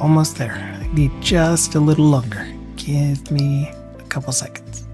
almost there. I need just a little longer. Give me a couple seconds.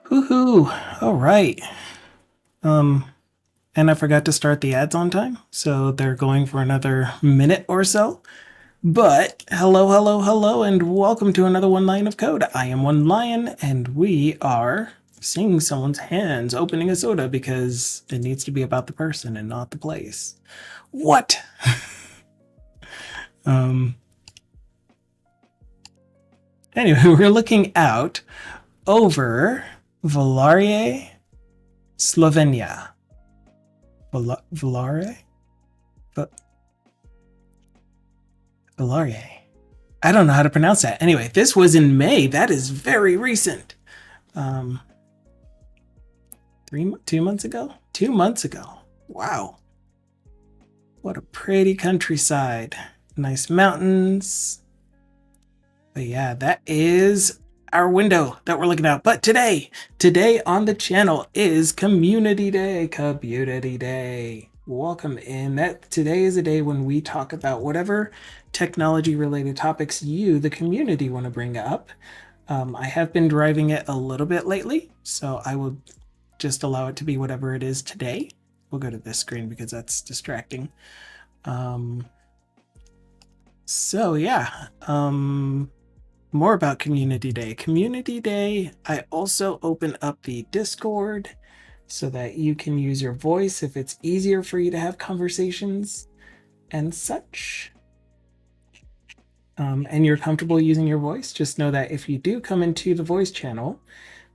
Woohoo! All right. And I forgot to start the ads on time, so they're going for another minute or so. But hello, and welcome to another One Lion of Code. I am One Lion, and we are seeing someone's hands opening a soda because it needs to be about the person and not the place. What? Anyway, we're looking out over Valarie, Slovenia. Valarie? Valarie. I don't know how to pronounce that. Anyway, this was in May. That is very recent. 2 months ago? 2 months ago. Wow. What a pretty countryside. Nice mountains. But yeah, that is our window that we're looking at. But today on the channel is Community Day. Community Day. Welcome in. Today is a day when we talk about whatever technology related topics you, the community, want to bring up. I have been driving it a little bit lately, so I will just allow it to be whatever it is today. We'll go to this screen because that's distracting. So yeah, more about Community Day. Community Day, I also open up the Discord so that you can use your voice if it's easier for you to have conversations and such. and you're comfortable using your voice, just know that if you do come into the voice channel,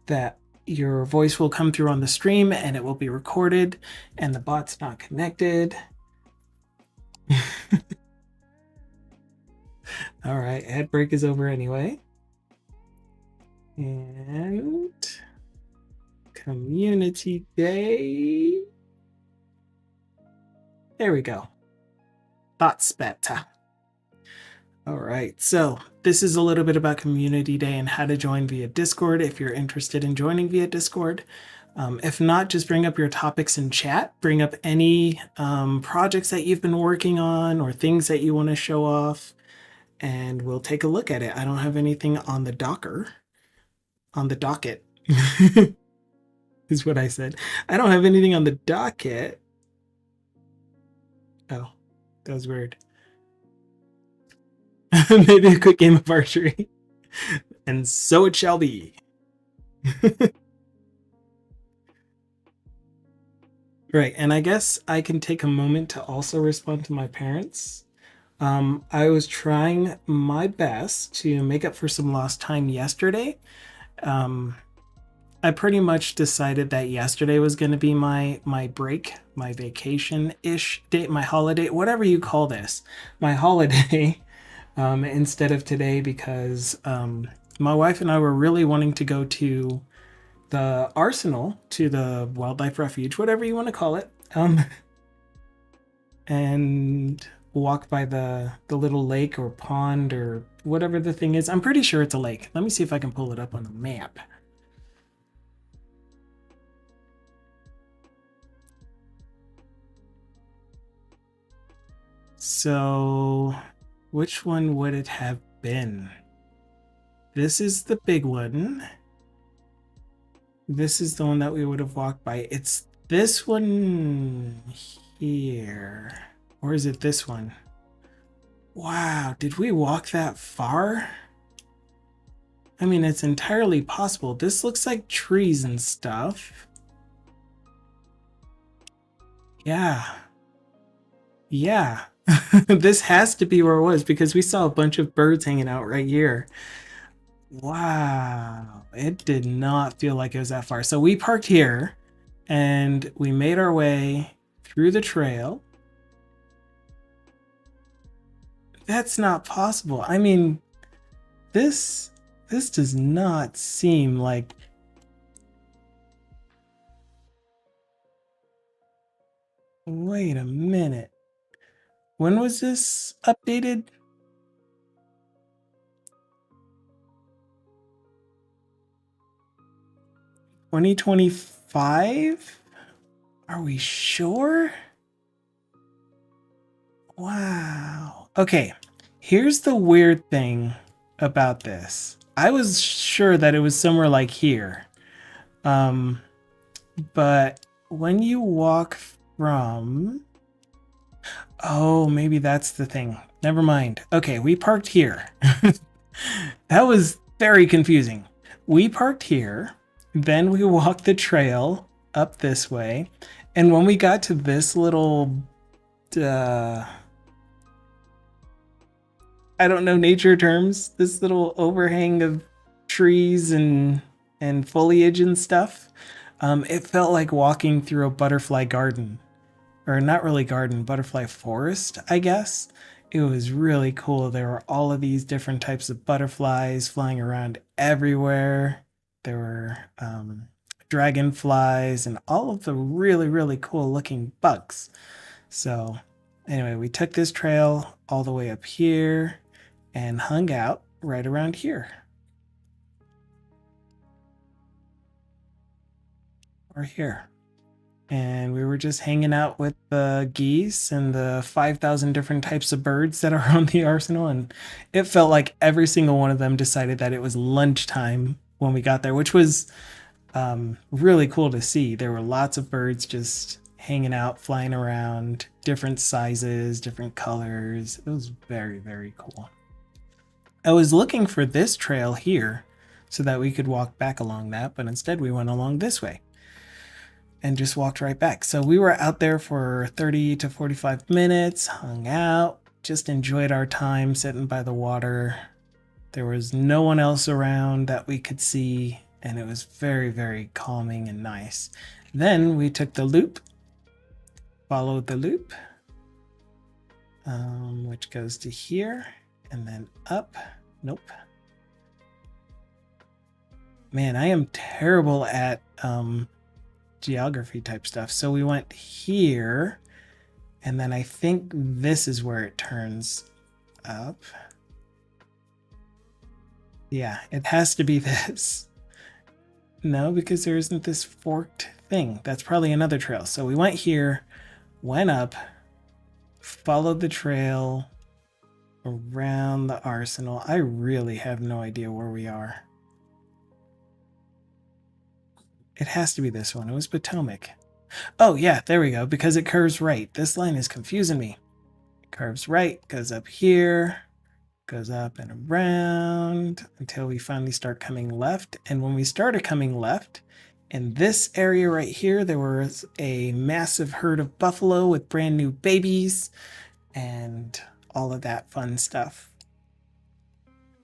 that your voice will come through on the stream and it will be recorded and the bot's not connected. All right, head break is over anyway. And community day. There we go. That's better. All right, so this is a little bit about Community Day and how to join via Discord if you're interested in joining via Discord. If not, just bring up your topics in chat. Bring up any projects that you've been working on or things that you want to show off, and we'll take a look at it. I don't have anything on the docket, is what I said. I don't have anything on the docket. Oh, that was weird. Maybe a quick game of archery. And so it shall be. Right, and I guess I can take a moment to also respond to my parents. I was trying my best to make up for some lost time yesterday. I pretty much decided that yesterday was going to be my break, my vacation-ish day, my holiday, whatever you call this, my holiday, instead of today, because my wife and I were really wanting to go to the arsenal, to the wildlife refuge, whatever you want to call it, and walk by the little lake or pond or whatever the thing is. I'm pretty sure it's a lake. Let me see if I can pull it up on the map. So which one would it have been? This is the big one. This is the one that we would have walked by. It's this one here. Or is it this one? Wow, did we walk that far? I mean, it's entirely possible. This looks like trees and stuff. Yeah. Yeah. This has to be where it was because we saw a bunch of birds hanging out right here. Wow, it did not feel like it was that far. So we parked here and we made our way through the trail. That's not possible. I mean, this does not seem like... Wait a minute. When was this updated? 2025? Are we sure? Wow. Okay, here's the weird thing about this. I was sure that it was somewhere like here. But when you walk from... Oh, maybe that's the thing. Never mind. Okay, we parked here. That was very confusing. We parked here, then we walked the trail up this way, and when we got to this little... I don't know nature terms, this little overhang of trees and foliage and stuff, it felt like walking through a butterfly garden. Or not really garden, butterfly forest, I guess. It was really cool. There were all of these different types of butterflies flying around everywhere. There were dragonflies and all of the really, really cool looking bugs. So anyway, we took this trail all the way up here and hung out right around here. Or here. And we were just hanging out with the geese and the 5,000 different types of birds that are on the arsenal. And it felt like every single one of them decided that it was lunchtime when we got there, which was really cool to see. There were lots of birds just hanging out, flying around, different sizes, different colors. It was very, very cool. I was looking for this trail here so that we could walk back along that, but instead we went along this way and just walked right back. So we were out there for 30 to 45 minutes, hung out, just enjoyed our time sitting by the water. There was no one else around that we could see, and it was very, very calming and nice. Then we took the loop, followed the loop, which goes to here, and then up. Nope. Man, I am terrible at geography type stuff. So we went here, and then I think this is where it turns up. Yeah, it has to be this. No, because there isn't this forked thing. That's probably another trail. So we went here, went up, followed the trail around the arsenal. I really have no idea where we are. It has to be this one. It was Potomac. Oh, yeah, there we go, because it curves right. This line is confusing me. It curves right, goes up here, goes up and around until we finally start coming left. And when we started coming left, in this area right here, there was a massive herd of buffalo with brand new babies and all of that fun stuff.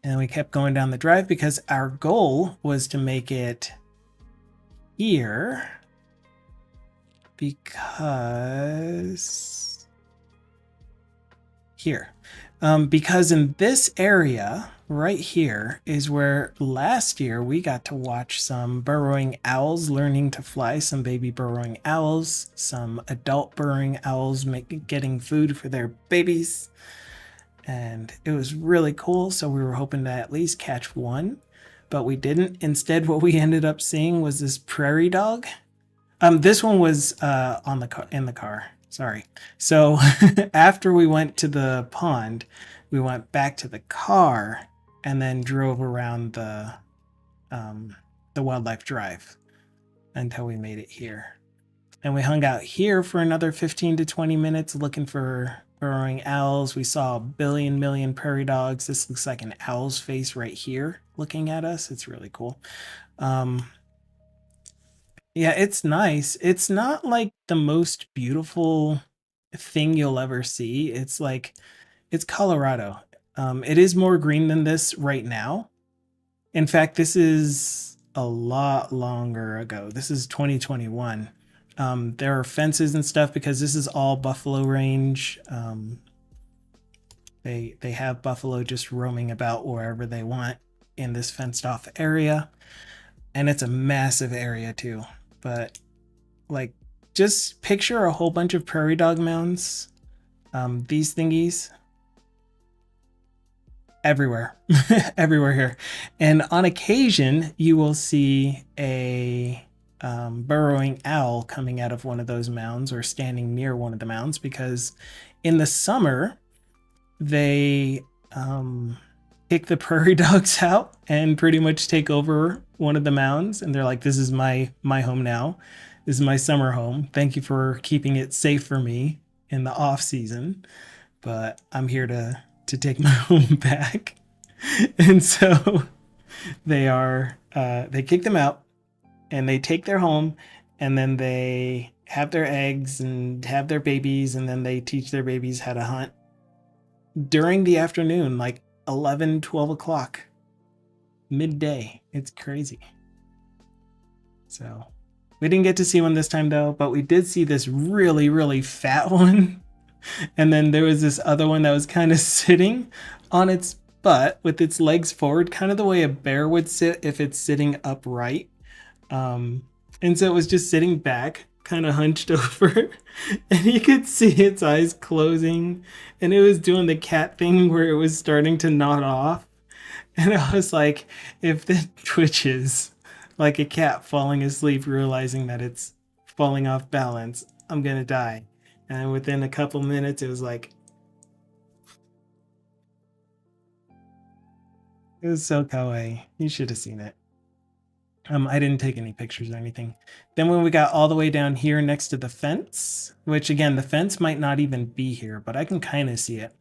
And we kept going down the drive because our goal was to make it here, because because in this area right here is where last year we got to watch some burrowing owls learning to fly, some baby burrowing owls, some adult burrowing owls getting food for their babies. And it was really cool. So we were hoping to at least catch one, but we didn't. Instead, what we ended up seeing was this prairie dog. This one was in the car. Sorry. So after we went to the pond, we went back to the car and then drove around the wildlife drive until we made it here. And we hung out here for another 15 to 20 minutes looking for burrowing owls. We saw a million prairie dogs. This looks like an owl's face right here looking at us. It's really cool. Yeah, it's nice. It's not like the most beautiful thing you'll ever see. It's like, it's Colorado. It is more green than this right now. In fact, this is a lot longer ago. This is 2021. There are fences and stuff because this is all buffalo range. They have buffalo just roaming about wherever they want in this fenced off area. And it's a massive area too. But like, just picture a whole bunch of prairie dog mounds. These thingies everywhere, everywhere here. And on occasion, you will see a burrowing owl coming out of one of those mounds or standing near one of the mounds, because in the summer, they kick the prairie dogs out and pretty much take over one of the mounds. And they're like, this is my home now. This is my summer home. Thank you for keeping it safe for me in the off season, but I'm here to take my home back. And so they kick them out and they take their home, and then they have their eggs and have their babies, and then they teach their babies how to hunt during the afternoon, like 11, 12 o'clock, midday. It's crazy. So we didn't get to see one this time though, but we did see this really fat one. And then there was this other one that was kind of sitting on its butt with its legs forward, kind of the way a bear would sit if it's sitting upright. And so it was just sitting back, kind of hunched over, and you could see its eyes closing, and it was doing the cat thing where it was starting to nod off. And I was like, if it twitches like a cat falling asleep, realizing that it's falling off balance, I'm gonna die. And within a couple minutes, it was like, it was so kawaii. You should have seen it. I didn't take any pictures or anything. Then when we got all the way down here next to the fence, which again, the fence might not even be here, but I can kind of see it.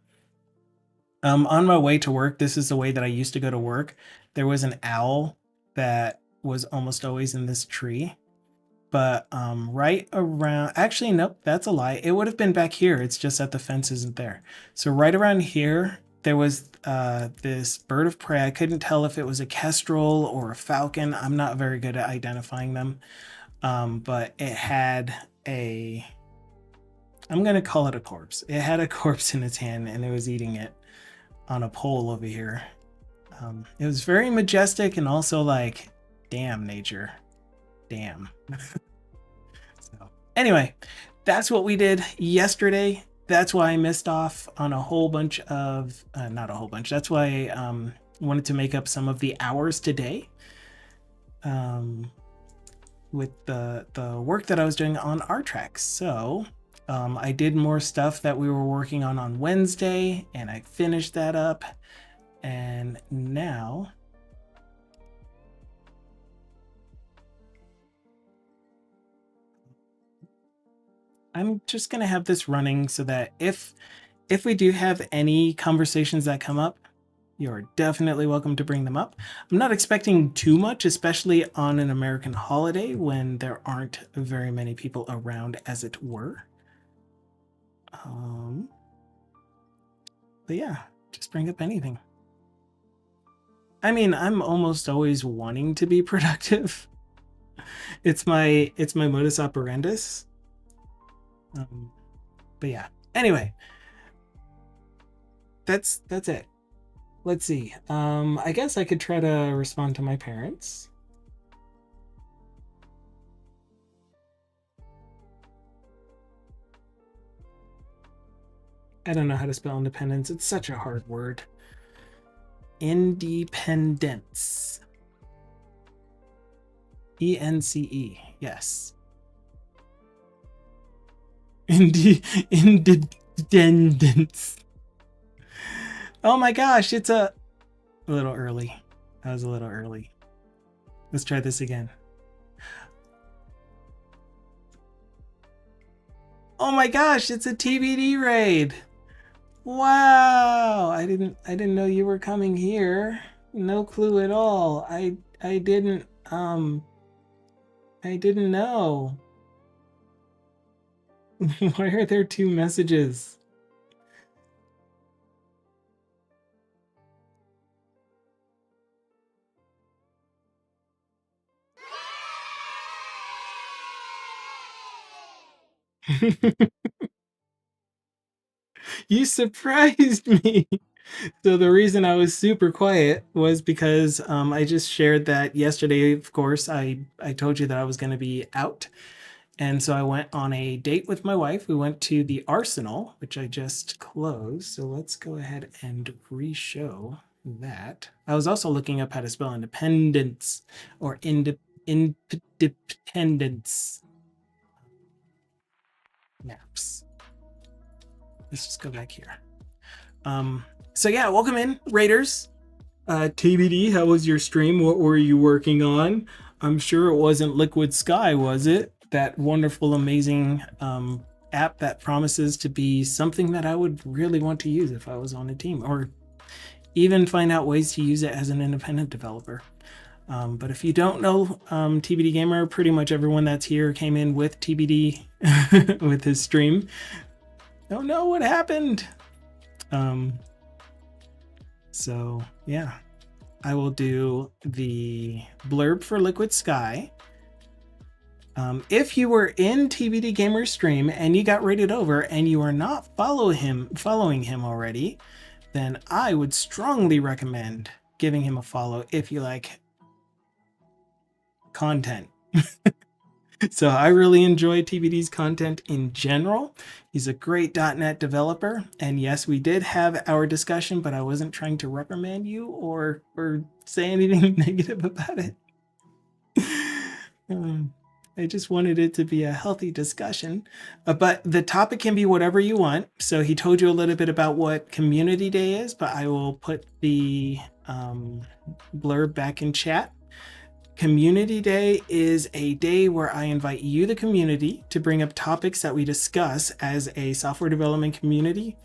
On my way to work, this is the way that I used to go to work. There was an owl that was almost always in this tree. but right around, actually, nope, that's a lie. It would have been back here. It's just that the fence isn't there. So right around here, there was this bird of prey. I couldn't tell if it was a kestrel or a falcon. I'm not very good at identifying them. But it had I'm going to call it a corpse. It had a corpse in its hand and it was eating it on a pole over here. It was very majestic and also like, damn, nature. Damn. So anyway, that's what we did yesterday. That's why I missed off on a whole bunch of, not a whole bunch. That's why I wanted to make up some of the hours today with the work that I was doing on our tracks. So I did more stuff that we were working on Wednesday, and I finished that up. And now I'm just going to have this running so that if we do have any conversations that come up, you're definitely welcome to bring them up. I'm not expecting too much, especially on an American holiday when there aren't very many people around, as it were. But yeah, just bring up anything. I mean, I'm almost always wanting to be productive. It's my modus operandus. But yeah. Anyway, that's it. Let's see. I guess I could try to respond to my parents. I don't know how to spell independence. It's such a hard word. Independence. E-N-C-E. Yes. Independence. Oh my gosh, it's a little early. That was a little early. Let's try this again. Oh my gosh, it's a TBD raid. Wow, I didn't know you were coming here. No clue at all. I didn't know. Why are there two messages? You surprised me. So the reason I was super quiet was because I just shared that yesterday, of course, I told you that I was going to be out. And so I went on a date with my wife. We went to the Arsenal, which I just closed. So let's go ahead and re-show that. I was also looking up how to spell independence or independence. Maps. Let's just go back here. So yeah, welcome in, Raiders. TBD, how was your stream? What were you working on? I'm sure it wasn't Liquid Sky, was it? That wonderful, amazing app that promises to be something that I would really want to use if I was on a team, or even find out ways to use it as an independent developer. But if you don't know TBD Gamer, pretty much everyone that's here came in with TBD with his stream. Oh no, what happened? So yeah, I will do the blurb for Liquid Sky. If you were in TBD Gamer's stream and you got rated over and you are not following him already, then I would strongly recommend giving him a follow if you like content. So I really enjoy TBD's content in general. He's a great .NET developer. And yes, we did have our discussion, but I wasn't trying to reprimand you or say anything negative about it. I just wanted it to be a healthy discussion. But the topic can be whatever you want. So he told you a little bit about what Community Day is, but I will put the blurb back in chat. Community Day is a day where I invite you, the community, to bring up topics that we discuss as a software development community.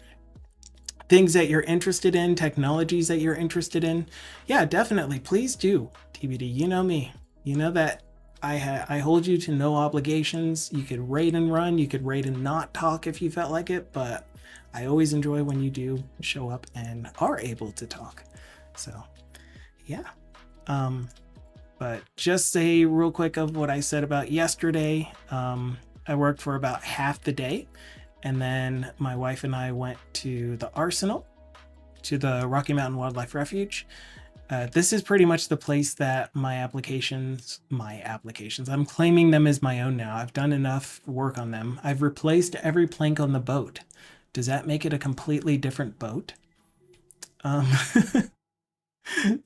Things that you're interested in, technologies that you're interested in. Yeah, definitely. Please do, TBD. You know me. You know that I hold you to no obligations. You could raid and run, you could raid and not talk if you felt like it, but I always enjoy when you do show up and are able to talk. So yeah. But just say real quick of what I said about yesterday. I worked for about half the day, and then my wife and I went to the arsenal, to the Rocky Mountain Wildlife Refuge. This is pretty much the place that my applications, I'm claiming them as my own now. I've done enough work on them. I've replaced every plank on the boat. Does that make it a completely different boat?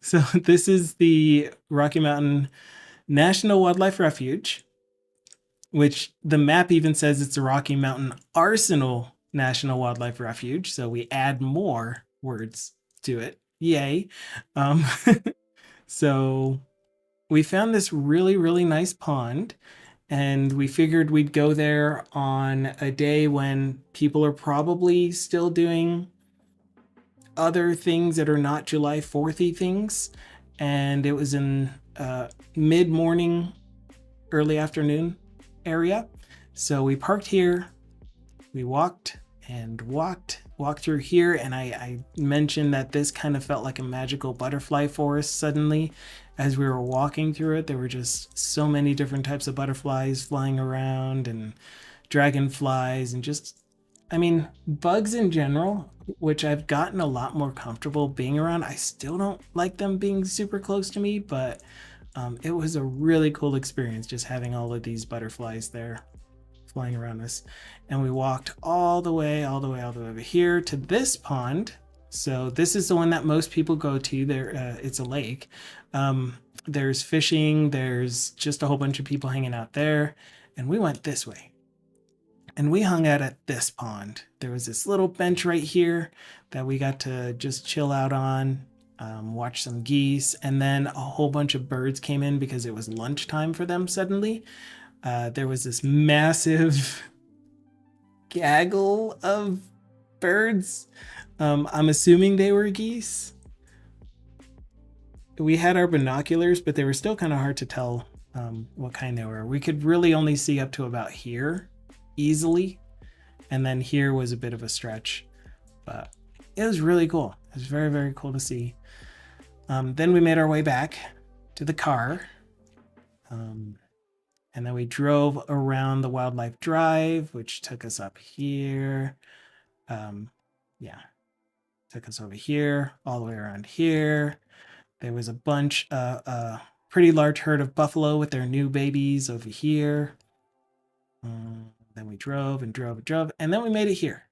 So this is the Rocky Mountain National Wildlife Refuge, which the map even says it's the Rocky Mountain Arsenal National Wildlife Refuge. So we add more words to it. Yay. Um, so we found this really, really nice pond, and we figured we'd go there on a day when people are probably still doing other things that are not July 4th-y things. And it was in mid-morning, early afternoon area. So we parked here, we walked through here, and I mentioned that this kind of felt like a magical butterfly forest suddenly. As we were walking through it, there were just so many different types of butterflies flying around, and dragonflies, and just, I mean, bugs in general, which I've gotten a lot more comfortable being around. I still don't like them being super close to me, but it was a really cool experience just having all of these butterflies there flying around us. And we walked all the way over here to this pond. So this is the one that most people go to. There, it's a lake. There's fishing. There's just a whole bunch of people hanging out there. And we went this way, and we hung out at this pond. There was this little bench right here that we got to just chill out on, watch some geese, and then a whole bunch of birds came in because it was lunchtime for them suddenly. There was this massive gaggle of birds. I'm assuming they were geese. We had our binoculars, but they were still kind of hard to tell what kind they were. We could really only see up to about here easily, and then here was a bit of a stretch, but it was really cool. It was very, very cool to see. Then we made our way back to the car, and then we drove around the Wildlife Drive, which took us up here. Yeah, took us over here, all the way around here. There was a bunch, a pretty large herd of buffalo with their new babies over here. Then we drove and drove and drove, and then we made it here.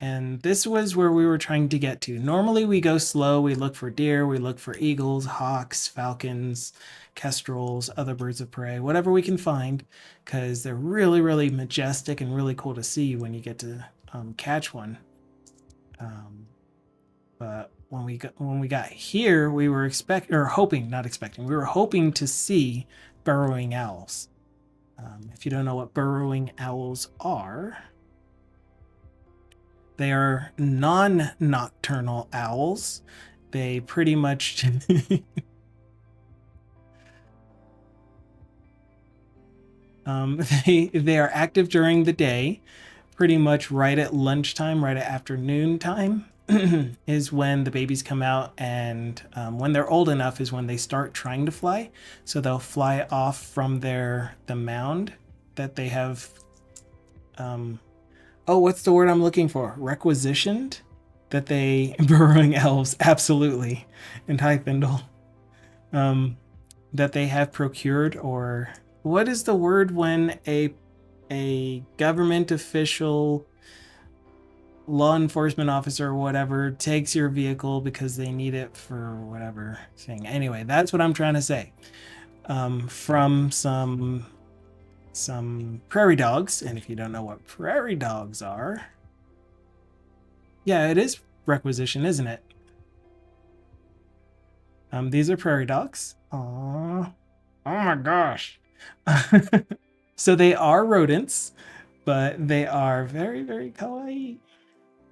And this was where we were trying to get to. Normally we go slow, we look for deer, we look for eagles, hawks, falcons, kestrels, other birds of prey, whatever we can find, because they're really, really majestic and really cool to see when you get to catch one. But when we got here, we were hoping to see burrowing owls. If you don't know what burrowing owls are, they are non-nocturnal owls. They pretty much they are active during the day, pretty much right at lunchtime, right at afternoon time is when the babies come out, and when they're old enough is when they start trying to fly. So they'll fly off from the mound that they have. Oh, what's the word I'm looking for? Requisitioned? That they burrowing elves, absolutely, and hi Thindle. That they have procured, or what is the word when a government official, law enforcement officer or whatever takes your vehicle because they need it for whatever thing. Anyway, that's what I'm trying to say. From some prairie dogs, and if you don't know what prairie dogs are, yeah, it is requisition, isn't it? These are prairie dogs. Aww. Oh my gosh. So they are rodents, but they are very, very kawaii.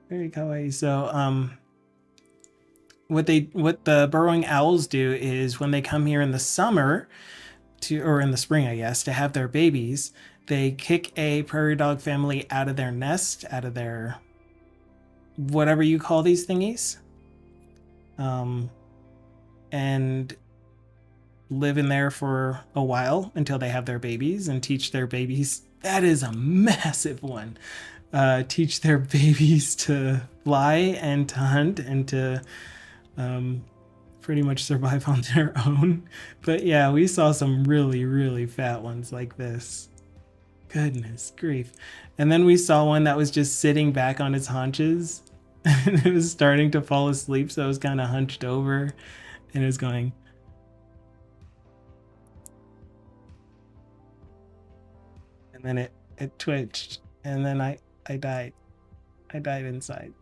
Very kawaii. So what the burrowing owls do is when they come here in the summer, or in the spring, I guess, to have their babies, they kick a prairie dog family out of their nest, out of their whatever you call these thingies, and live in there for a while until they have their babies and teach their babies. That is a massive one. Teach their babies to fly and to hunt and to pretty much survive on their own. But yeah, we saw some really, really fat ones like this. Goodness grief. And then we saw one that was just sitting back on its haunches and it was starting to fall asleep. So it was kind of hunched over and it was going. And then it twitched. And then I died. I died inside.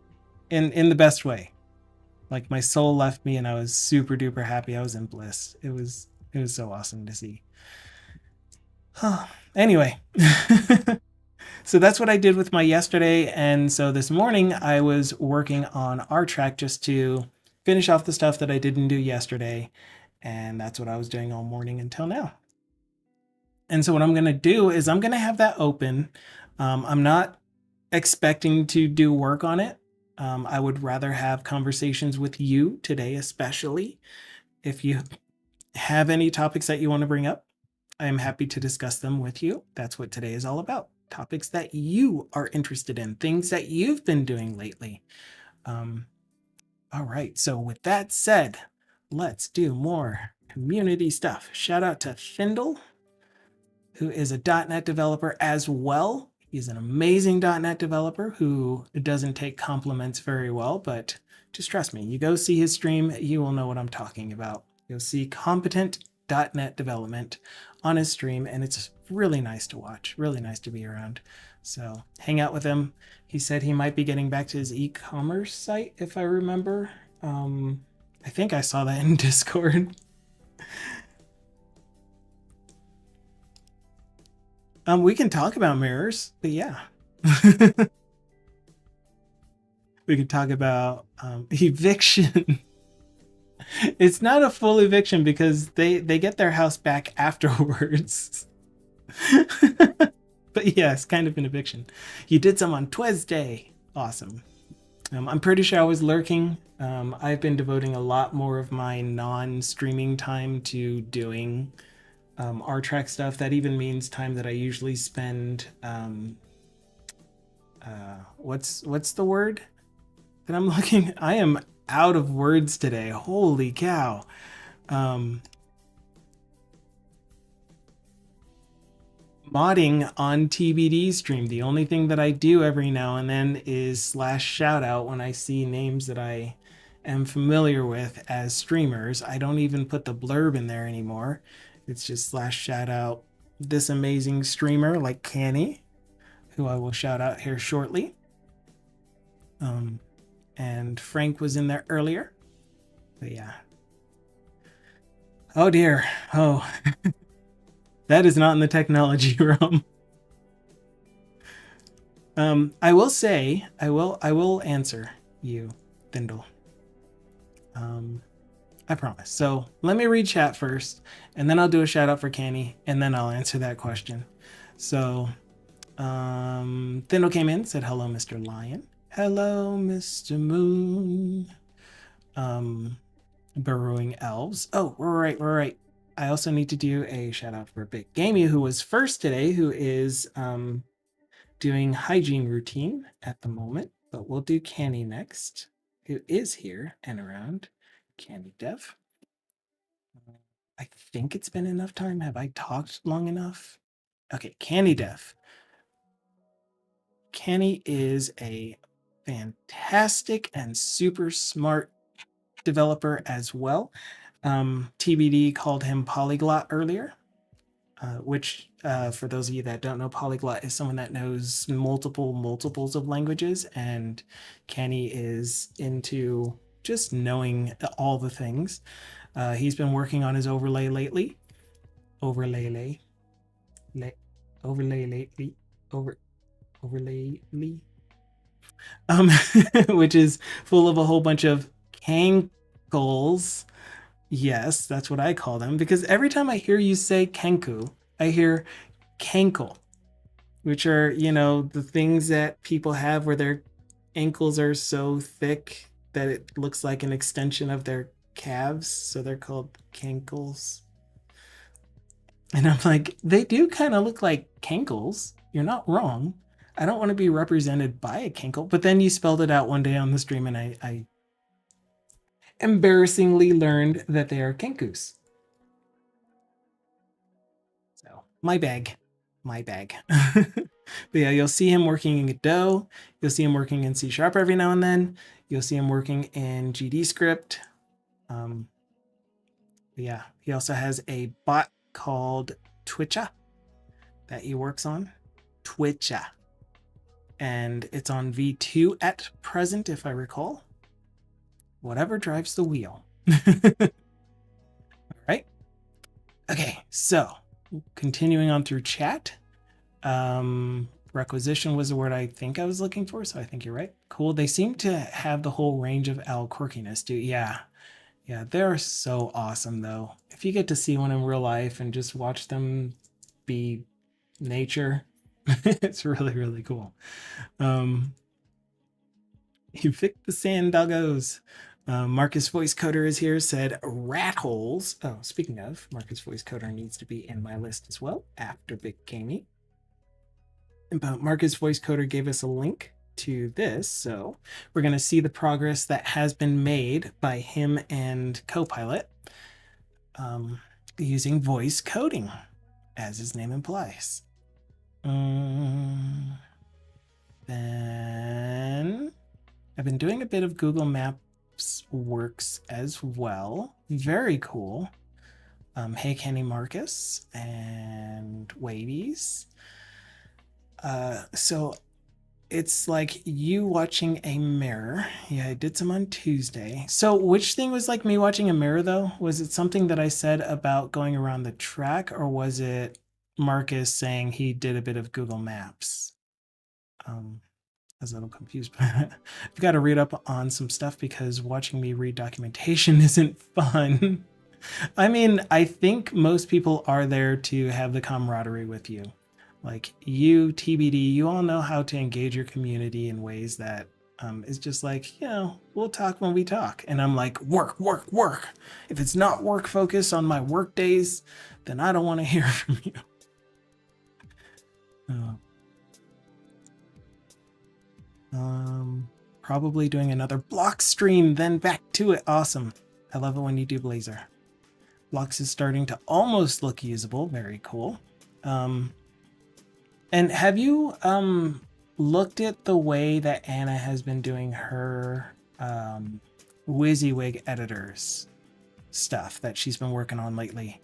In the best way. Like my soul left me and I was super duper happy. I was in bliss. It was so awesome to see. Anyway, so that's what I did with my yesterday. And so this morning I was working on our track just to finish off the stuff that I didn't do yesterday. And that's what I was doing all morning until now. And so what I'm going to do is I'm going to have that open. I'm not expecting to do work on it. I would rather have conversations with you today, especially if you have any topics that you want to bring up. I am happy to discuss them with you. That's what today is all about. Topics that you are interested in, things that you've been doing lately. All right. So with that said, let's do more community stuff. Shout out to Thindle, who is a .NET developer as well. He's an amazing .NET developer who doesn't take compliments very well, but just trust me, you go see his stream, you will know what I'm talking about. You'll see competent .NET development on his stream, and it's really nice to watch, really nice to be around. So hang out with him. He said he might be getting back to his e-commerce site, if I remember. I think I saw that in Discord. We can talk about mirrors, but yeah. We can talk about eviction. It's not a full eviction because they get their house back afterwards. But yeah, it's kind of an eviction. You did some on Tuesday. Awesome. I'm pretty sure I was lurking. I've been devoting a lot more of my non-streaming time to doing R-Track stuff. That even means time that I usually spend. What's the word that I'm looking? I am out of words today. Holy cow. Modding on TBD stream. The only thing that I do every now and then is slash shout out when I see names that I am familiar with as streamers. I don't even put the blurb in there anymore. It's just slash shout out this amazing streamer like Canny, who I will shout out here shortly. And Frank was in there earlier. But yeah. Oh dear. Oh. That is not in the technology realm. I will say, I will answer you, Thindle. I promise. So let me read chat first, and then I'll do a shout out for Canny, and then I'll answer that question. So Thindle came in, said hello, Mr. Lion. Hello, Mr. Moon. Burrowing Elves. Oh, we're right. I also need to do a shout out for Big Gamey, who was first today, who is doing hygiene routine at the moment, but we'll do Canny next, who is here and around. Candy Dev. I think it's been enough time. Have I talked long enough? Okay, Candy Dev. Canny is a fantastic and super smart developer as well. TBD called him Polyglot earlier, which for those of you that don't know, Polyglot is someone that knows multiples of languages, and Canny is into just knowing all the things. He's been working on his overlay lately. Overlay. Which is full of a whole bunch of cankles Yes, that's what I call them because every time I hear you say kenku, I hear cankle, which are, the things that people have where their ankles are so thick that it looks like an extension of their calves. So they're called cankles. And I'm like, they do kind of look like cankles. You're not wrong. I don't want to be represented by a cankle. But then you spelled it out one day on the stream, and I embarrassingly learned that they are kenkus. So my bag. My bag. But yeah, you'll see him working in Godot. You'll see him working in C# every now and then. You'll see him working in GD script. Yeah, he also has a bot called Twitcha that he works on. Twitcha. And it's on V2 at present, if I recall. Whatever drives the wheel. All right. Okay, so continuing on through chat. Requisition was the word I think I was looking for, so I think you're right. Cool. They seem to have the whole range of owl quirkiness, dude. Yeah. Yeah, they're so awesome, though. If you get to see one in real life and just watch them be nature, it's really, really cool. You picked the sand doggos. Marcus Voice Coder is here, said rat holes. Oh, speaking of, Marcus Voice Coder needs to be in my list as well after Big Gamey. But Marcus Voice Coder gave us a link to this, so we're going to see the progress that has been made by him and Copilot using voice coding, as his name implies. Then I've been doing a bit of Google Maps works as well. Very cool. Hey Kenny Marcus and Wadies. So it's like you watching a mirror. Yeah, I did some on Tuesday. So which thing was like me watching a mirror though? Was it something that I said about going around the track, or was it Marcus saying he did a bit of Google Maps? I was a little confused. I've got to read up on some stuff because watching me read documentation isn't fun. I mean, I think most people are there to have the camaraderie with you. Like you, TBD, you all know how to engage your community in ways that is just like, we'll talk when we talk. And I'm like, work, work, work. If it's not work focused on my work days, then I don't want to hear from you. Probably doing another block stream, then back to it. Awesome. I love it when you do Blazor. Blocks is starting to almost look usable. Very cool. And have you looked at the way that Anna has been doing her WYSIWYG editors stuff that she's been working on lately?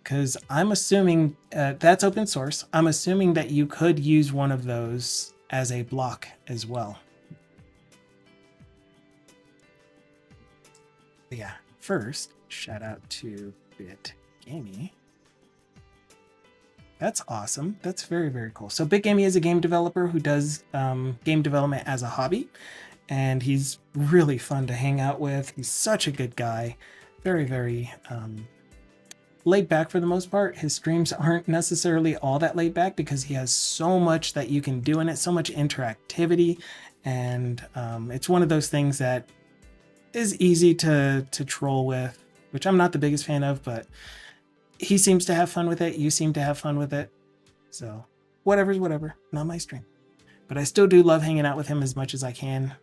Because I'm assuming that's open source. I'm assuming that you could use one of those as a block as well. But yeah, first, shout out to Bit Gamey. That's awesome. That's very, very cool. So Bit Gamey is a game developer who does game development as a hobby, and he's really fun to hang out with. He's such a good guy. Very, very laid back for the most part. His streams aren't necessarily all that laid back because he has so much that you can do in it, so much interactivity, and it's one of those things that is easy to troll with, which I'm not the biggest fan of, but he seems to have fun with it. You seem to have fun with it. So whatever's whatever, not my stream. But I still do love hanging out with him as much as I can,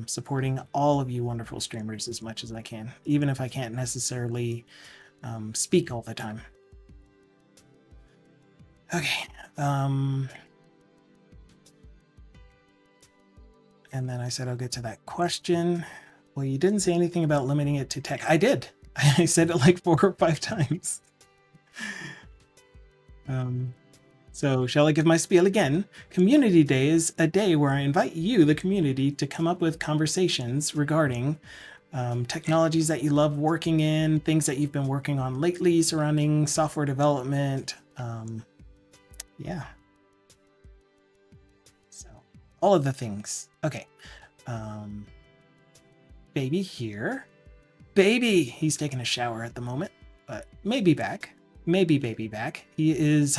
supporting all of you wonderful streamers as much as I can, even if I can't necessarily speak all the time. Okay. And then I said I'll get to that question. Well, you didn't say anything about limiting it to tech. I did. I said it like 4 or 5 times. So shall I give my spiel again? Community Day is a day where I invite you, the community, to come up with conversations regarding technologies that you love working in, things that you've been working on lately surrounding software development. Yeah. So all of the things. Okay. Baby here. baby. He's taking a shower at the moment, but maybe back. Maybe baby back. He is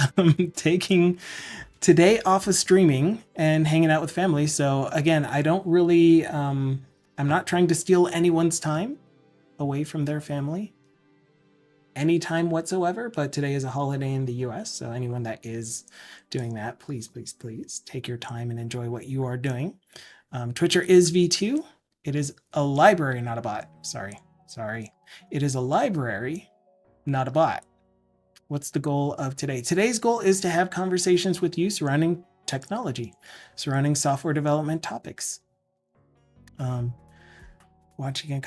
taking today off of streaming and hanging out with family. So again, I don't really, I'm not trying to steal anyone's time away from their family anytime whatsoever, but today is a holiday in the US. So anyone that is doing that, please, please, please take your time and enjoy what you are doing. Twitcher is V2. It is a library, not a bot. Sorry. It is a library, not a bot. What's the goal of today? Today's goal is to have conversations with you surrounding technology, surrounding software development topics. Watching a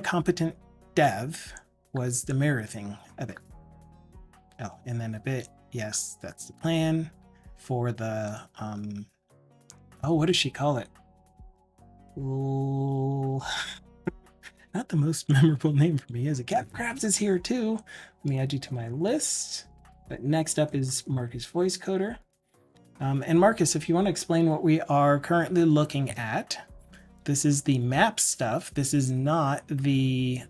competent dev was the mirror thing of it. Oh, and then a bit. Yes, that's the plan for the oh, what does she call it? Not the most memorable name for me, is it? Captain Krabs is here too. Let me add you to my list. But next up is Marcus Voice Coder. And Marcus, if you want to explain what we are currently looking at, this is the map stuff. This is not the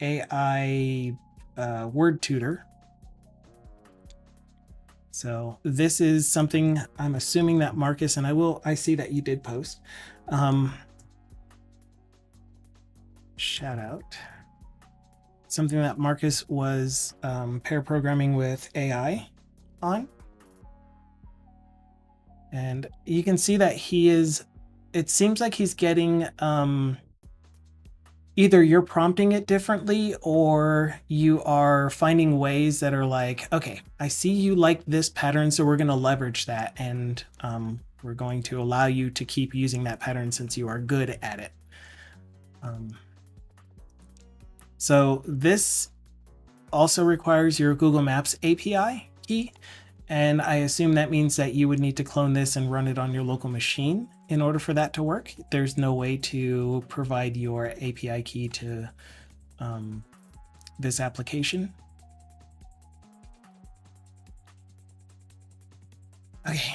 AI word tutor. So this is something I'm assuming that Marcus, and I see that you did post. Shout out. Something that Marcus was pair programming with AI on. And you can see that it seems like he's getting, either you're prompting it differently or you are finding ways that are like, okay, I see you like this pattern, so we're going to leverage that. And we're going to allow you to keep using that pattern since you are good at it. So this also requires your Google Maps API key. And I assume that means that you would need to clone this and run it on your local machine in order for that to work. There's no way to provide your API key to this application. Okay,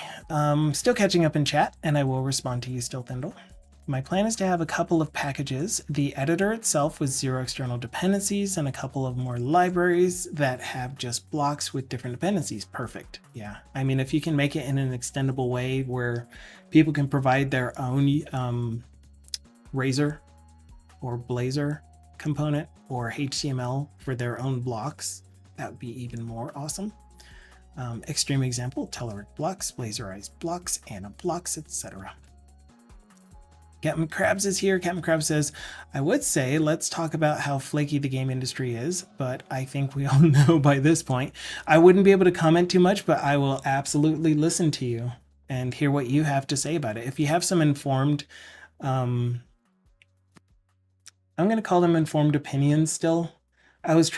still catching up in chat, and I will respond to you still, Thindle. My plan is to have a couple of packages, the editor itself with 0 external dependencies, and a couple of more libraries that have just blocks with different dependencies. Perfect. Yeah. I mean, if you can make it in an extendable way where people can provide their own Razor or Blazor component or HTML for their own blocks, that would be even more awesome. Extreme example, Telerik blocks, Blazorized blocks, Anna blocks, etc. Captain Krabs is here. Captain Krabs says, I would say let's talk about how flaky the game industry is, but I think we all know by this point. I wouldn't be able to comment too much, but I will absolutely listen to you and hear what you have to say about it. If you have some informed, I'm going to call them informed opinions still. I was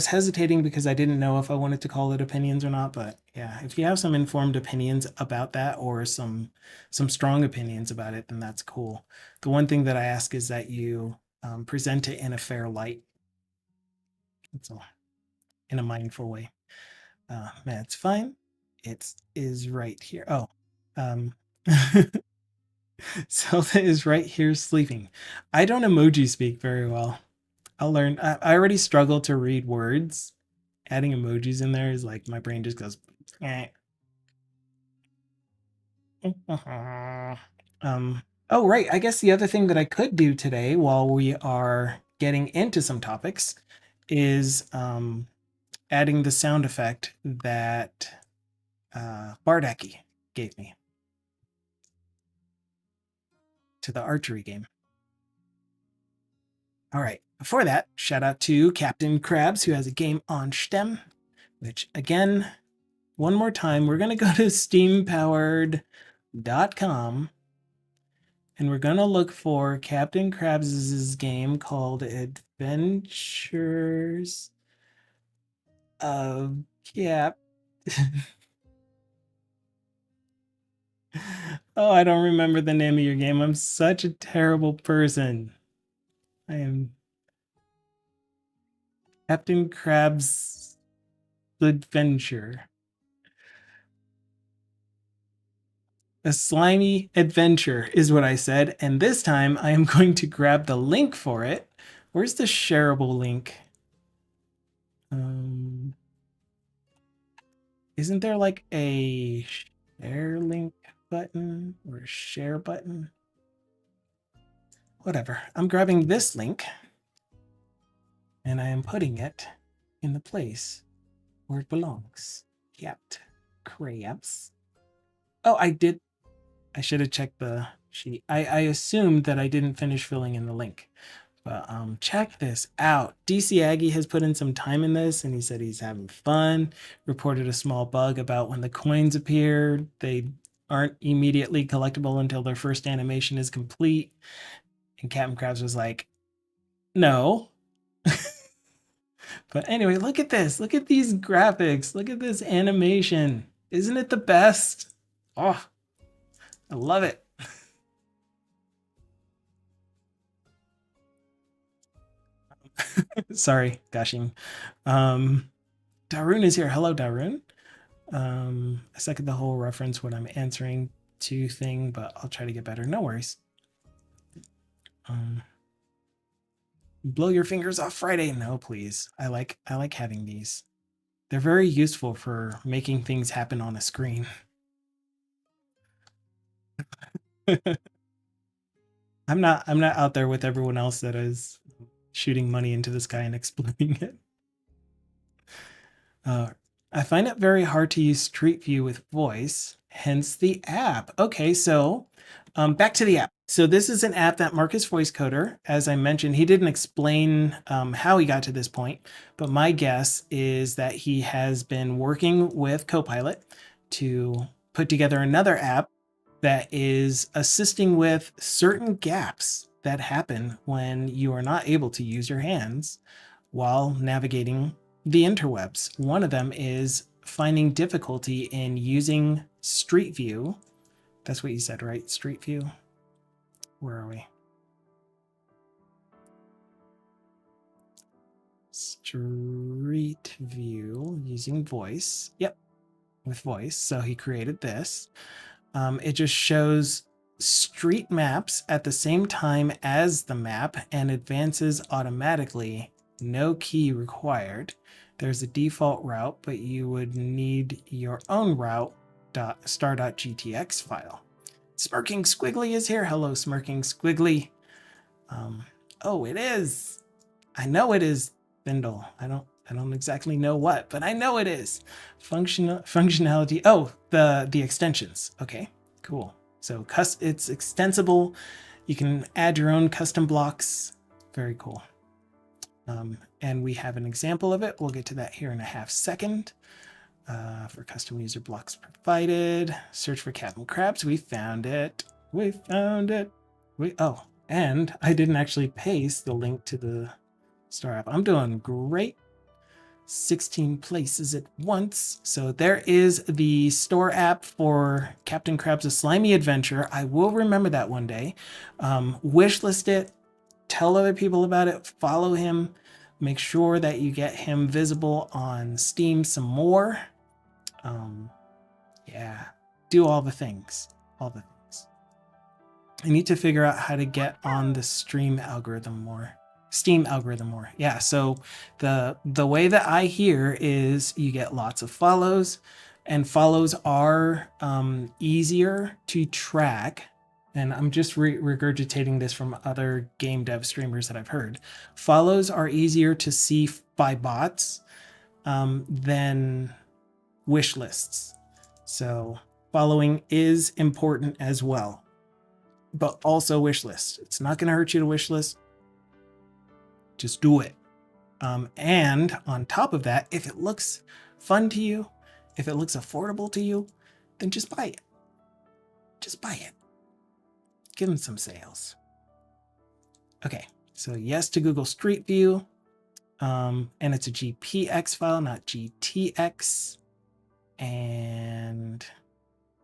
hesitating because I didn't know if I wanted to call it opinions or not, but yeah, if you have some informed opinions about that or some strong opinions about it, then that's cool. The one thing that I ask is that you present it in a fair light. That's all. In a mindful way. Man, it's fine. It is right here. Oh, Zelda is right here sleeping. I don't emoji speak very well. I'll learn. I already struggle to read words. Adding emojis in there is like my brain just goes. Eh. Oh, right. I guess the other thing that I could do today while we are getting into some topics is adding the sound effect that Bardaki gave me to the archery game. All right. Before that, shout out to Captain Krabs, who has a game on STEM, which again, one more time, we're going to go to steampowered.com and we're going to look for Captain Krabs' game called Adventures of Cap. Oh, I don't remember the name of your game. I'm such a terrible person. I am Captain Krabs' Adventure. A slimy adventure is what I said. And this time I am going to grab the link for it. Where's the shareable link? Isn't there like a share link button or a share button? Whatever. I'm grabbing this link and I am putting it in the place where it belongs. Capped crabs. Oh, I did. I should have checked the sheet. I assumed that I didn't finish filling in the link. But check this out. DC Aggie has put in some time in this, and he said he's having fun. Reported a small bug about when the coins appear. They aren't immediately collectible until their first animation is complete. And Captain Krabs was like, no. But anyway, look at this. Look at these graphics. Look at this animation. Isn't it the best? Oh, I love it. Sorry, gushing. Darun is here. Hello, Darun. I second the whole reference when I'm answering to thing, but I'll try to get better. No worries. Blow your fingers off Friday. No, please. I like having these. They're very useful for making things happen on a screen. I'm not out there with everyone else that is shooting money into the sky and exploding it. I find it very hard to use Street View with voice, hence the app. Okay, so back to the app. So this is an app that Marcus Voice Coder, as I mentioned, he didn't explain how he got to this point, but my guess is that he has been working with Copilot to put together another app that is assisting with certain gaps that happen when you are not able to use your hands while navigating the interwebs. One of them is finding difficulty in using Street View. That's what you said, right? Street View. Where are we? Street View using voice. Yep, with voice. So he created this. It just shows street maps at the same time as the map and advances automatically. No key required. There's a default route, but you would need your own route star.gtx file. Smirking Squiggly is here. Hello, Smirking Squiggly. Oh, it is. I know it is, Bindle. I don't exactly know what, but I know it is. Functionality. Oh, the extensions. Okay, cool. So it's extensible. You can add your own custom blocks. Very cool. And we have an example of it. We'll get to that here in a half second. For custom user blocks provided. Search for Captain Krabs. We found it. We found it. Oh, and I didn't actually paste the link to the Star app. I'm doing great. 16 places at once. So there is the store app for Captain Krabs' A Slimy Adventure. I will remember that one day. Wishlist it. Tell other people about it. Follow him. Make sure that you get him visible on Steam some more. Yeah, do all the things. All the things. I need to figure out how to get on the Steam algorithm more. Yeah, so the way that I hear is you get lots of follows, and follows are easier to track. And I'm just regurgitating this from other game dev streamers that I've heard. Follows are easier to see by bots than wish lists. So following is important as well, but also wish list. It's not going to hurt you to wish list. Just do it. And on top of that, if it looks fun to you, if it looks affordable to you, then just buy it. Just buy it. Give them some sales. Okay, so yes to Google Street View. And it's a GPX file, not GTX. And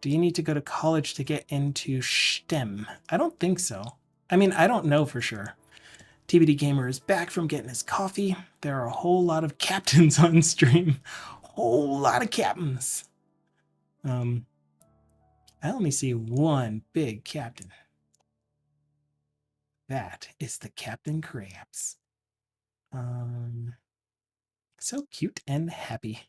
do you need to go to college to get into STEM? I don't think so. I mean, I don't know for sure. TBD Gamer is back from getting his coffee. There are a whole lot of captains on stream. Whole lot of captains. I only see one big captain. That is the Captain Crabs. So cute and happy.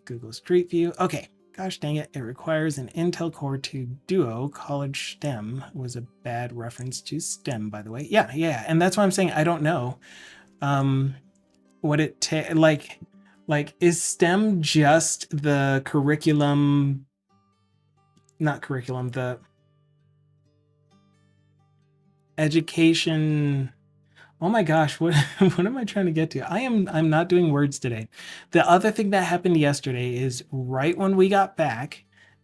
Google Street View. Okay. Gosh dang it. It requires an Intel Core 2 Duo. College STEM was a bad reference to STEM, by the way. Yeah. And that's why I'm saying I don't know. What it like is STEM just the curriculum, not curriculum, the education. Oh my gosh, what what am I trying to get to? I'm not doing words today. The other thing that happened yesterday is right when we got back,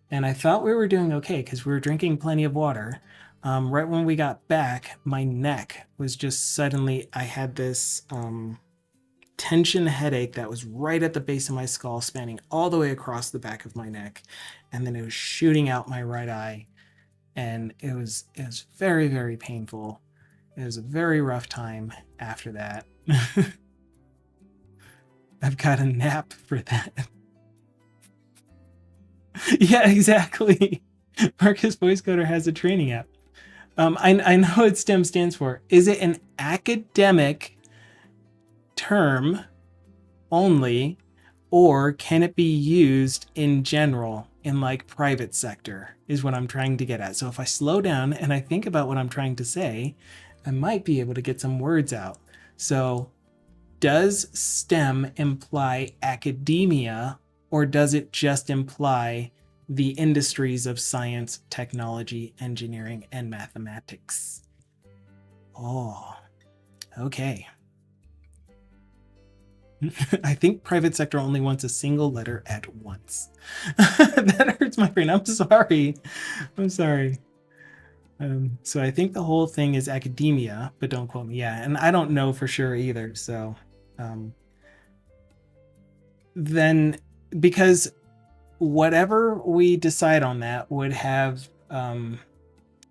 and I thought we were doing okay because we were drinking plenty of water. Right when we got back, my neck was just suddenly, I had this tension headache that was right at the base of my skull, spanning all the way across the back of my neck, and then it was shooting out my right eye, and it was very, very painful. It was a very rough time after that. I've got a nap for that. Yeah, exactly. Marcus Voice Coder has a training app. I know what STEM stands for. Is it an academic term only, or can it be used in general in like private sector is what I'm trying to get at. So if I slow down and I think about what I'm trying to say, I might be able to get some words out. So does STEM imply academia, or does it just imply the industries of science, technology, engineering, and mathematics? Oh, okay. I think private sector only wants a single letter at once. That hurts my brain. I'm sorry. I'm sorry. So I think the whole thing is academia, but don't quote me. Yeah, and I don't know for sure either. So then, because whatever we decide on that would have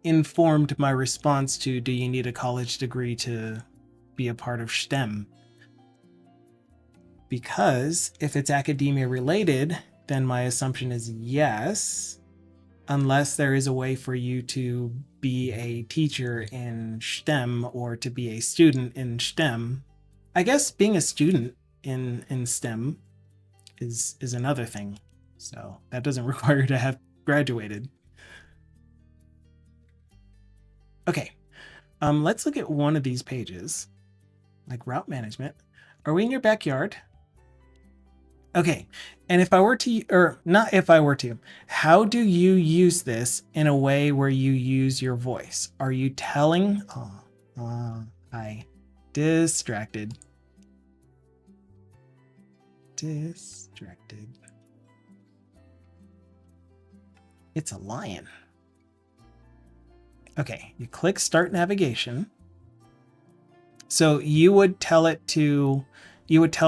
informed my response to, do you need a college degree to be a part of STEM? Because if it's academia related, then my assumption is yes, unless there is a way for you to be a teacher in STEM or to be a student in STEM. I guess being a student in STEM is another thing. So that doesn't require to have graduated. Okay, let's look at one of these pages, like route management. Are we in your backyard? Okay, and if I were to, or not if I were to, how do you use this in a way where you use your voice? Are you telling, I distracted. It's a lion. Okay, you click start navigation. So you would tell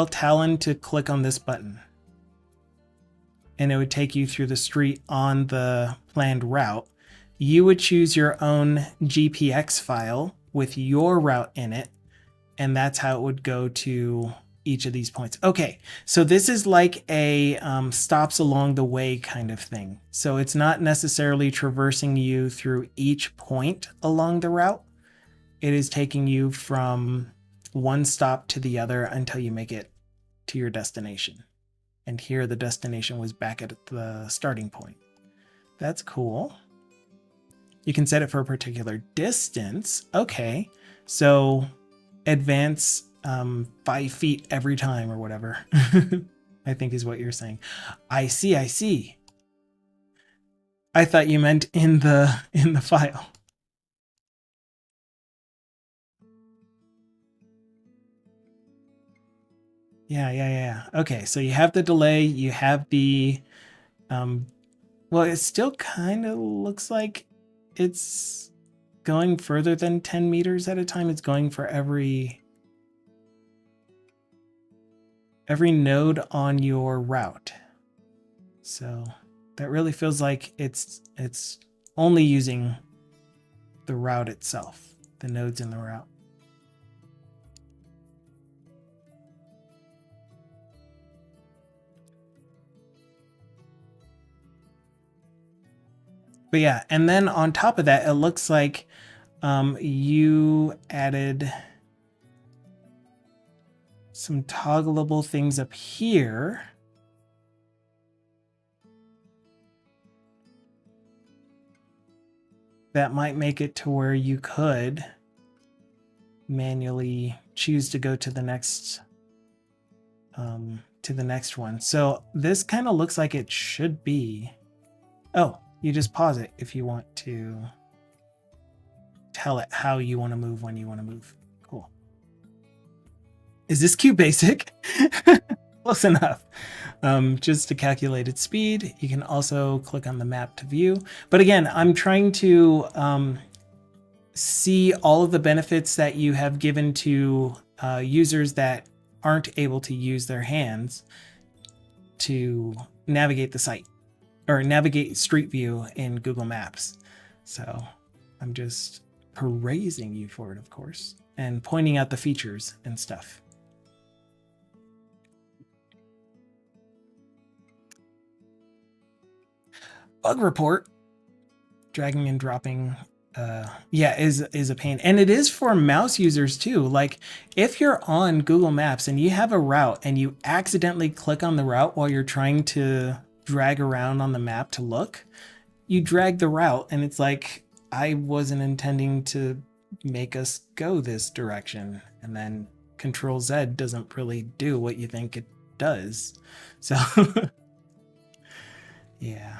Talon to click on this button, and it would take you through the street on the planned route. You would choose your own GPX file with your route in it, and that's how it would go to each of these points. Okay, so this is like a stops along the way kind of thing. So it's not necessarily traversing you through each point along the route. It is taking you from one stop to the other until you make it to your destination. And here the destination was back at the starting point. That's cool. You can set it for a particular distance. Okay, so advance 5 feet every time or whatever. I think is what you're saying. I see. I thought you meant in the file. Yeah. Okay, so you have the delay, you have the well, it still kind of looks like it's going further than 10 meters at a time. It's going for every node on your route. So that really feels like it's only using the route itself, the nodes in the route. But yeah, and then on top of that, it looks like you added some toggleable things up here. That might make it to where you could manually choose to go to the next one. So this kind of looks like it should be. Oh, you just pause it if you want to tell it how you want to move when you want to move. Cool. Is this cube basic? Close enough. Just a calculated speed. You can also click on the map to view. But again, I'm trying to see all of the benefits that you have given to users that aren't able to use their hands to navigate the site or navigate Street View in Google Maps. So I'm just praising you for it, of course, and pointing out the features and stuff. Bug report. Dragging and dropping yeah, is a pain. And it is for mouse users too. Like if you're on Google Maps and you have a route and you accidentally click on the route while you're trying to drag around on the map to look, you drag the route and it's like, I wasn't intending to make us go this direction. And then Control Z doesn't really do what you think it does. So yeah.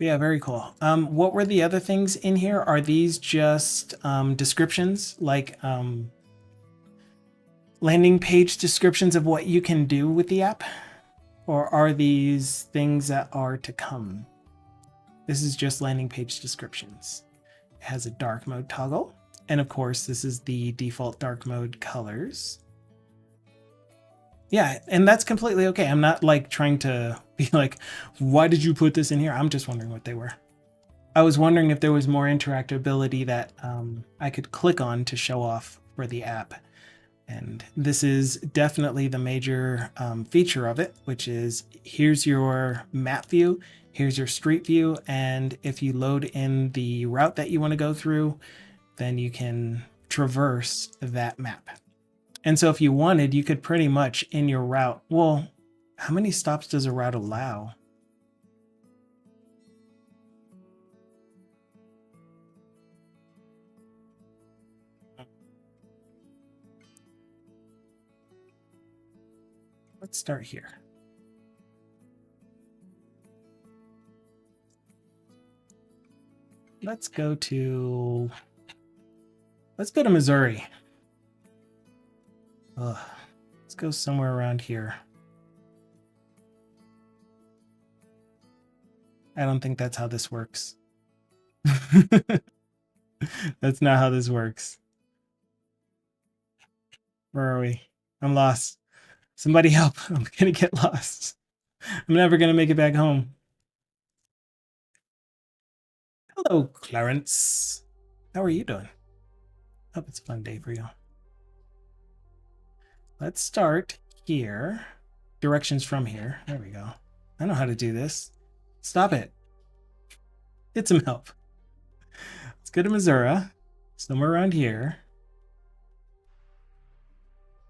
Yeah, very cool. What were the other things in here? Are these just descriptions, like landing page descriptions of what you can do with the app? Or are these things that are to come? This is just landing page descriptions. It has a dark mode toggle. And of course, this is the default dark mode colors. Yeah, and that's completely okay. I'm not like trying to be like, why did you put this in here? I'm just wondering what they were. I was wondering if there was more interactability that I could click on to show off for the app. And this is definitely the major feature of it, which is here's your map view, here's your street view, and if you load in the route that you want to go through, then you can traverse that map. And so if you wanted, you could pretty much in your route, well, how many stops does a route allow? Let's start here. Let's go to Missouri. Let's go somewhere around here. I don't think that's how this works. That's not how this works. Where are we? I'm lost. Somebody help. I'm gonna get lost. I'm never gonna make it back home. Hello, Clarence. How are you doing? Hope it's a fun day for you. Let's start here. Directions from here. There we go. I know how to do this. Stop it. Get some help. Let's go to Missouri. Somewhere around here.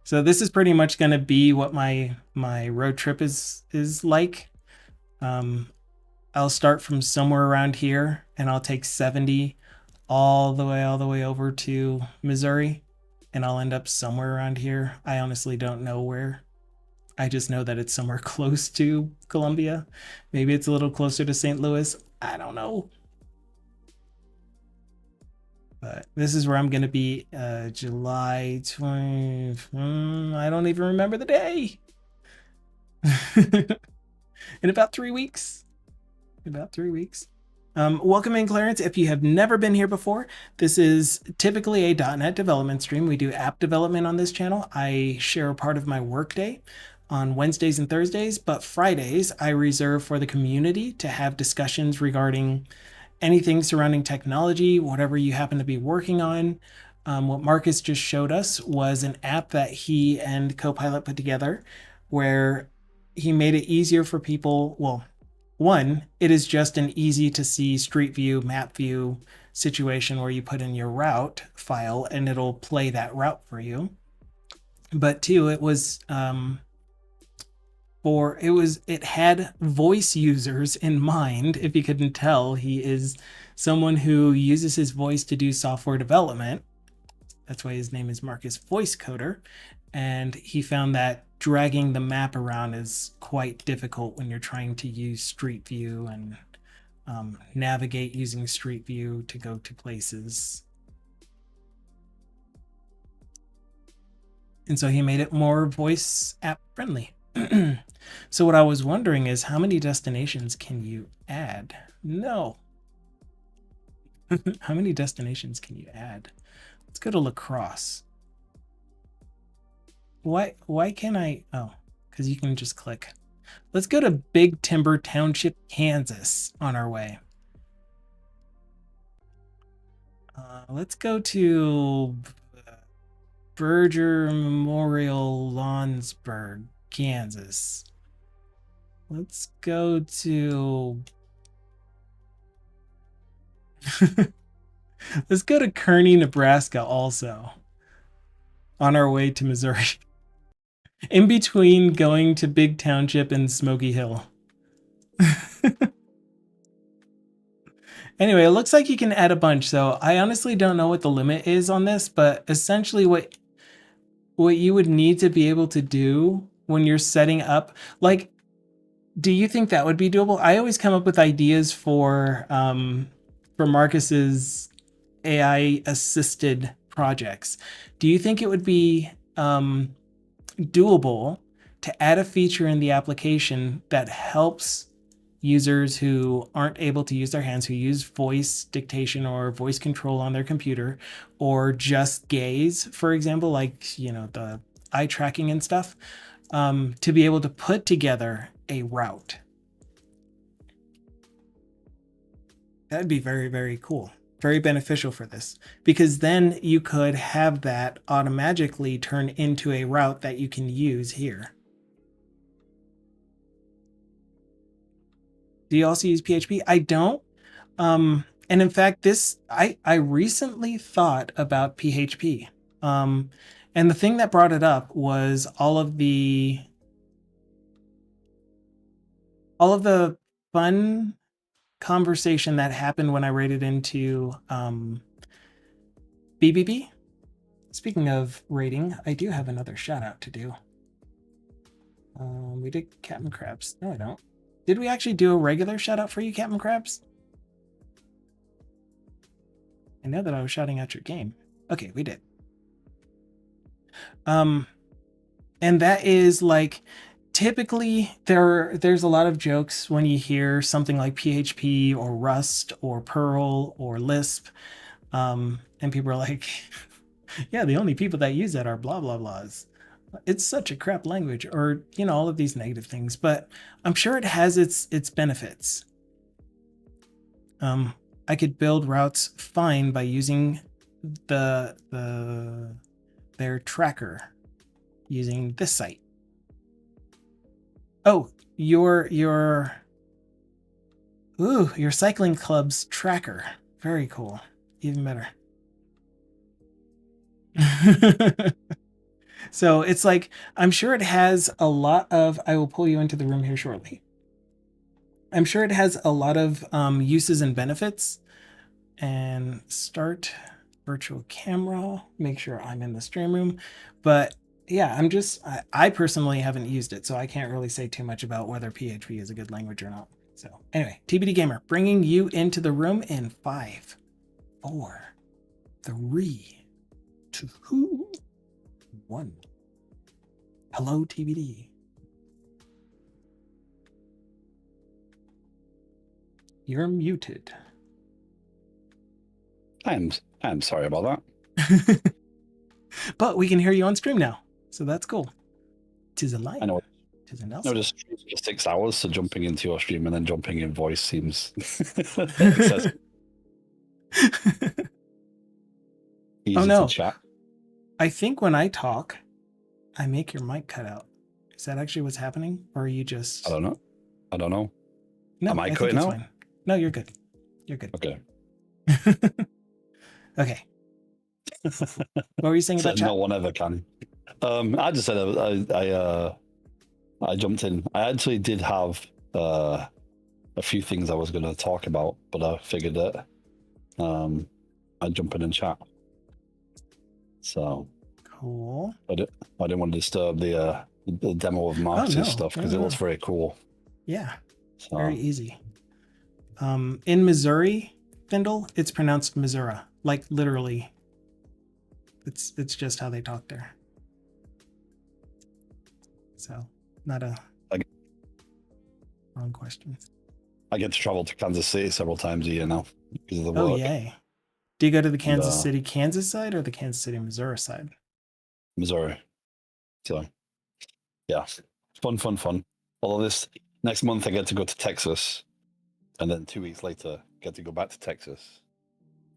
So this is pretty much going to be what my road trip is like. I'll start from somewhere around here and I'll take 70 all the way over to Missouri, and I'll end up somewhere around here. I honestly don't know where. I just know that it's somewhere close to Columbia. Maybe it's a little closer to St. Louis. I don't know. But this is where I'm going to be July 20. I don't even remember the day. In about 3 weeks. Welcome in, Clarence. If you have never been here before, this is typically a .NET development stream. We do app development on this channel. I share a part of my workday on Wednesdays and Thursdays, but Fridays I reserve for the community to have discussions regarding anything surrounding technology, whatever you happen to be working on. What Marcus just showed us was an app that he and Copilot put together where he made it easier for people. Well, one, it is just an easy to see street view, map view situation where you put in your route file and it'll play that route for you. But two, it was it had voice users in mind. If you couldn't tell, he is someone who uses his voice to do software development. That's why his name is Marcus Voice Coder. And he found that dragging the map around is quite difficult when you're trying to use Street View and navigate using Street View to go to places. And so he made it more voice app friendly. So what I was wondering is, how many destinations can you add? No. How many destinations can you add? Let's go to lacrosse. Why can't I? Oh, because you can just click. Let's go to Big Timber Township, Kansas on our way. Let's go to Berger Memorial Lawnsburg, Kansas. Let's go to let's go to Kearney, Nebraska also on our way to Missouri. In between going to Big Township and Smoky Hill. Anyway, it looks like you can add a bunch. So I honestly don't know what the limit is on this, but essentially what you would need to be able to do when you're setting up, like, do you think that would be doable? I always come up with ideas for Marcus's AI assisted projects. Do you think it would be doable to add a feature in the application that helps users who aren't able to use their hands, who use voice dictation or voice control on their computer, or just gaze, for example, like, you know, the eye tracking and stuff, to be able to put together a route? That'd be very, very cool. Very beneficial for this, because then you could have that automatically turn into a route that you can use here. Do you also use PHP? I don't. And in fact, I recently thought about PHP. And the thing that brought it up was all of the fun conversation that happened when I raided into BBB. Speaking of rating, I do have another shout out to do. We did Captain Crabs. No, I don't. Did we actually do a regular shout out for you, Captain Crabs? I know that I was shouting out your game. Okay, we did. And that is like, typically there's a lot of jokes when you hear something like PHP or Rust or Perl or Lisp, and people are like, yeah, the only people that use that are blah blah blahs. It's such a crap language, or, you know, all of these negative things. But I'm sure it has its benefits. I could build routes fine by using their tracker, using this site. Oh, your cycling club's tracker. Very cool. Even better. So it's like, I'm sure it has a lot of, I will pull you into the room here shortly. I'm sure it has a lot of uses and benefits. And start virtual camera, make sure I'm in the stream room. But yeah, I personally haven't used it, so I can't really say too much about whether PHP is a good language or not. So anyway, TBD Gamer, bringing you into the room in 5, 4, 3, 2, 1. Hello, TBD. You're muted. I'm sorry about that. But we can hear you on stream now, so that's cool. Tis a light. I know. Tis an No, just for 6 hours, so jumping into your stream and then jumping in voice seems excessive. Easy oh no! To chat. I think when I talk, I make your mic cut out. Is that actually what's happening? Or are you I just... don't know. I don't know. No, Am I I think cutting it's out? fine. No, you're good. You're good. Okay. Okay. What were you saying So about chat? no one ever can. I just said I jumped in. I actually did have a few things I was going to talk about, but I figured that I'd jump in and chat. So Cool. I didn't want to disturb the demo of Marx's no. stuff because No, it no. looks very cool. Yeah, So very easy. In Missouri, Findle, it's pronounced Missouri. Like literally. It's just how they talk there. So not a wrong question. I get to travel to Kansas City several times a year now because of the Oh, work. yay. Do you go to the Kansas And, City, Kansas side or the Kansas City, Missouri side? Missouri. So yeah, fun. Although this next month I get to go to Texas, and then 2 weeks later get to go back to Texas,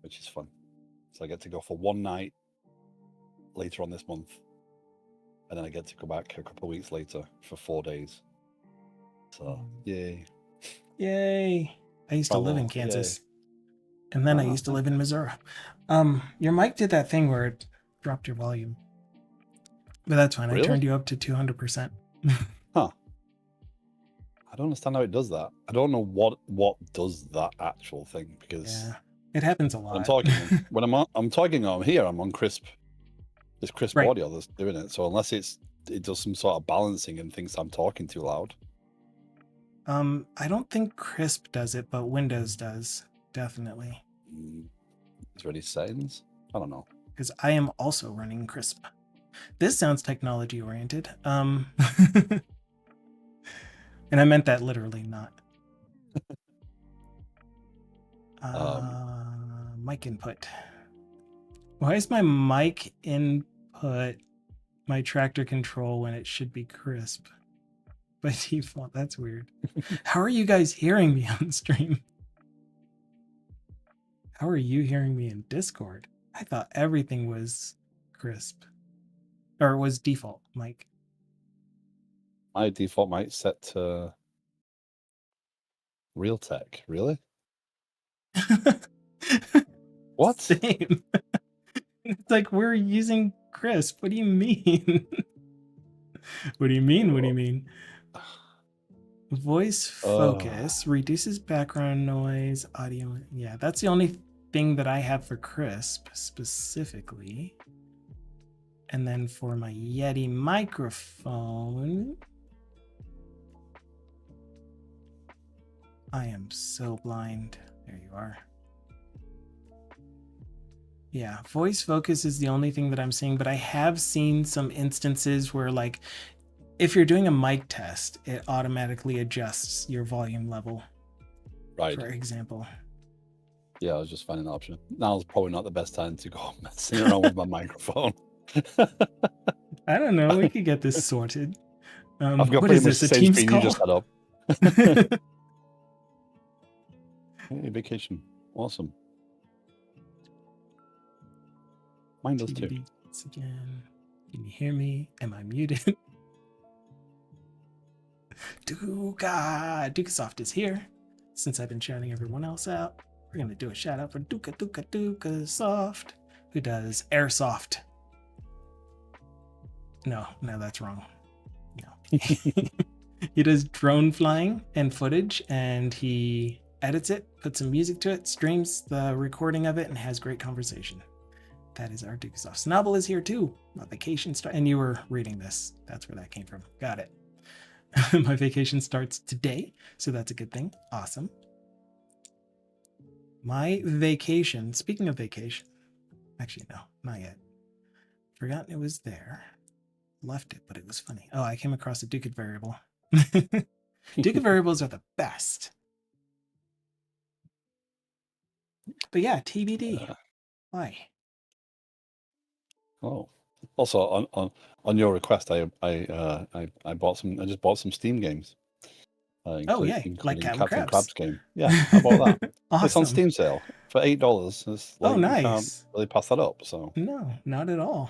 which is fun. So I get to go for one night later on this month, and then I get to go back a couple of weeks later for 4 days. So yay! Yay! I used to live in Travel, Kansas, and then I used to live in Missouri. Your mic did that thing where it dropped your volume, but that's fine. Really? I turned you up to 200%. Huh. I don't understand how it does that. I don't know what does that actual thing because Yeah, it happens a lot. I'm talking when I'm talking on here, I'm on crisp. It's crisp Right. audio that's doing it. So unless it does some sort of balancing and thinks I'm talking too loud. I don't think Crisp does it, but Windows does, definitely. Is there any settings? I don't know. Because I am also running Crisp. This sounds technology oriented. And I meant that literally, not. Mic input. Why is my mic input my tractor control when it should be Crisp? By default, that's weird. How are you guys hearing me on stream? How are you hearing me in Discord? I thought everything was Crisp. Or was default, Mike. My default mic set to Realtek. Really? What? Same. It's like we're using Crisp. What do you mean? What do you mean? What do you mean? Voice focus reduces background noise, audio. Yeah, that's the only thing that I have for Crisp specifically. And then for my Yeti microphone, I am so blind. There you are. Yeah, voice focus is the only thing that I'm seeing, but I have seen some instances where, like, if you're doing a mic test, it automatically adjusts your volume level. Right. For example. Yeah, I was just finding an option. Now's probably not the best time to go messing around with my microphone. I don't know. We could get this sorted. I've got what pretty is much this? the A same Teams screen call? you just had up. Hey, vacation. Awesome. Mine does too. Again. Can you hear me? Am I muted? Dukasoft is here. Since I've been shouting everyone else out, we're going to do a shout out for Dukasoft, who does Airsoft. No, that's wrong. No. He does drone flying and footage, and he edits it, puts some music to it, streams the recording of it, and has great conversation. That is our Dukasoft. Snobble is here too. My vacation start, and you were reading this. That's where that came from. Got it. My vacation starts today, so that's a good thing. Awesome. My vacation, speaking of vacation, actually, no, not yet. Forgotten it was there. Left it, but it was funny. Oh, I came across a Ducat variable. Ducat variables are the best. But yeah, TBD. Why? Oh, also on your request, I bought some. I just bought some Steam games. Including like Captain Crabs. Crab's game. Yeah, I bought that. Awesome. It's on Steam sale for $8. It's like, nice. You can't really pass that up. So no, not at all.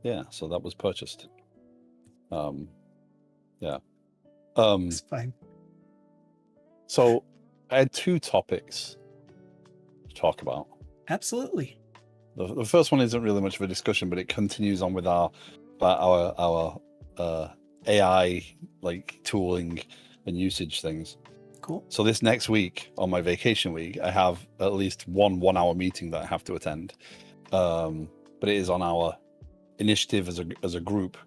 Yeah, so that was purchased. Yeah. It's fine. So I had two topics to talk about. Absolutely. The first one isn't really much of a discussion, but it continues on with our AI like tooling and usage things. Cool. So this next week on my vacation week, I have at least one 1 hour meeting that I have to attend. But it is on our initiative as a group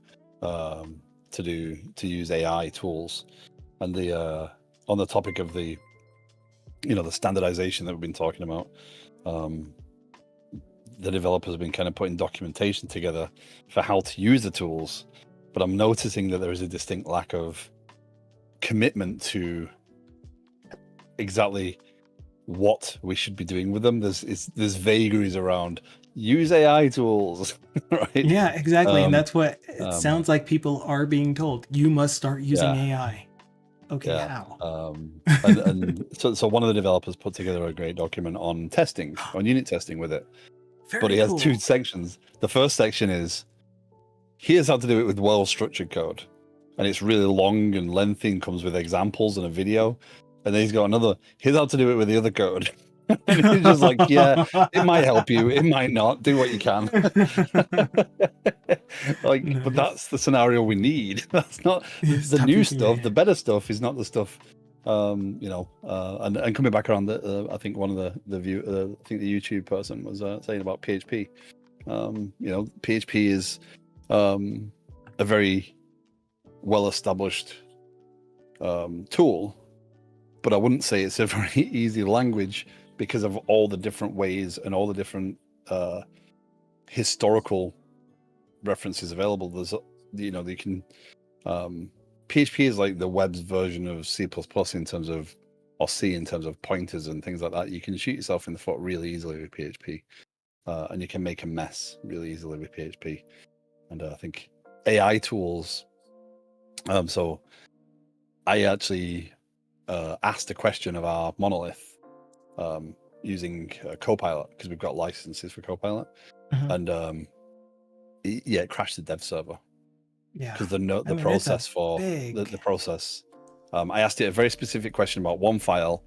to use AI tools, and the on the topic of the the standardization that we've been talking about. The developers have been kind of putting documentation together for how to use the tools, but I'm noticing that there is a distinct lack of commitment to exactly what we should be doing with them. There's vagaries around use AI tools, right? Yeah, exactly. And that's what it sounds like people are being told. You must start using AI. Okay, how? And so one of the developers put together a great document on testing, on unit testing with it. But Very he has cool. two sections. The first section is here's how to do it with well-structured code, and it's really long and lengthy and comes with examples and a video. And then he's got another, here's how to do it with the other code. And he's just like, yeah, it might help you, it might not. Do what you can. Like, Nice. but that's the scenario we need. That's not the new stuff. The better stuff is not the stuff. And coming back around I think one of the I think the YouTube person was saying about PHP. PHP is a very well-established tool, but I wouldn't say it's a very easy language because of all the different ways and all the different historical references available. There's you can PHP is like the web's version of C++ in terms of, or C in terms of pointers and things like that. You can shoot yourself in the foot really easily with PHP, and you can make a mess really easily with PHP. And I think AI tools. So I actually asked a question of our monolith using Copilot, because we've got licenses for Copilot, and it crashed the dev server. Yeah, because the process for the process. I asked it a very specific question about one file.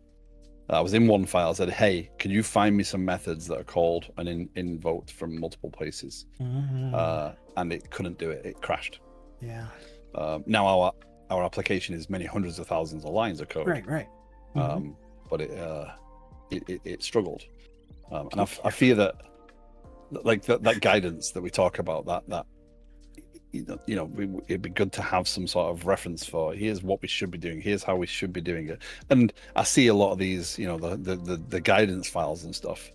I was in one file. I said, "Hey, can you find me some methods that are called and invoked from multiple places?" And it couldn't do it. It crashed. Yeah. Now our application is many hundreds of thousands of lines of code. Right. But it struggled, and I fear that, like that guidance that we talk about, that it'd be good to have some sort of reference for here's what we should be doing, here's how we should be doing it. And I see a lot of these, the guidance files and stuff.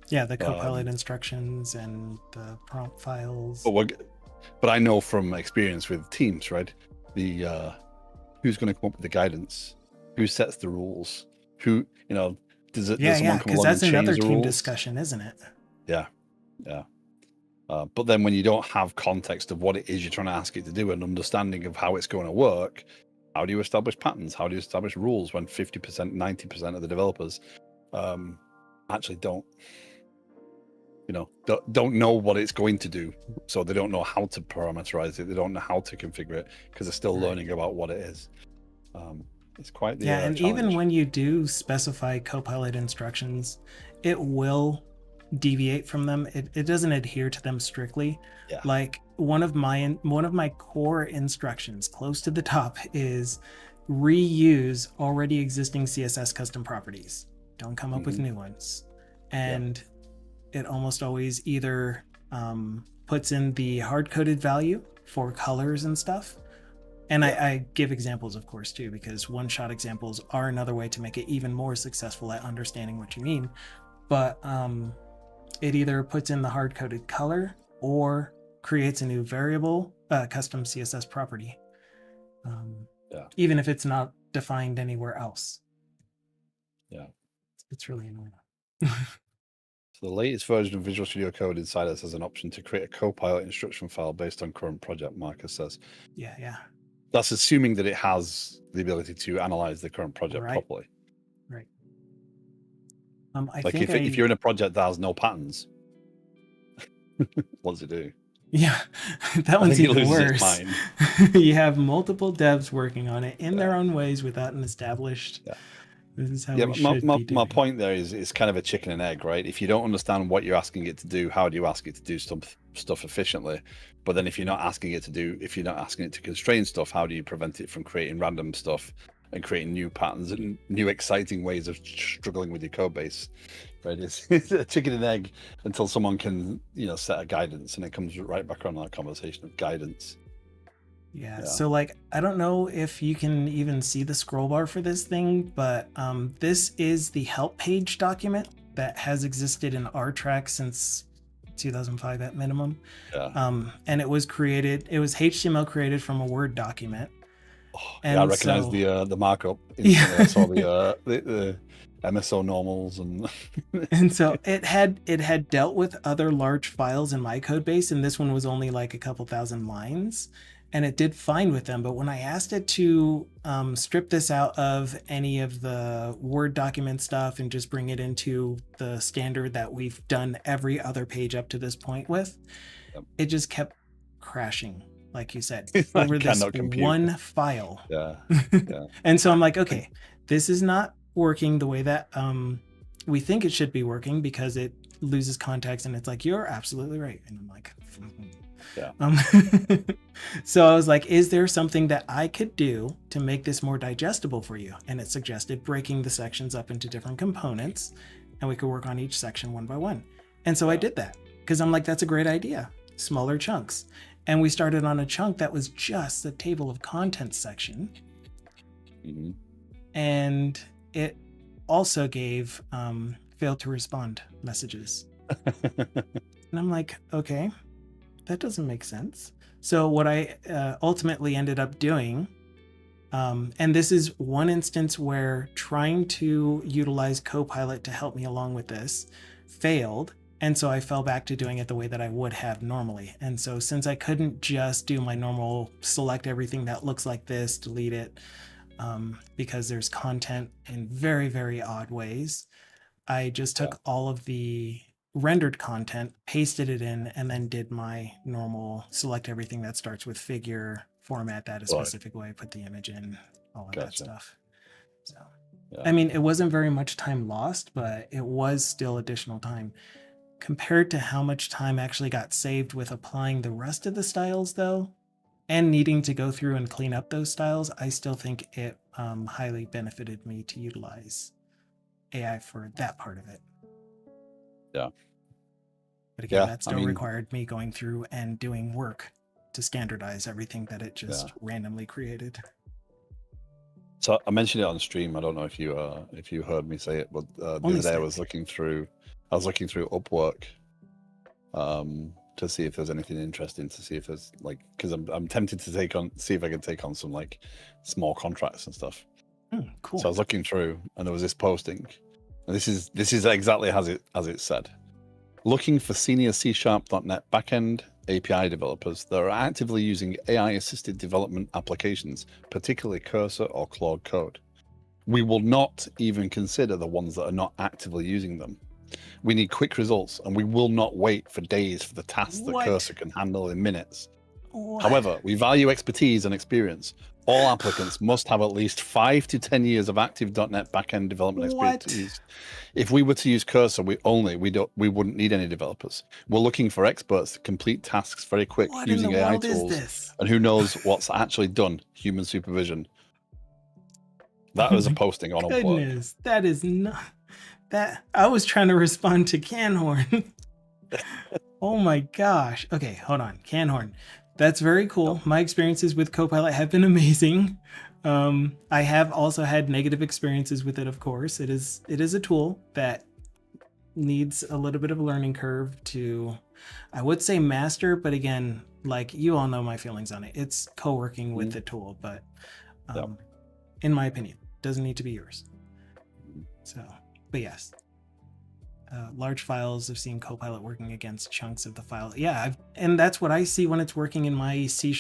Yeah, the Copilot instructions and the prompt files. But I know from experience with teams, right? The who's going to come up with the guidance, who sets the rules, who does someone come along and change the rules? That's another team discussion, isn't it? Yeah. But then when you don't have context of what it is you're trying to ask it to do, and understanding of how it's going to work, how do you establish patterns? How do you establish rules when 50%, 90% of the developers actually don't know what it's going to do? So they don't know how to parameterize it. They don't know how to configure it because they're still learning about what it is. It's quite the and challenge. Even when you do specify Copilot instructions, it will deviate from them. It doesn't adhere to them strictly. Like one of my core instructions close to the top is reuse already existing CSS custom properties. Don't come up with new ones. And it almost always either puts in the hard-coded value for colors and stuff. And I give examples, of course, too, because one-shot examples are another way to make it even more successful at understanding what you mean. But it either puts in the hard-coded color or creates a new variable, custom CSS property, even if it's not defined anywhere else. It's really annoying. So the latest version of Visual Studio Code inside us has an option to create a Copilot instruction file based on current project, Marcus says. Yeah. That's assuming that it has the ability to analyze the current project properly. Right. If you're in a project that has no patterns, what does it do? Yeah, that I one's think it even loses its worse. mind. You have multiple devs working on it in Yeah, their own ways without an established, yeah. this is how Yeah, we should be my doing. point there is it's kind of a chicken and egg, right? If you don't understand what you're asking it to do, how do you ask it to do stuff efficiently? But then if you're not asking it to do, if you're not asking it to constrain stuff, how do you prevent it from creating random stuff and creating new patterns and new exciting ways of struggling with your code base? Right? It's a chicken and egg until someone can, set a guidance, and it comes right back on that conversation of guidance. Yeah, Yeah. so like I don't know if you can even see the scroll bar for this thing, but this is the help page document that has existed in RTrack since 2005 at minimum. Yeah. And it was HTML created from a Word document. Oh, yeah, I And recognize so, the markup instantly. I yeah. saw the MSO normals and And so it had dealt with other large files in my code base, and this one was only like a couple thousand lines, and it did fine with them. But when I asked it to strip this out of any of the Word document stuff and just bring it into the standard that we've done every other page up to this point with, yep. it just kept crashing, like you said, I over this cannot compute. one file. Yeah, yeah. And so I'm like, okay, this is not working the way that we think it should be working, because it loses context, and it's like, you're absolutely right. And I'm like, Yeah. So I was like, is there something that I could do to make this more digestible for you? And it suggested breaking the sections up into different components, and we could work on each section one by one. And so I did that because I'm like, that's a great idea. Smaller chunks. And we started on a chunk that was just the table of contents section. Mm-hmm. And it also gave failed to respond messages. And I'm like, okay, that doesn't make sense. So what I ultimately ended up doing, and this is one instance where trying to utilize Copilot to help me along with this failed. And so I fell back to doing it the way that I would have normally. And so since I couldn't just do my normal select everything that looks like this, delete it, because there's content in very, very odd ways, I just took all of the rendered content, pasted it in, and then did my normal select everything that starts with figure, format that a specific way, put the image in, all of that stuff. So, I mean, it wasn't very much time lost, but it was still additional time. Compared to how much time actually got saved with applying the rest of the styles, though, and needing to go through and clean up those styles, I still think it highly benefited me to utilize AI for that part of it. Yeah. But again, that still required me going through and doing work to standardize everything that it just randomly created. So I mentioned it on stream. I don't know if you heard me say it, but the other day I was looking through Upwork to see if there's anything interesting, to see if there's because I'm tempted to see if I can take on some small contracts and stuff. Cool. So I was looking through, and there was this posting, and this is exactly as it said. Looking for senior C#.NET backend API developers that are actively using AI-assisted development applications, particularly Cursor or Claude Code. We will not even consider the ones that are not actively using them. We need quick results, and we will not wait for days for the tasks that Cursor can handle in minutes. However, we value expertise and experience. All applicants must have at least 5 to 10 years of active .NET backend development expertise. If we were to use Cursor, we wouldn't need any developers. We're looking for experts to complete tasks very quick using AI tools. And who knows what's actually done? Human supervision. That was a posting on Upwork. Goodness, that is not that. I was trying to respond to Canhorn. Oh my gosh. Okay, hold on. Canhorn. That's very cool. My experiences with Copilot have been amazing. I have also had negative experiences with it, of course. It is a tool that needs a little bit of a learning curve to, I would say, master, but again, like, you all know my feelings on it. It's co-working with the tool, but in my opinion, doesn't need to be yours. So, but yes. Large files, I've seen Copilot working against chunks of the file. Yeah, and that's what I see when it's working in my C#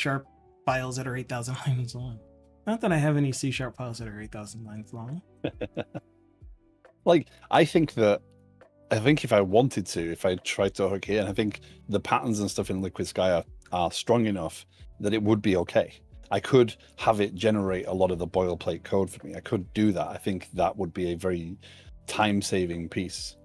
files that are 8,000 lines long. Not that I have any C# files that are 8,000 lines long. I think that I think if I wanted to, if I tried to hook here, and I think the patterns and stuff in Liquid Sky are strong enough that it would be okay. I could have it generate a lot of the boilerplate code for me. I could do that. I think that would be a very time-saving piece.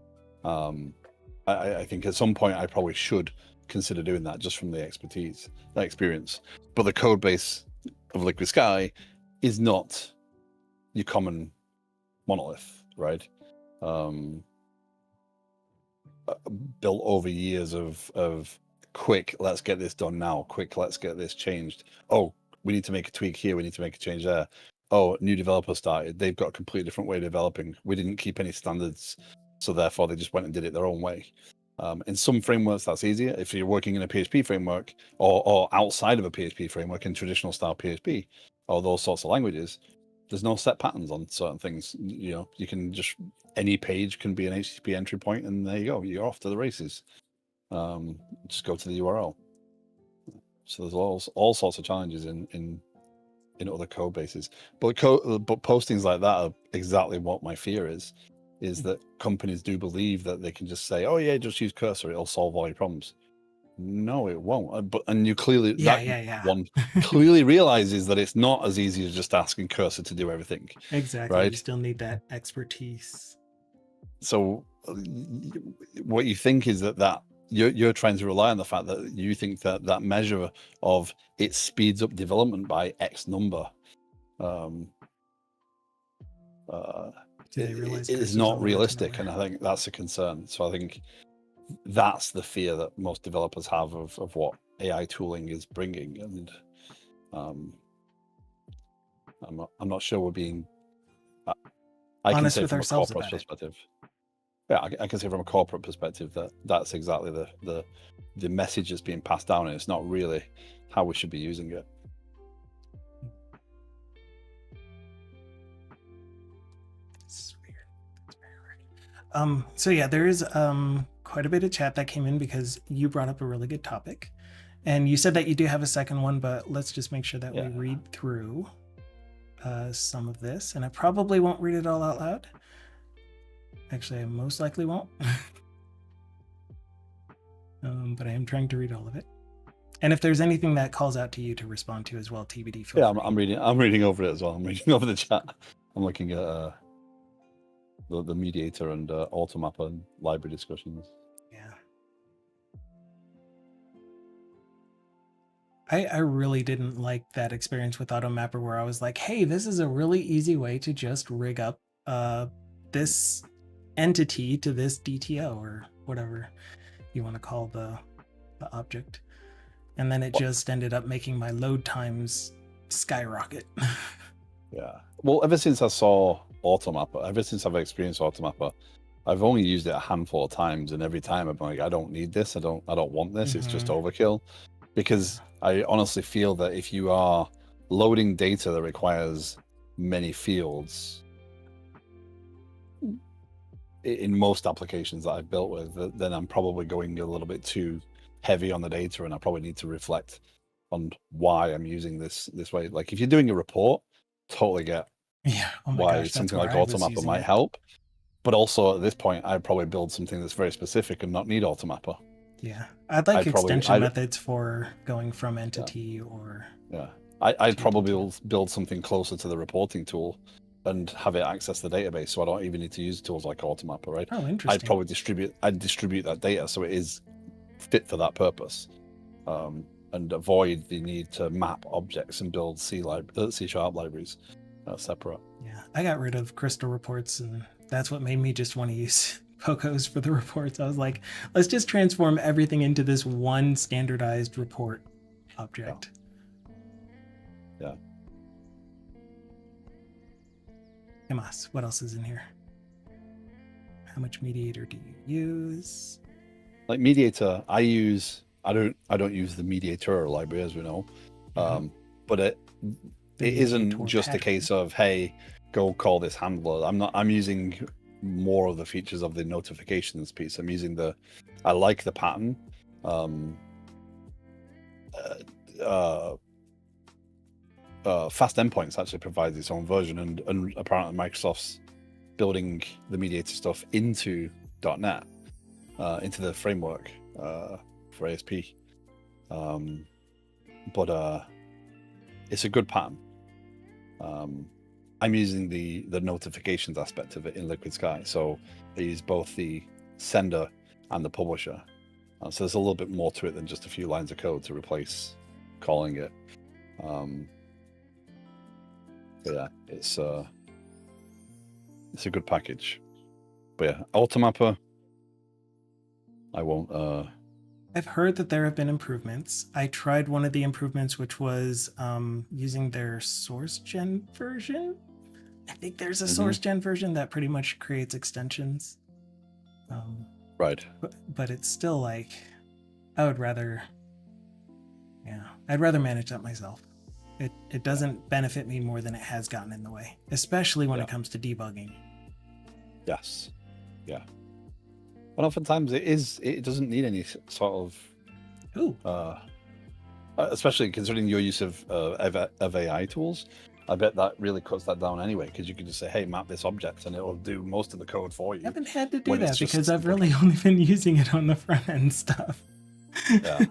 I think at some point I probably should consider doing that just from the expertise, that experience. But the code base of Liquid Sky is not your common monolith, right? Built over years of quick, let's get this done now. Quick, let's get this changed. Oh, we need to make a tweak here. We need to make a change there. Oh, new developer started. They've got a completely different way of developing. We didn't keep any standards, so therefore they just went and did it their own way. In some frameworks, that's easier. If you're working in a PHP framework or outside of a PHP framework in traditional style PHP or those sorts of languages, there's no set patterns on certain things. You know, you can just, any page can be an HTTP entry point, and there you go. You're off to the races. Just go to the URL. So there's all sorts of challenges in other code bases. But postings like that are exactly what my fear is that companies do believe that they can just say, "Oh yeah, just use Cursor; it'll solve all your problems." No, it won't. And you clearly one clearly realizes that it's not as easy as just asking Cursor to do everything. Exactly. Right? You still need that expertise. So what you think is that you're trying to rely on the fact that you think that measure of it speeds up development by X number. It is not realistic, and I think that's a concern. So I think that's the fear that most developers have of what AI tooling is bringing, and I'm not sure we're being. I can say from a corporate perspective. Yeah, I can say from a corporate perspective that's exactly the message that's being passed down, and it's not really how we should be using it. It's weird. It's very weird. So yeah, there is quite a bit of chat that came in because you brought up a really good topic, and you said that you do have a second one, but let's just make sure that we read through some of this, and I probably won't read it all out loud. Actually, I most likely won't. But I am trying to read all of it. And if there's anything that calls out to you to respond to as well, TBD, feel free. I'm reading over it as well. I'm reading over the chat. I'm looking at the mediator and automapper and library discussions. Yeah. I really didn't like that experience with automapper where I was like, hey, this is a really easy way to just rig up this entity to this DTO or whatever you want to call the object. And then it just ended up making my load times skyrocket. Yeah. Well, ever since I saw automapper, ever since I've experienced automapper, I've only used it a handful of times, and every time I'm like, I don't need this. I don't want this. It's just overkill. Because I honestly feel that if you are loading data that requires many fields, in most applications that I've built with, then I'm probably going a little bit too heavy on the data, and I probably need to reflect on why I'm using this way. Like if you're doing a report, totally get why something like automapper might help. But also at this point, I'd probably build something that's very specific and not need automapper. Yeah, I'd like extension methods for going from entity or. Yeah, I'd probably build something closer to the reporting tool and have it access the database, so I don't even need to use tools like automapper, right? Oh, interesting. I'd probably distribute that data so it is fit for that purpose, and avoid the need to map objects and build C# libraries separate. Yeah, I got rid of crystal reports, and that's what made me just want to use Pocos for the reports. I was like, let's just transform everything into this one standardized report object. Yeah. What else is in here? How much mediator do you use? Like mediator, I don't use the mediator library, as we know. But it isn't just a case of, hey, go call this handler. I'm using more of the features of the notifications piece. I'm using I like the pattern. Fast Endpoints actually provides its own version, and apparently Microsoft's building the mediator stuff into .NET. into the framework for ASP. But it's a good pattern. I'm using the notifications aspect of it in Liquid Sky, so I use both the sender and the publisher. So there's a little bit more to it than just a few lines of code to replace calling it. But yeah, it's a good package. But yeah, Automapper, I won't. I've heard that there have been improvements. I tried one of the improvements, which was using their source gen version. I think there's a source gen version that pretty much creates extensions. Right. But it's still like, I'd rather manage that myself. It doesn't benefit me more than it has gotten in the way, especially when it comes to debugging. Yes. Yeah. And oftentimes it doesn't need any sort of especially considering your use of AI tools. I bet that really cuts that down anyway, because you can just say, hey, map this object and it'll do most of the code for you. I haven't had to do that because I've really only been using it on the front end stuff. Yeah.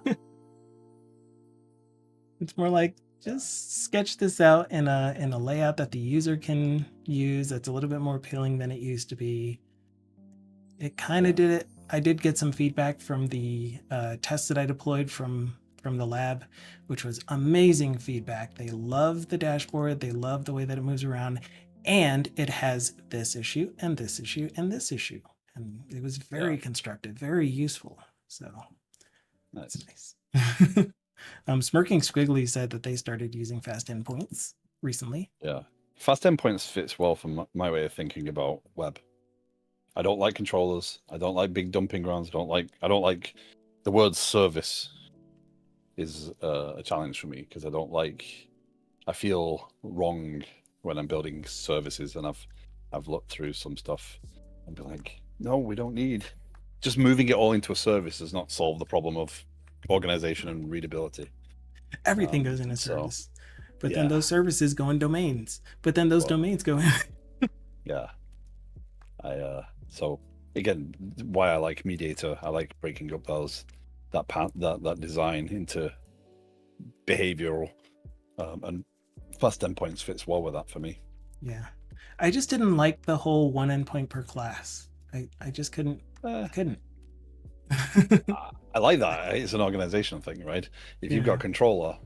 It's more like, just sketch this out in a layout that the user can use that's a little bit more appealing than it used to be. It kind of did it. I did get some feedback from the tests that I deployed from the lab, which was amazing feedback. They love the dashboard. They love the way that it moves around, and it has this issue and this issue and this issue. And it was very constructive, very useful. So that's nice. Smirking Squiggly said that they started using fast endpoints recently. Yeah. Fast endpoints fits well from my way of thinking about web. I don't like controllers. I don't like big dumping grounds. I don't like the word service is a challenge for me, because I feel wrong when I'm building services, and I've looked through some stuff and be like, no, we don't need, just moving it all into a service does not solve the problem of organization and readability. Everything goes in a service, but then those services go in domains, but then those domains go in. Yeah. So again, why I like Mediator, I like breaking up that design into behavioral, and fast endpoints fits well with that for me. Yeah, I just didn't like the whole one endpoint per class. I just couldn't. I couldn't. I like that. It's an organizational thing, right? If you've got a controller,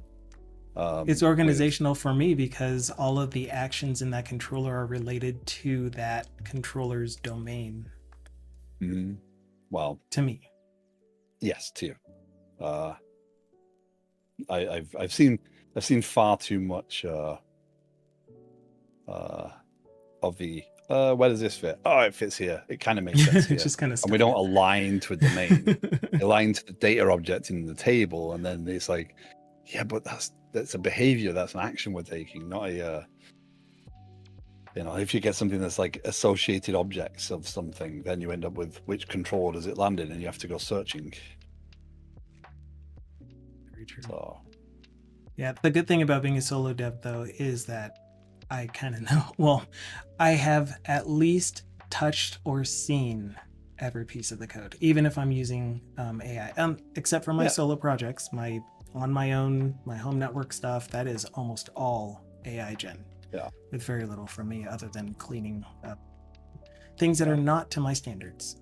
it's organizational for me because all of the actions in that controller are related to that controller's domain. Well, to me, yes, to you. I've seen far too much of the where does this fit? Oh, it fits here. It kind of makes sense here. It just kind of, and we don't align to a domain. Align to the data object in the table, and then it's like, yeah, but that's a behavior, that's an action we're taking, not a if you get something that's like associated objects of something, then you end up with which controller does it land in, and you have to go searching. Very true. So, yeah, the good thing about being a solo dev though is that I kind of know, well, I have at least touched or seen every piece of the code, even if I'm using AI, except for my solo projects, on my own, my home network stuff, that is almost all AI gen. Yeah. With very little from me other than cleaning up things that are not to my standards.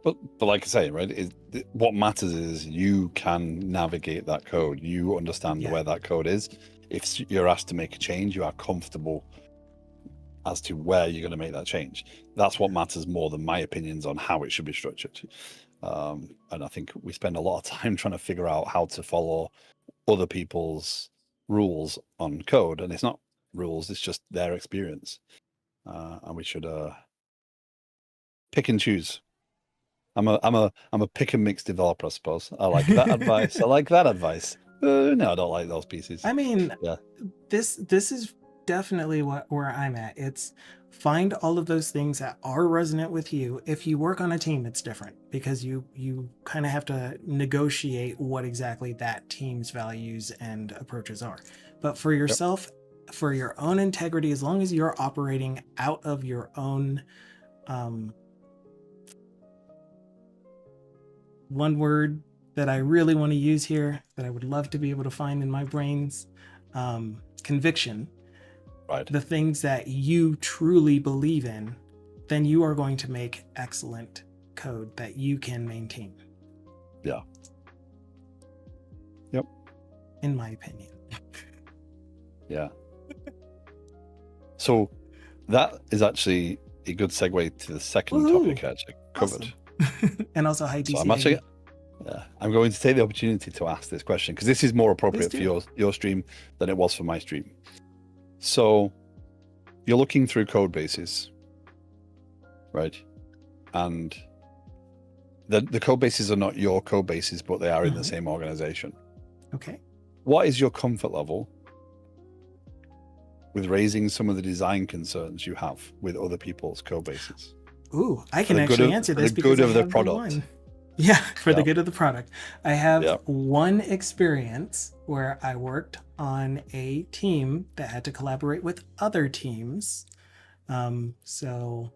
But like I say, right, what matters is you can navigate that code. You understand where that code is. If you're asked to make a change, you are comfortable as to where you're going to make that change. That's what matters more than my opinions on how it should be structured. And I think we spend a lot of time trying to figure out how to follow other people's rules on code, and it's not rules, it's just their experience. And we should pick and choose. I'm a pick and mix developer, I suppose. I like that advice. I like that advice. No, I don't like those pieces. I mean, this is definitely where I'm at. It's find all of those things that are resonant with you. If you work on a team, it's different because you kind of have to negotiate what exactly that team's values and approaches are. But for yourself, for your own integrity, as long as you're operating out of your own one word that I really want to use here that I would love to be able to find in my brains, conviction, Right. the things that you truly believe in, then you are going to make excellent code that you can maintain. Yeah. Yep. In my opinion. Yeah. So that is actually a good segue to the second topic I actually covered. Awesome. And also, hi, So DCA. I'm going to take the opportunity to ask this question because this is more appropriate Please for do. your stream than it was for my stream. So you're looking through code bases, right? And the code bases are not your code bases, but they are in the same organization. Okay. What is your comfort level with raising some of the design concerns you have with other people's code bases? Ooh, I can actually answer this because I have the one. Yeah, for the good of the product. I have one experience where I worked on a team that had to collaborate with other teams. So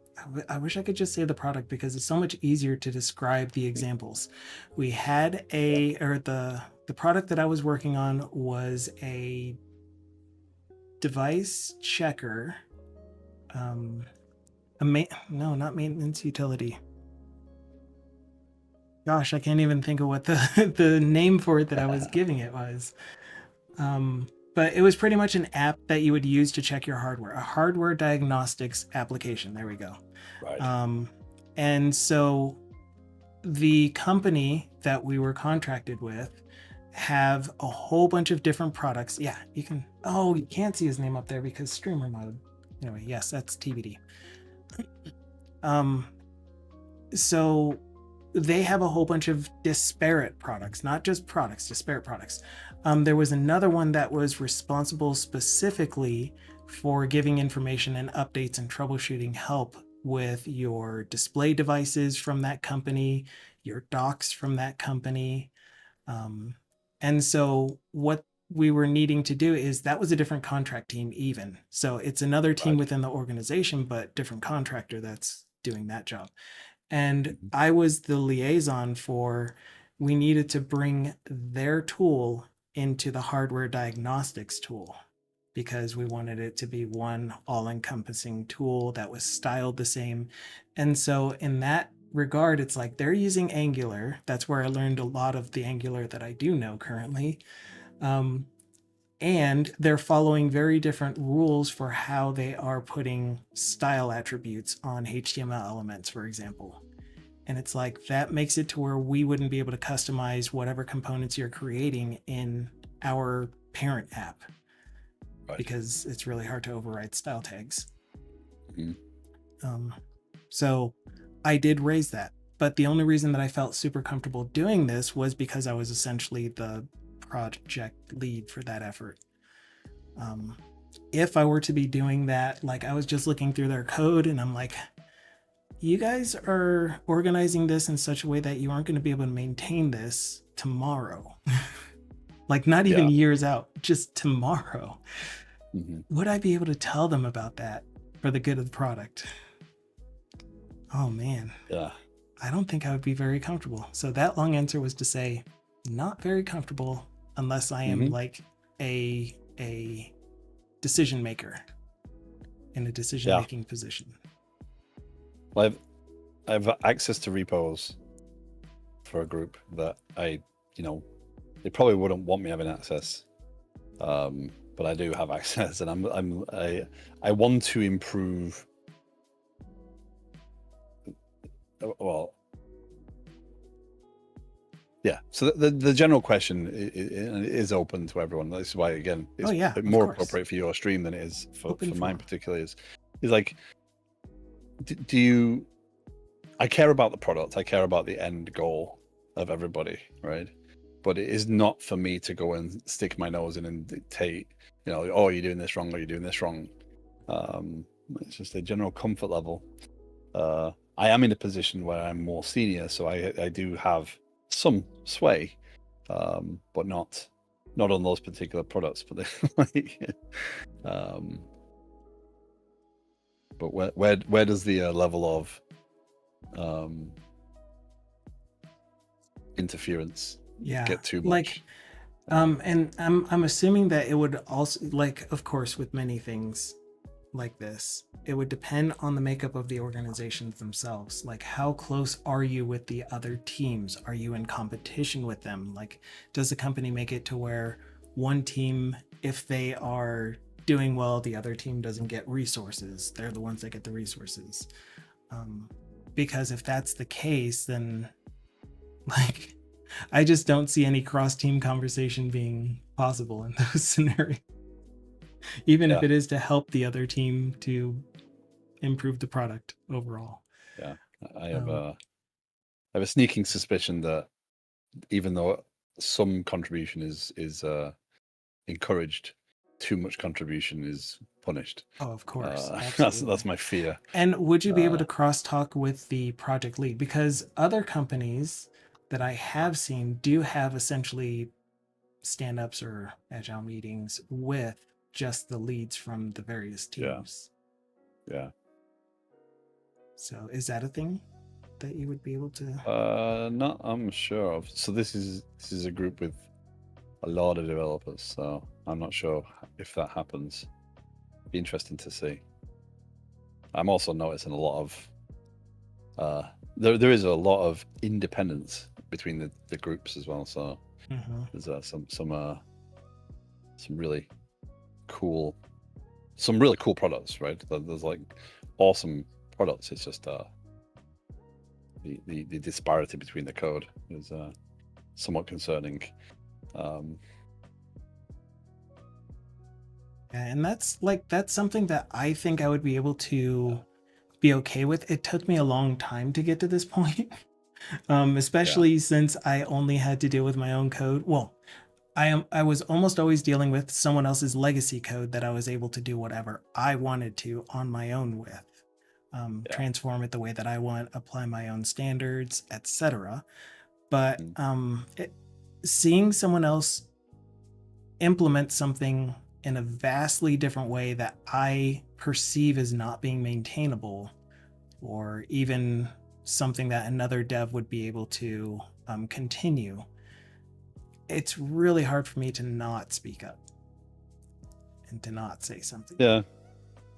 I wish I could just say the product because it's so much easier to describe the examples. We had the product that I was working on was a device checker. Not maintenance utility. Gosh, I can't even think of what the name for it that I was giving it was. But it was pretty much an app that you would use to check your hardware, a hardware diagnostics application. There we go. Right. And so the company that we were contracted with have a whole bunch of different products. Yeah, you can't see his name up there because streamer mode. Anyway, yes, that's TBD. So they have a whole bunch of disparate products, not just products, disparate products. There was another one that was responsible specifically for giving information and updates and troubleshooting help with your display devices from that company, your docks from that company. And so what we were needing to do is that was a different contract team even. So it's another team within the organization, but different contractor that's doing that job. And I was the liaison for, we needed to bring their tool into the hardware diagnostics tool because we wanted it to be one all-encompassing tool that was styled the same. And so in that regard, it's like they're using Angular. That's where I learned a lot of the Angular that I do know currently. And they're following very different rules for how they are putting style attributes on HTML elements, for example. And it's like that makes it to where we wouldn't be able to customize whatever components you're creating in our parent app because it's really hard to override style tags. So I did raise that, but the only reason that I felt super comfortable doing this was because I was essentially the project lead for that effort. If I were to be doing that, like I was just looking through their code and I'm like, you guys are organizing this in such a way that you aren't going to be able to maintain this tomorrow. Like not even years out, just tomorrow. Would I be able to tell them about that for the good of the product? Oh man. Yeah. I don't think I would be very comfortable. So that long answer was to say, not very comfortable unless I am like a decision maker in a decision-making position. Well, I have access to repos for a group that they probably wouldn't want me having access, but I do have access, and I want to improve. Well, yeah. So the general question is open to everyone. This is why, again, it's more appropriate for your stream than it is for mine particularly. Is like, do you? I care about the product. I care about the end goal of everybody, right? But it is not for me to go and stick my nose in and dictate, oh, you're doing this wrong, or you're doing this wrong. It's just a general comfort level. I am in a position where I'm more senior, so I do have some sway, but not on those particular products. But but where does the level of interference. Yeah, Get too like much. and I'm assuming that it would also, like, of course, with many things like this, it would depend on the makeup of the organizations themselves. Like, how close are you with the other teams? Are you in competition with them? Like, does the company make it to where one team, if they are doing well, the other team doesn't get resources? They're the ones that get the resources. Um, because if that's the case, then like I just don't see any cross team conversation being possible in those scenarios. Even if Yeah, it is to help the other team to improve the product overall. yeah. I have Um, a I have a sneaking suspicion that even though some contribution is encouraged, too much contribution is punished. oh, of course, That's absolutely. my fear. And would you be able Uh, to crosstalk with the project lead? Because other companies that I have seen do have essentially stand ups or agile meetings with just the leads from the various yeah, teams. yeah. So is that a thing that you would be able to? Not I'm sure of. So this is a group with a lot of developers, so I'm not sure if that happens. Be interesting to see. I'm also noticing a lot of there is a lot of independence between the groups as well. So Mhm. there's some really cool products, right? There's like awesome products. It's just the disparity between the code is somewhat concerning. Um, And that's something that I think I would be able to be okay with. It took me a long time to get to this point. yeah, Especially since I only had to deal with my own code. Well, I was almost always dealing with someone else's legacy code that I was able to do whatever I wanted to on my own with. yeah, Transform it the way that I want, apply my own standards, etc. But mm, seeing someone else implement something in a vastly different way that I perceive as not being maintainable, or even something that another dev would be able to continue, it's really hard for me to not speak up and to not say something. yeah,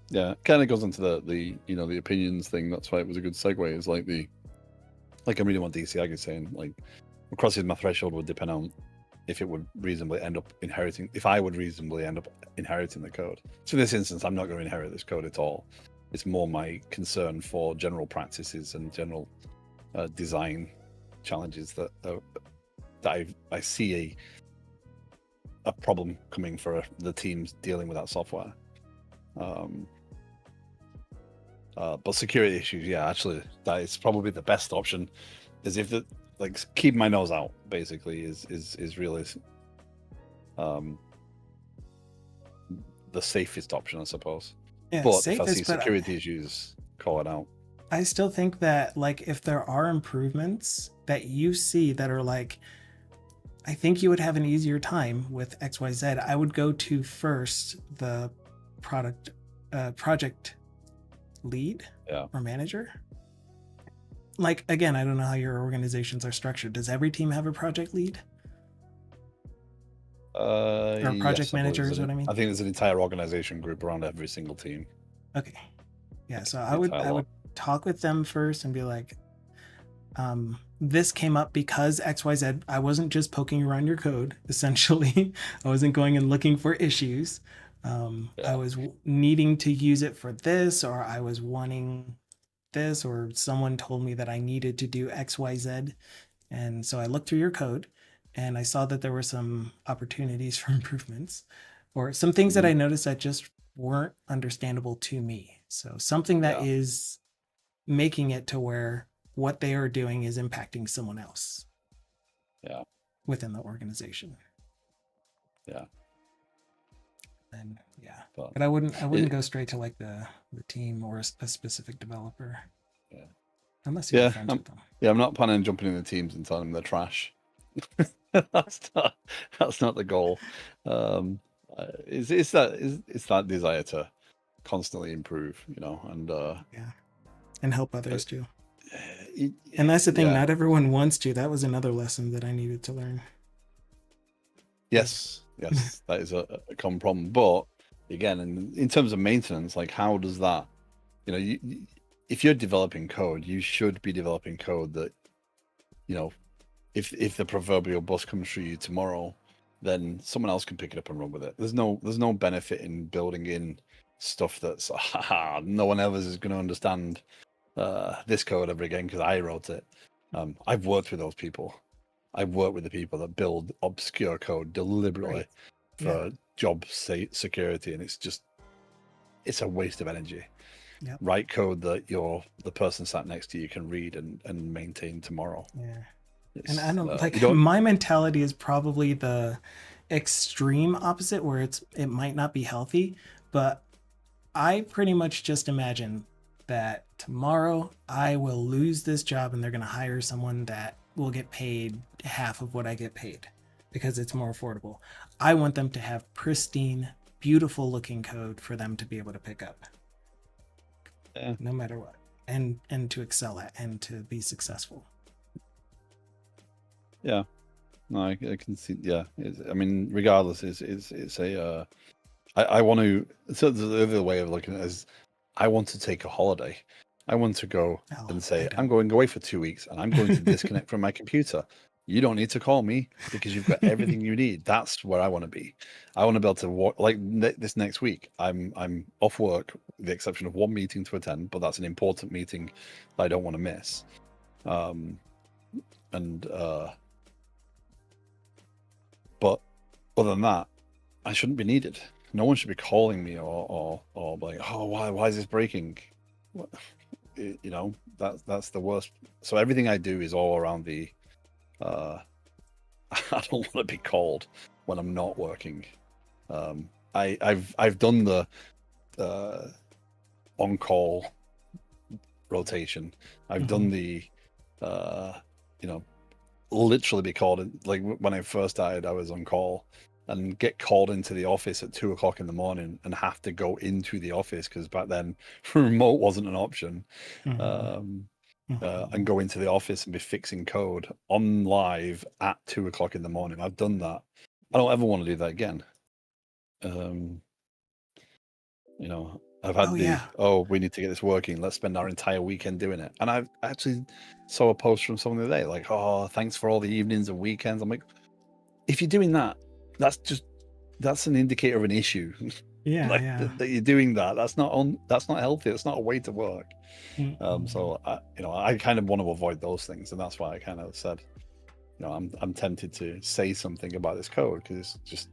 yeah. Kind of goes into the the opinions thing. That's why it was a good segue. Is like I'm reading what DCAG is saying. Like crossing my threshold would depend on if it would reasonably end up inheriting. If I would reasonably end up inheriting the code. So in this instance, I'm not going to inherit this code at all. It's more my concern for general practices and general design challenges that I see a problem coming for the teams dealing with that software. But security issues, yeah, actually, that is probably the best option. Is if the like keep my nose out basically is really the safest option, I suppose. Yeah, But if I see safest, but security issues, call it out. I still think that, like, if there are improvements that you see that are like, I think you would have an easier time with XYZ, I would go to first the project lead Yeah. or manager. Like, again, I don't know how your organizations are structured. Does every team have a project lead or project Yes, I believe manager? there's Is what I I mean. think there's an entire organization group around every single team. Okay, yeah. So The entire I lot. would talk with them first and be like, this came up because XYZ. I wasn't just poking around your code. Essentially, I wasn't going and looking for issues. I Yeah. was needing to use it for this, or I was wanting this, or someone told me that I needed to do XYZ. And so I looked through your code and I saw that there were some opportunities for improvements, or some things that Hmm. I noticed that just weren't understandable to me. So something that Yeah. is making it to where what they are doing is impacting someone else Yeah. within the organization. Yeah. And yeah, But but I wouldn't it, go straight to like the team or a specific developer yeah. unless you were Yeah. friends with them. Yeah. I'm not planning on jumping in the teams and telling them they're trash. that's not that's not the goal. It's that desire to constantly improve, and Yeah, and help others too. And that's the thing, yeah. not everyone wants to. That was another lesson that I needed to learn. Yes, yes, that is a common problem. But again, in terms of maintenance, like how does that, if you're developing code, you should be developing code that, if the proverbial bus comes through you tomorrow, then someone else can pick it up and run with it. There's no benefit in building in stuff that's no one ever is going to understand this code ever again because I wrote it. I've worked with those people. I've worked with the people that build obscure code deliberately Right. for job security, and it's a waste of energy. Yep. Write code that the person sat next to you can read and maintain tomorrow. Yeah. And I It's don't you like don't my mentality is probably the extreme opposite where it might not be healthy, but I pretty much just imagine that tomorrow I will lose this job and they're going to hire someone that will get paid half of what I get paid because it's more affordable. I want them to have pristine, beautiful looking code for them to be able to pick up yeah. no matter what and to excel at and to be successful. Yeah, no, I can see. Yeah, I mean, regardless, it's a. I want to. So the other way of looking at it is, I want to take a holiday. I want to go Oh, and I say, I'm don't. going away for 2 weeks, and I'm going to disconnect from my computer. You don't need to call me because you've got everything you need. That's where I want to be. I want to be able to walk like this next week. I'm off work, with the exception of one meeting to attend, but that's an important meeting that I don't want to miss. And But other than that, I shouldn't be needed. No one should be calling me or like, oh, why is this breaking? What? That's the worst. So everything I do is all around the. I don't want to be called when I'm not working. I've done the on call rotation. I've done the literally be called in. Like when I first started, I was on call and get called into the office at 2 o'clock in the morning and have to go into the office because back then remote wasn't an option. And go into the office and be fixing code on live at 2 o'clock in the morning. I've done that. I don't ever want to do that again. I've had Oh yeah. we need to get this working. Let's spend our entire weekend doing it. And I've actually saw a post from someone the other day, like, oh, thanks for all the evenings and weekends. I'm like, if you're doing that, that's an indicator of an issue. Yeah, Like yeah. that you're doing that. That's not healthy. That's not a way to work. So I kind of want to avoid those things, and that's why I kind of said, I'm tempted to say something about this code because it's just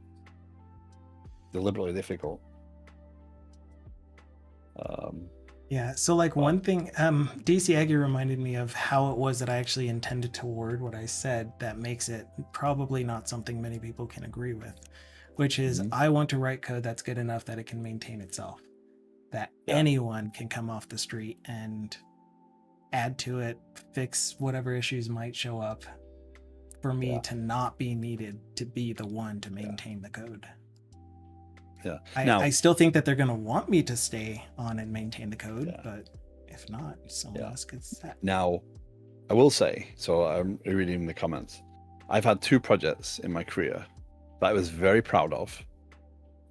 deliberately difficult. Yeah, so like one thing, DC Aggie reminded me of how it was that I actually intended to word what I said that makes it probably not something many people can agree with, which is I want to write code that's good enough that it can maintain itself, that anyone can come off the street and add to it, fix whatever issues might show up for me to not be needed to be the one to maintain the code. Yeah. I still think that they're going to want me to stay on and maintain the code, but if not, someone else could set. Now, I will say, so I'm reading the comments. I've had 2 projects in my career that I was very proud of,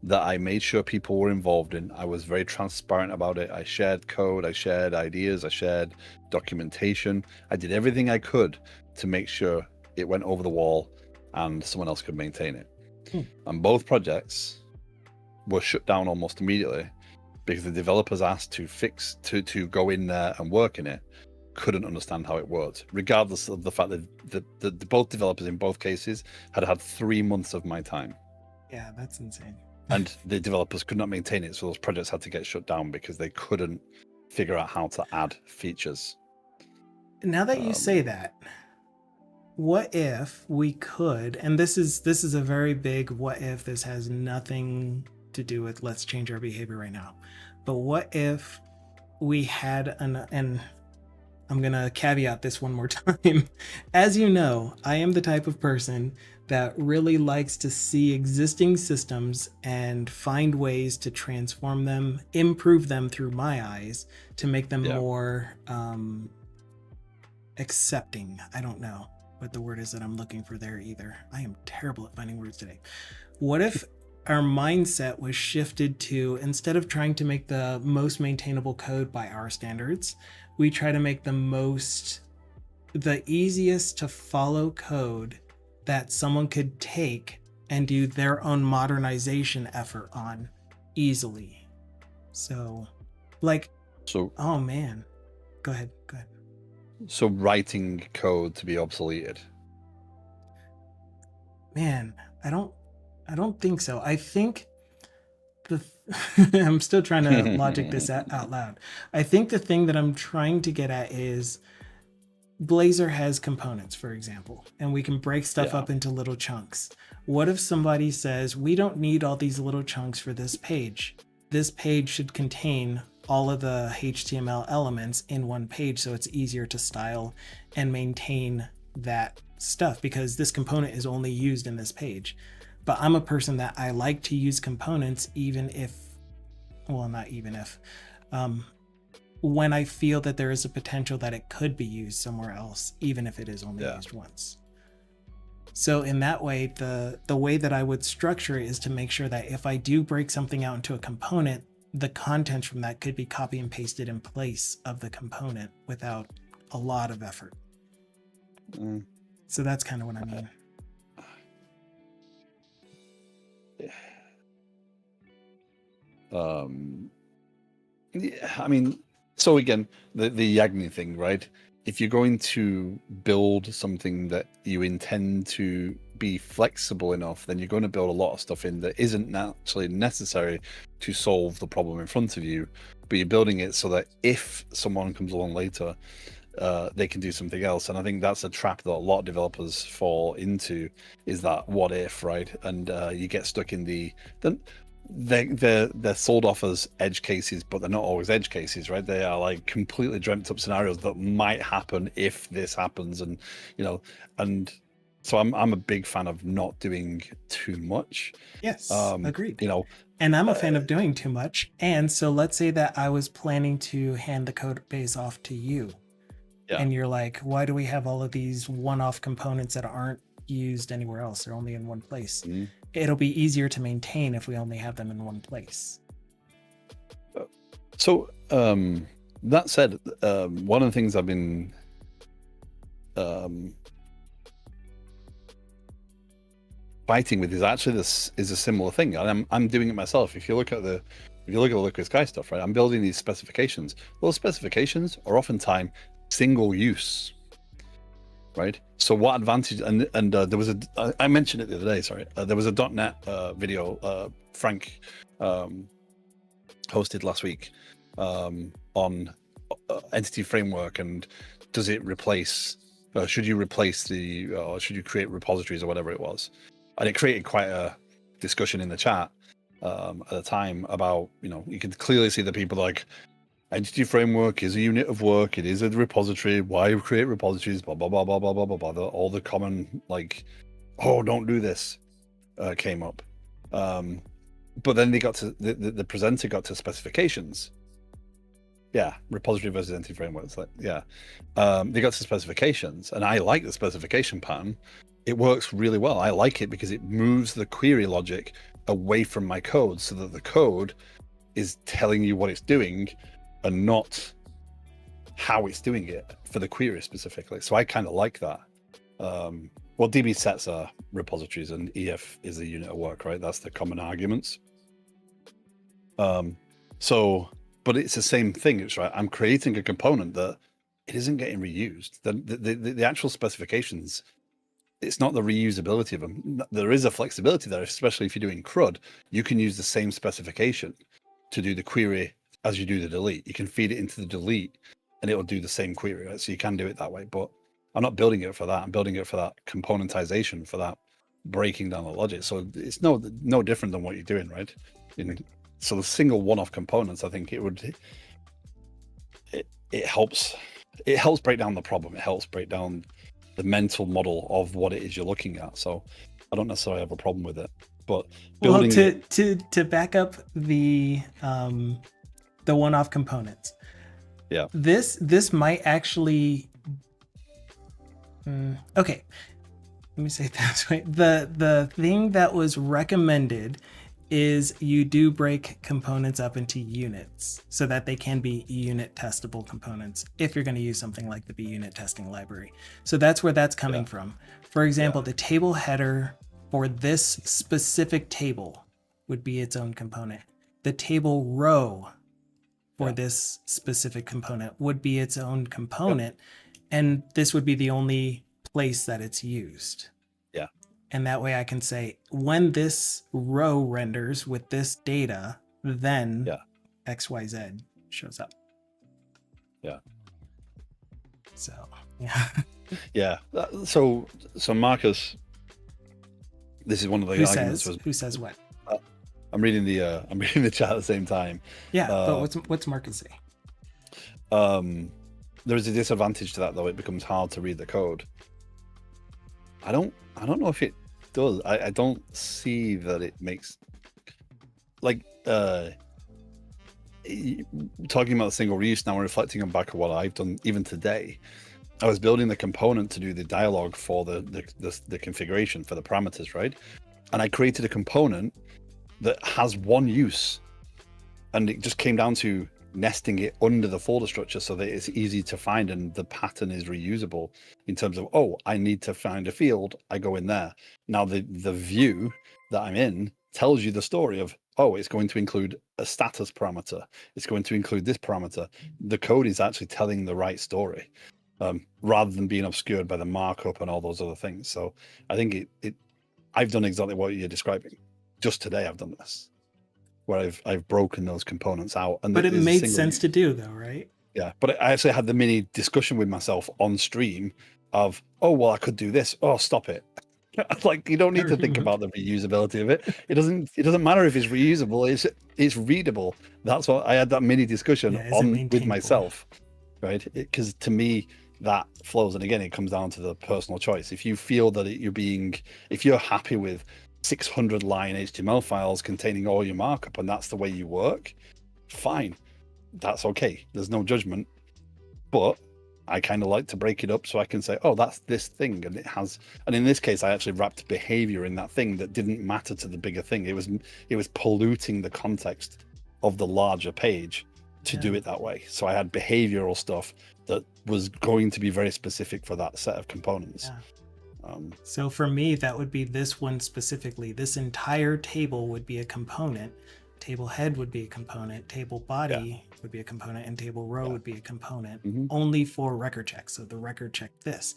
that I made sure people were involved in. I was very transparent about it. I shared code, I shared ideas, I shared documentation. I did everything I could to make sure it went over the wall and someone else could maintain it. And both projects were shut down almost immediately because the developers asked to go in there and work in it couldn't understand how it worked, regardless of the fact that the both developers in both cases had 3 months of my time. Yeah, that's insane. And the developers could not maintain it, so those projects had to get shut down because they couldn't figure out how to add features. Now that you say that, what if we could, and this is a very big what if, this has nothing to do with let's change our behavior right now, but what if we had and I'm gonna caveat this one more time. As you know, I am the type of person that really likes to see existing systems and find ways to transform them, improve them through my eyes to make them more accepting. I don't know what the word is that I'm looking for there either. I am terrible at finding words today. What if our mindset was shifted to, instead of trying to make the most maintainable code by our standards, we try to make the easiest to follow code that someone could take and do their own modernization effort on easily. So, like, So oh man, go ahead. so writing code to be obsoleted. Man, I don't think so. I think the I'm still trying to logic this out loud. I think the thing that I'm trying to get at is Blazor has components, for example, and we can break stuff up into little chunks. What if somebody says, we don't need all these little chunks for this page? This page should contain all of the HTML elements in one page, so it's easier to style and maintain that stuff because this component is only used in this page. But I'm a person that I like to use components even if, well, not even if, when I feel that there is a potential that it could be used somewhere else, even if it is only used once. So in that way, the way that I would structure it is to make sure that if I do break something out into a component, the content from that could be copy and pasted in place of the component without a lot of effort. So that's kind of what I mean. Yeah, I mean, so again, the Yagni thing, right? If you're going to build something that you intend to be flexible enough, then you're going to build a lot of stuff in that isn't actually necessary to solve the problem in front of you, but you're building it so that if someone comes along later, they can do something else. And I think that's a trap that a lot of developers fall into, is that what if, right? And you get stuck in they're sold off as edge cases, but they're not always edge cases, right? They are like completely dreamt up scenarios that might happen if this happens, and and so I'm a big fan of not doing too much. Yes, agreed. And I'm a fan of doing too much. And so let's say that I was planning to hand the code base off to you. Yeah. And you're like, why do we have all of these one-off components that aren't used anywhere else? They're only in one place. Mm-hmm. It'll be easier to maintain if we only have them in one place. So that said, one of the things I've been fighting with is actually this is a similar thing, and I'm doing it myself. If you look at the Liquid Sky stuff, right, I'm building these specifications. Those specifications are oftentimes single use, right? So what advantage? And there was I mentioned it the other day. Sorry, there was a .NET video Frank hosted last week on entity framework, and does it replace? Should you replace or should you create repositories or whatever it was? And it created quite a discussion in the chat at the time about, you could clearly see the people like, entity framework is a unit of work, it is a repository, why create repositories, blah, blah, blah, blah, blah, blah, blah, blah. All the common, like, oh, don't do this came up. But then they got to, the presenter got to specifications. Yeah, repository versus entity framework. It's like, yeah. They got to specifications, and I like the specification pattern. It works really well. I like it because it moves the query logic away from my code so that the code is telling you what it's doing and not how it's doing it for the query specifically. So I kind of like that. Well, DB sets are repositories and EF is a unit of work, right? That's the common arguments. But it's the same thing. It's right. I'm creating a component that it isn't getting reused. The actual specifications, it's not the reusability of them. There is a flexibility there, especially if you're doing CRUD. You can use the same specification to do the query as you do the delete. You can feed it into the delete and it will do the same query, right? So you can do it that way, but I'm not building it for that. I'm building it for that componentization, for that breaking down the logic. So it's no different than what you're doing, right? So the single one-off components, I think it helps break down the problem. It helps break down the mental model of what it is you're looking at. So I don't necessarily have a problem with it, but building to back up the one-off components. Yeah. This might actually Okay, let me say it this way. The thing that was recommended is you do break components up into units so that they can be unit testable components if you're going to use something like the bunit testing library. So that's where that's coming from. For example, the table header for this specific table would be its own component. The table row for this specific component would be its own component, and this would be the only place that it's used. Yeah. And that way I can say, when this row renders with this data, then XYZ shows up. Yeah. So, yeah. Yeah. So Marcus, this is one of the arguments. Who says what? I'm reading the chat at the same time. Yeah, but what's Marcus say? There is a disadvantage to that, though. It becomes hard to read the code. I don't know if it does. I don't see that it makes, like, talking about the single reuse now and reflecting on back of what I've done even today. I was building the component to do the dialogue for the configuration for the parameters, right? And I created a component that has one use, and it just came down to nesting it under the folder structure so that it's easy to find and the pattern is reusable in terms of, oh, I need to find a field, I go in there. Now the view that I'm in tells you the story of, oh, it's going to include a status parameter, it's going to include this parameter. The code is actually telling the right story, rather than being obscured by the markup and all those other things. So I think I've done exactly what you're describing. Just today I've done this, where I've broken those components out. But it made sense to do, though, right? Yeah, but I actually had the mini discussion with myself on stream of, oh, well, I could do this. Oh, stop it. Like, you don't need to think about the reusability of it. It doesn't matter if it's reusable. It's readable. That's what I had, that mini discussion with myself, right? Because to me, that flows. And again, it comes down to the personal choice. If you feel that if you're happy with 600 line HTML files containing all your markup and that's the way you work, fine. That's okay. There's no judgment. But I kind of like to break it up so I can say, oh, that's this thing. And in this case, I actually wrapped behavior in that thing that didn't matter to the bigger thing. It was polluting the context of the larger page to do it that way. So I had behavioral stuff that was going to be very specific for that set of components. Yeah. So for me, that would be this one specifically. This entire table would be a component. Table head would be a component. Table body would be a component, and table row would be a component, only for record check. So the record check this.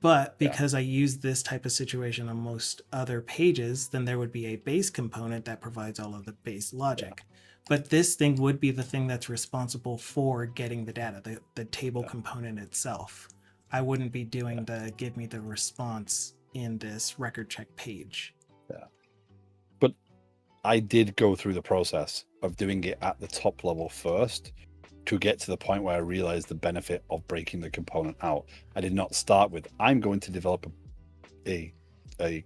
But because I use this type of situation on most other pages, then there would be a base component that provides all of the base logic. But this thing would be the thing that's responsible for getting the data, the table component itself. I wouldn't be doing the give me the response in this record check page. Yeah. But I did go through the process of doing it at the top level first to get to the point where I realized the benefit of breaking the component out. I did not start with, I'm going to develop a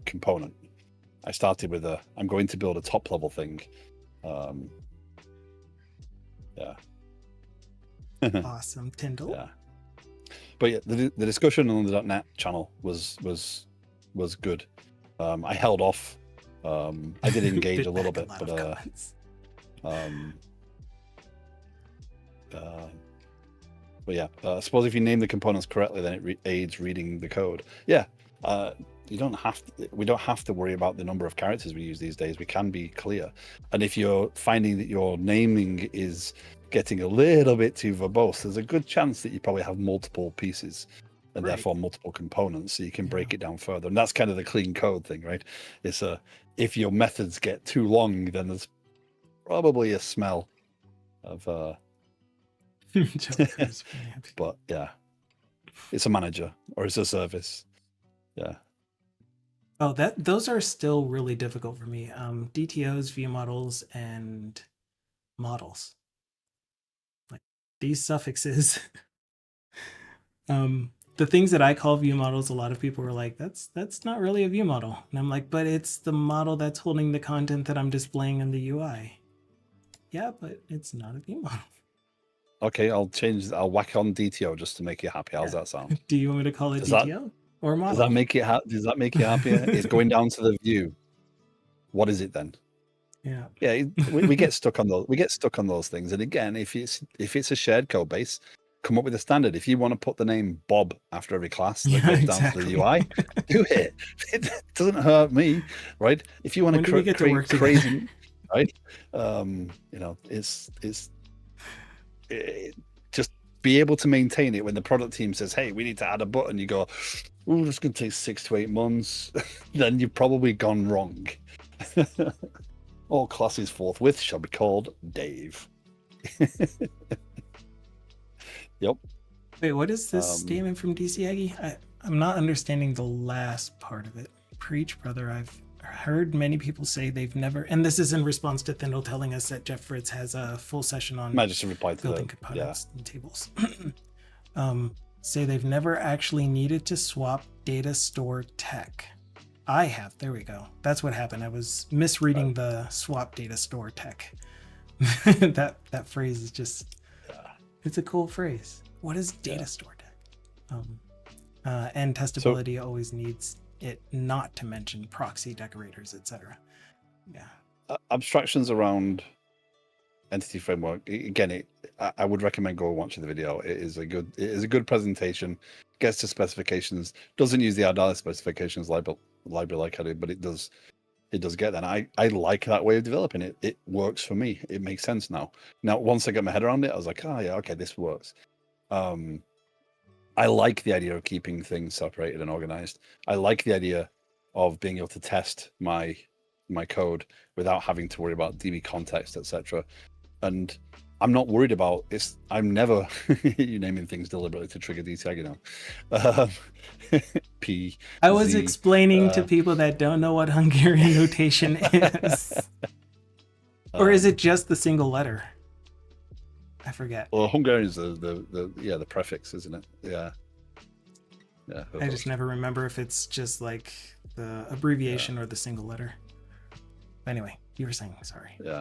component. I started with I'm going to build a top level thing. Awesome, Tyndall. Yeah. But yeah, the discussion on the .NET channel was good. I held off. I did engage a little bit, but yeah. I suppose if you name the components correctly, then it aids reading the code. Yeah. We don't have to worry about the number of characters we use these days. We can be clear. And if you're finding that your naming is getting a little bit too verbose, there's a good chance that you probably have multiple pieces and therefore multiple components, so you can break it down further. And that's kind of the clean code thing, right? It's if your methods get too long, then there's probably a smell of but yeah, it's a manager or it's a service. Yeah. Oh, those are still really difficult for me. DTOs, view models, and models. Like these suffixes. The things that I call view models, a lot of people are like, that's not really a view model. And I'm like, but it's the model that's holding the content that I'm displaying in the UI. Yeah, but it's not a view model. Okay, I'll whack on DTO just to make you happy. How's that sound? Do you want me to call it DTO? or Does model. that make it does that make you happier? It's going down to the view. What is it then? Yeah. Yeah, we get stuck on those. We get stuck on those things. And again, if it's a shared code base, come up with a standard. If you want to put the name Bob after every class that Yeah, goes down to the exactly. UI, do it. It doesn't hurt me, right? If you want When do we to get to create work together? crazy, right? It's just be able to maintain it when the product team says, "Hey, we need to add a button." You go, "Oh, it's going to take 6 to 8 months." Then you've probably gone wrong. All classes forthwith shall be called Dave. Yep. Wait, what is this statement from DC Aggie? I'm not understanding the last part of it. Preach, brother. I've heard many people say they've never, and this is in response to Thindle telling us that Jeff Fritz has a full session on Might just reply to building components and tables. Say they've never actually needed to swap data store tech. I have. There we go. That's what happened. I was misreading the swap data store tech. that phrase is just, it's a cool phrase. What is data store tech? And testability always needs it not to mention proxy decorators, etc. Yeah. Abstractions around entity framework. Again, I would recommend go watching the video. It is a good presentation. Gets to specifications. Doesn't use the adhere specifications library like I do, but it does get that. And I like that way of developing it. It works for me. It makes sense now. Now, once I get my head around it, I was like, oh yeah, okay, this works. I like the idea of keeping things separated and organized. I like the idea of being able to test my code without having to worry about DB context, etc. And I'm not worried about this. I'm never you naming things deliberately to trigger DTAG, you know. P. I was Z, explaining to people that don't know what Hungarian notation is. Or is it just the single letter? I forget. Well, Hungarian is the prefix, isn't it? Yeah. Yeah. I just never remember if it's just like the abbreviation or the single letter. Anyway, you were saying, sorry. Yeah.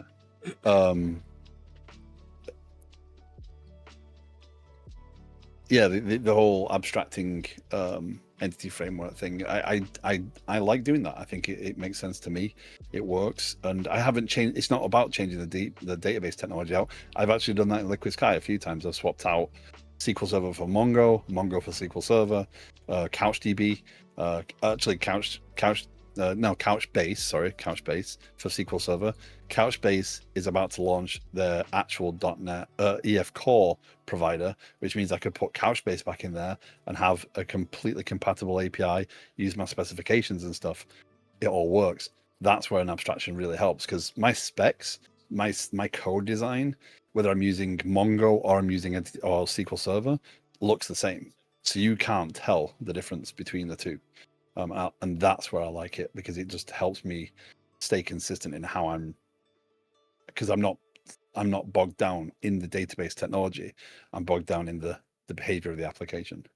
Yeah, the whole abstracting entity framework thing. I like doing that. I think it makes sense to me. It works, and I haven't changed. It's not about changing the database technology out. I've actually done that in Liquid Sky a few times. I've swapped out SQL Server for Mongo for SQL Server, CouchDB, actually Couchbase for SQL Server. Couchbase is about to launch their actual .NET EF Core provider, which means I could put Couchbase back in there and have a completely compatible API, use my specifications and stuff. It all works. That's where an abstraction really helps, because my specs, my code design, whether I'm using Mongo or I'm using or SQL Server, looks the same. So you can't tell the difference between the two. And that's where I like it, because it just helps me stay consistent in how because I'm not bogged down in the database technology. I'm bogged down in the behavior of the application.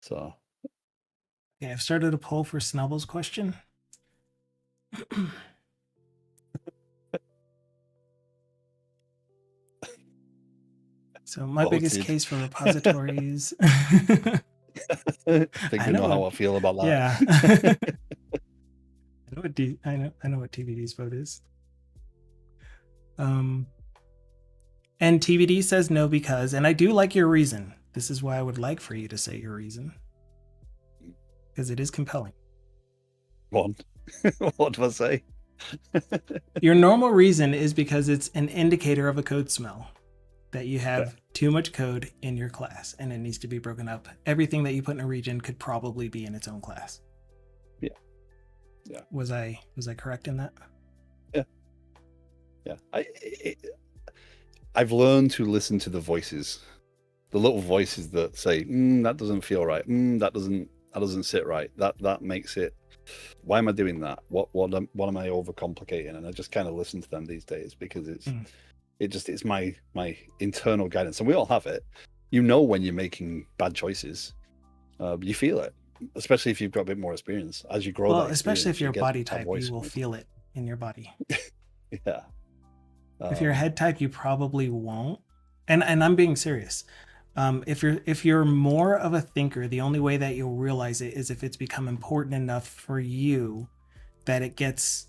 So Okay, I've started a poll for Snubble's question. So my biggest case for repositories. I think you know how I feel about that. Yeah. I know what TBD's vote is. And TBD says no because, and I do like your reason. This is why I would like for you to say your reason, because it is compelling. What do I say? Your normal reason is because it's an indicator of a code smell, that you have too much code in your class and it needs to be broken up. Everything that you put in a region could probably be in its own class. Yeah. Was I correct in that? Yeah. I've learned to listen to the voices, the little voices that say, that doesn't feel right. That doesn't sit right. That makes it. Why am I doing that? What am I overcomplicating? And I just kind of listen to them these days, because it's my internal guidance, and we all have it. You know when you're making bad choices, you feel it, especially if you've got a bit more experience. As you grow, especially if you're body type, you will feel it in your body. Yeah. If you're a head type, you probably won't. And I'm being serious. If you're more of a thinker, the only way that you'll realize it is if it's become important enough for you that it gets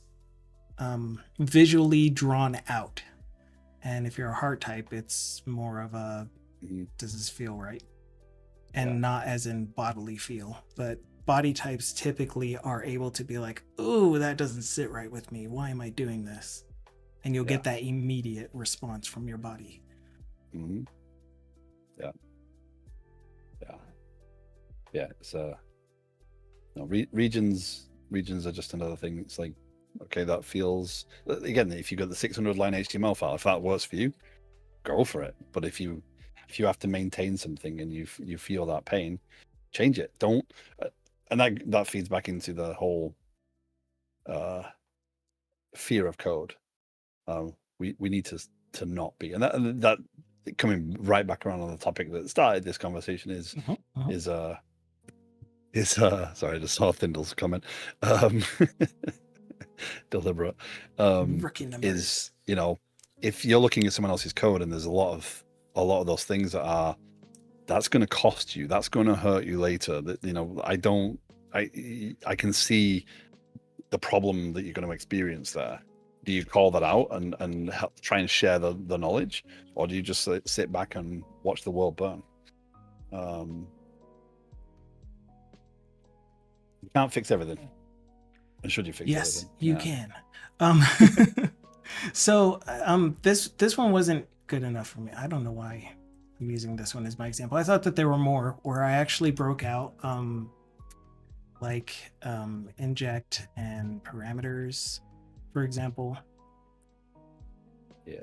visually drawn out. And if you're a heart type, it's more of a does this feel right? And not as in bodily feel, but body types typically are able to be like, "Ooh, that doesn't sit right with me. Why am I doing this?" And you'll get that immediate response from your body. Mm-hmm. Yeah. It's no, regions are just another thing. It's like, okay, that feels, again, if you've got the 600 line HTML file, if that works for you, go for it. But if you have to maintain something and you feel that pain, change it. Don't, and that feeds back into the whole fear of code. We need to not be, and that coming right back around on the topic that started this conversation is sorry, I just saw Thindle's comment. Deliberate. Rookie numbers. Is, if you're looking at someone else's code and there's a lot of those things that's going to cost you, that's going to hurt you later. That I can see the problem that you're going to experience there. Do you call that out and help, try and share the knowledge, or do you just sit back and watch the world burn? You can't fix everything. And should you fix everything? Yes, you can. So this one wasn't good enough for me. I don't know why I'm using this one as my example. I thought that there were more where I actually broke out inject and parameters, for example. Yeah.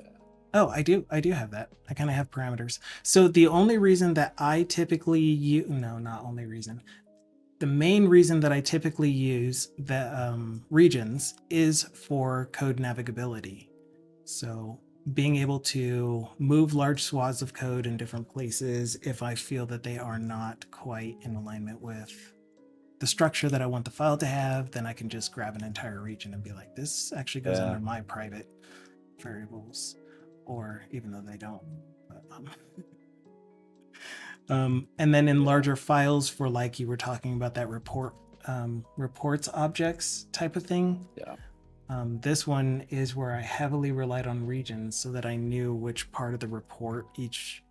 Oh, I do have that. I kind of have parameters. So the only reason that I typically use, no, not only reason, the main reason that I typically use the regions is for code navigability. So being able to move large swaths of code in different places if I feel that they are not quite in alignment with the structure that I want the file to have, then I can just grab an entire region and be like, this actually goes under my private variables, or even though they don't. But, and then in larger files for, like you were talking about, that reports objects type of thing. Yeah. This one is where I heavily relied on regions so that I knew which part of the report each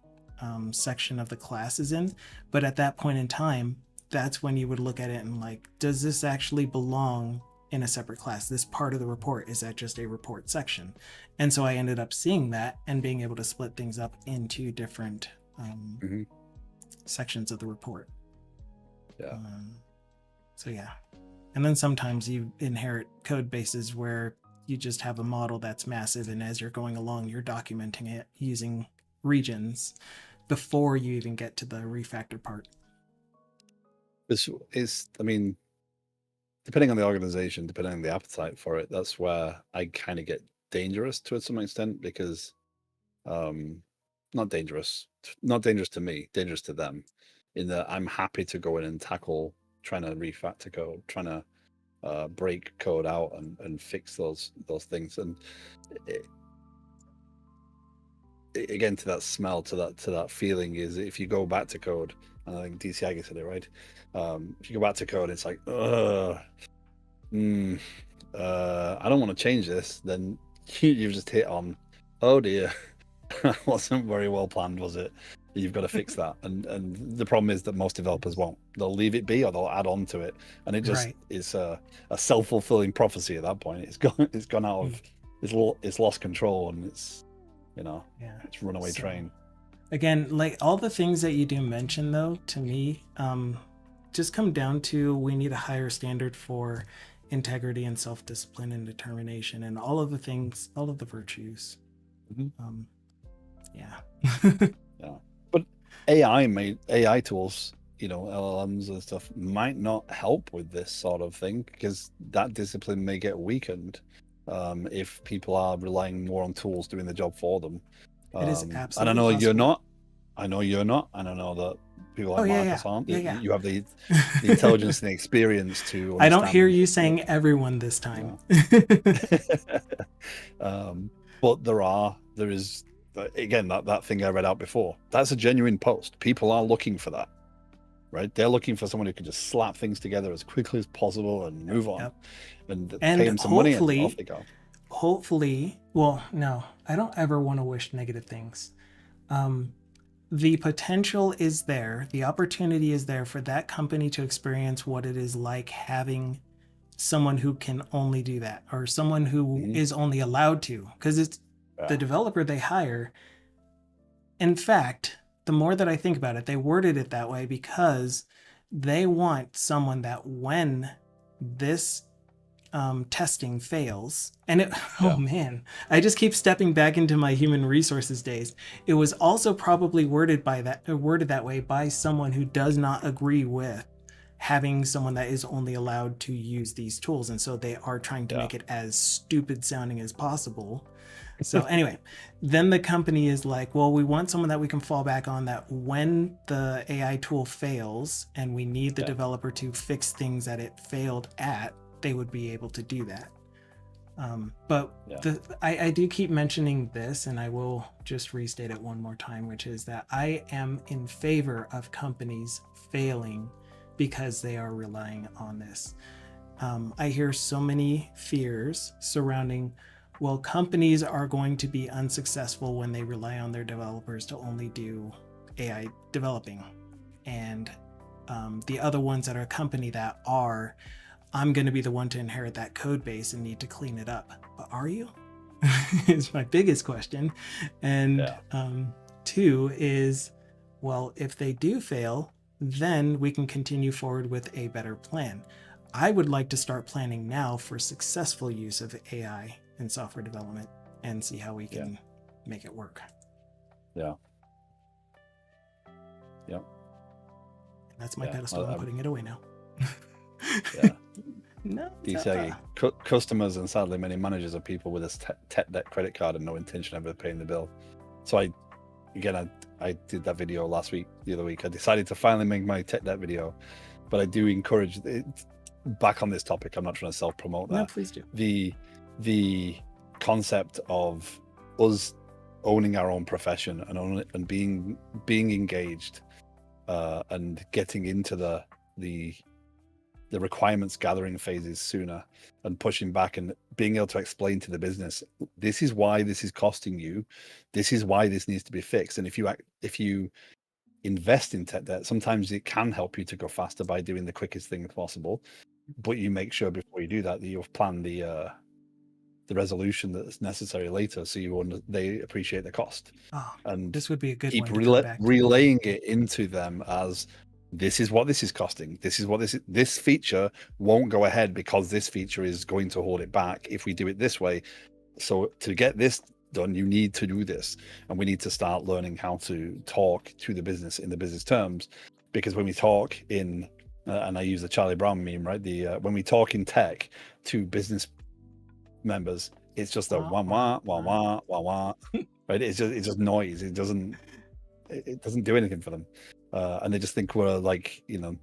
section of the class is in. But at that point in time, that's when you would look at it and like, does this actually belong in a separate class? This part of the report, is that just a report section? And so I ended up seeing that and being able to split things up into different sections of the report. Yeah. So yeah. And then sometimes you inherit code bases where you just have a model that's massive, and as you're going along, you're documenting it using regions before you even get to the refactor part. This is, I mean, depending on the organization, depending on the appetite for it, that's where I kind of get dangerous to some extent, because not dangerous to me, dangerous to them, in that I'm happy to go in and tackle trying to refactor code, trying to break code out and fix those things. And again, to that smell, to that feeling, is if you go back to code, and I think DCI said it right, if you go back to code, it's like, I don't want to change this, then you've just hit on, oh dear, wasn't very well planned, was it? You've got to fix that. And the problem is that most developers won't. They'll leave it be, or they'll add on to it, and it just is a self-fulfilling prophecy at that point. It's gone out of, it's lost control, and it's it's runaway train. Again, like all the things that you do mention, though, to me, just come down to, we need a higher standard for integrity and self-discipline and determination and all of the things, all of the virtues. Yeah. But AI tools, LLMs and stuff, might not help with this sort of thing, because that discipline may get weakened if people are relying more on tools doing the job for them. It is absolutely. And I know you're not. I know you're not, and I know that people like Marcus aren't. Yeah. You have the intelligence and the experience to. I don't hear you saying everyone this time. But there is again, that thing I read out before, that's a genuine post. People are looking for that, right? They're looking for someone who can just slap things together as quickly as possible and move on, and pay them some money and off they go. Hopefully, well, no, I don't ever want to wish negative things. The potential is there, the opportunity is there for that company to experience what it is like having someone who can only do that, or someone who is only allowed to, because it's the developer they hire. In fact, the more that I think about it, they worded it that way because they want someone that when this testing fails, and it, oh man, I just keep stepping back into my human resources days. It was also probably worded that way by someone who does not agree with having someone that is only allowed to use these tools, and so they are trying to make it as stupid sounding as possible. So anyway, then the company is like, well, we want someone that we can fall back on, that when the AI tool fails and we need the developer to fix things that it failed at, they would be able to do that. I do keep mentioning this, and I will just restate it one more time, which is that I am in favor of companies failing because they are relying on this. I hear so many fears surrounding, well, companies are going to be unsuccessful when they rely on their developers to only do AI developing. And the other ones that are a company that are, I'm going to be the one to inherit that code base and need to clean it up. But are you? Is my biggest question. And two is, well, if they do fail, then we can continue forward with a better plan. I would like to start planning now for successful use of AI in software development and see how we can make it work. Yeah. And that's my pedestal. I'm putting it away now. No, customers and sadly many managers are people with a tech debt credit card and no intention of ever paying the bill. So I did that video the other week. I decided to finally make my tech debt video, but I do encourage it. Back on this topic, I'm not trying to self-promote that. No, please do. The concept of us owning our own profession and being engaged and getting into the requirements gathering phases sooner and pushing back and being able to explain to the business, this is why this is costing you, this is why this needs to be fixed. And if you invest in tech debt, sometimes it can help you to go faster by doing the quickest thing possible, but you make sure before you do that you've planned the resolution that's necessary later, so they appreciate the cost. And this would be a good keep one to relaying it into them as, this is what this is costing. This is what this feature won't go ahead because this feature is going to hold it back if we do it this way. So to get this done, you need to do this, and we need to start learning how to talk to the business in the business terms, because when we talk in and I use the Charlie Brown meme, right? When we talk in tech to business members, it's just a wah wah wah wah wah wah, right? It's just noise. It doesn't do anything for them, and they just think we're like, going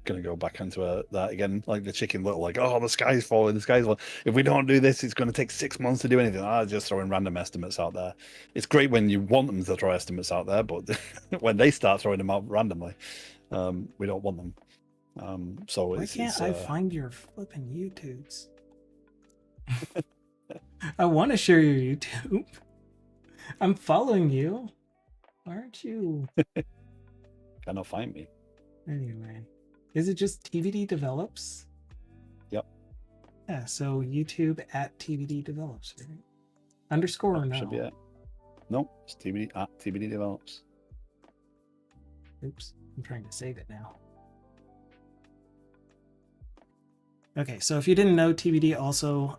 to go back into that again, like the Chicken Little, like, oh, the sky's falling, if we don't do this, it's going to take 6 months to do anything. Just throwing random estimates out there. It's great when you want them to throw estimates out there, but when they start throwing them out randomly, we don't want them. So why can't I find your flipping YouTubes? I want to share your YouTube. I'm following you. Why aren't you? Cannot find me. Anyway, is it just TVD Develops? Yep. Yeah, so YouTube at TVD Develops, right? Underscore or no? Should be it. No, it's TBD at TBD Develops. Oops, I'm trying to save it now. Okay, so if you didn't know, TBD also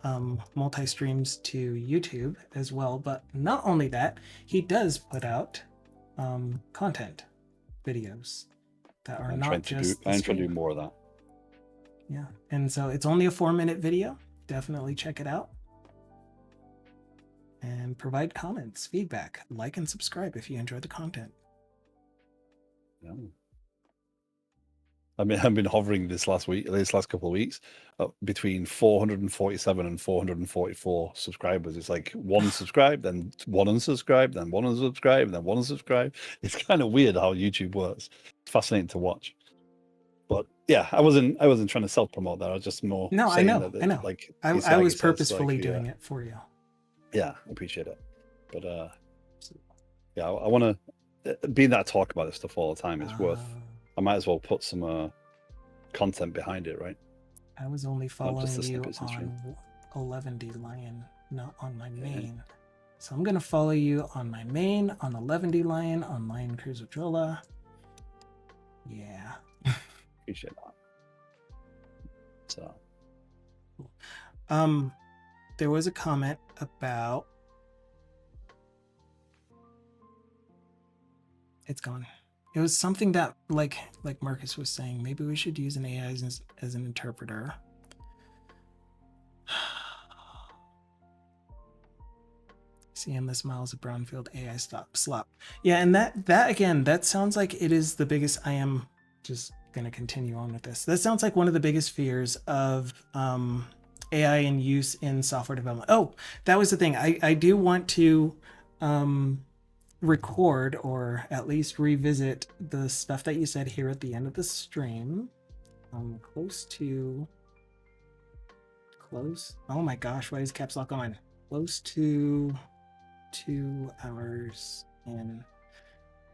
multi-streams to YouTube as well, but not only that, he does put out content videos that are not just I'm trying to do more of that. Yeah, and so it's only a 4-minute video. Definitely check it out. And provide comments, feedback, like and subscribe if you enjoyed the content. Yeah. I've been hovering this last couple of weeks, between 447 and 444 subscribers. It's like one subscribed, then one unsubscribed, then one unsubscribed, then one unsubscribed. It's kind of weird how YouTube works. It's fascinating to watch. But yeah, I wasn't trying to self promote that. I was just more No, I saying know, that, I know. like I was Isiagi says, like purposefully doing it for you. yeah, I appreciate it. But yeah, I want to, being that I talk about this stuff all the time, it's worth. I might as well put some content behind it, right? I was only Not just following the you snippets and stream. on 11D Lion, not on my main. So I'm gonna follow you on my main, on 11D Lion, on Lion Cruiser Jola. Yeah. Appreciate that. So there was a comment about it's gone. It was something that like Marcus was saying, maybe we should use an AI as an interpreter. See endless miles of brownfield AI slop. Yeah, and that again, that sounds like it is the biggest. I am just gonna continue on with this. That sounds like one of the biggest fears of AI in use in software development. Oh, that was the thing. I do want to record or at least revisit the stuff that you said here at the end of the stream. Close. Oh my gosh, why is caps lock on? Close to 2 hours in.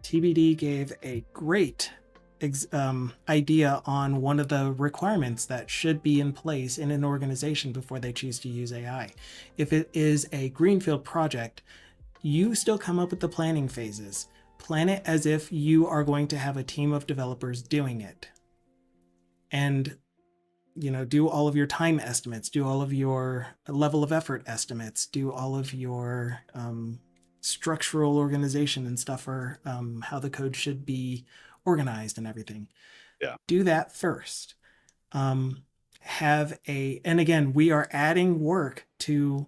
TBD gave a great idea on one of the requirements that should be in place in an organization before they choose to use AI. If it is a greenfield project, you still come up with the planning phases. Plan it as if you are going to have a team of developers doing it. And do all of your time estimates, do all of your level of effort estimates, do all of your structural organization and stuff for how the code should be organized and everything. yeah, Do that first. And again, we are adding work to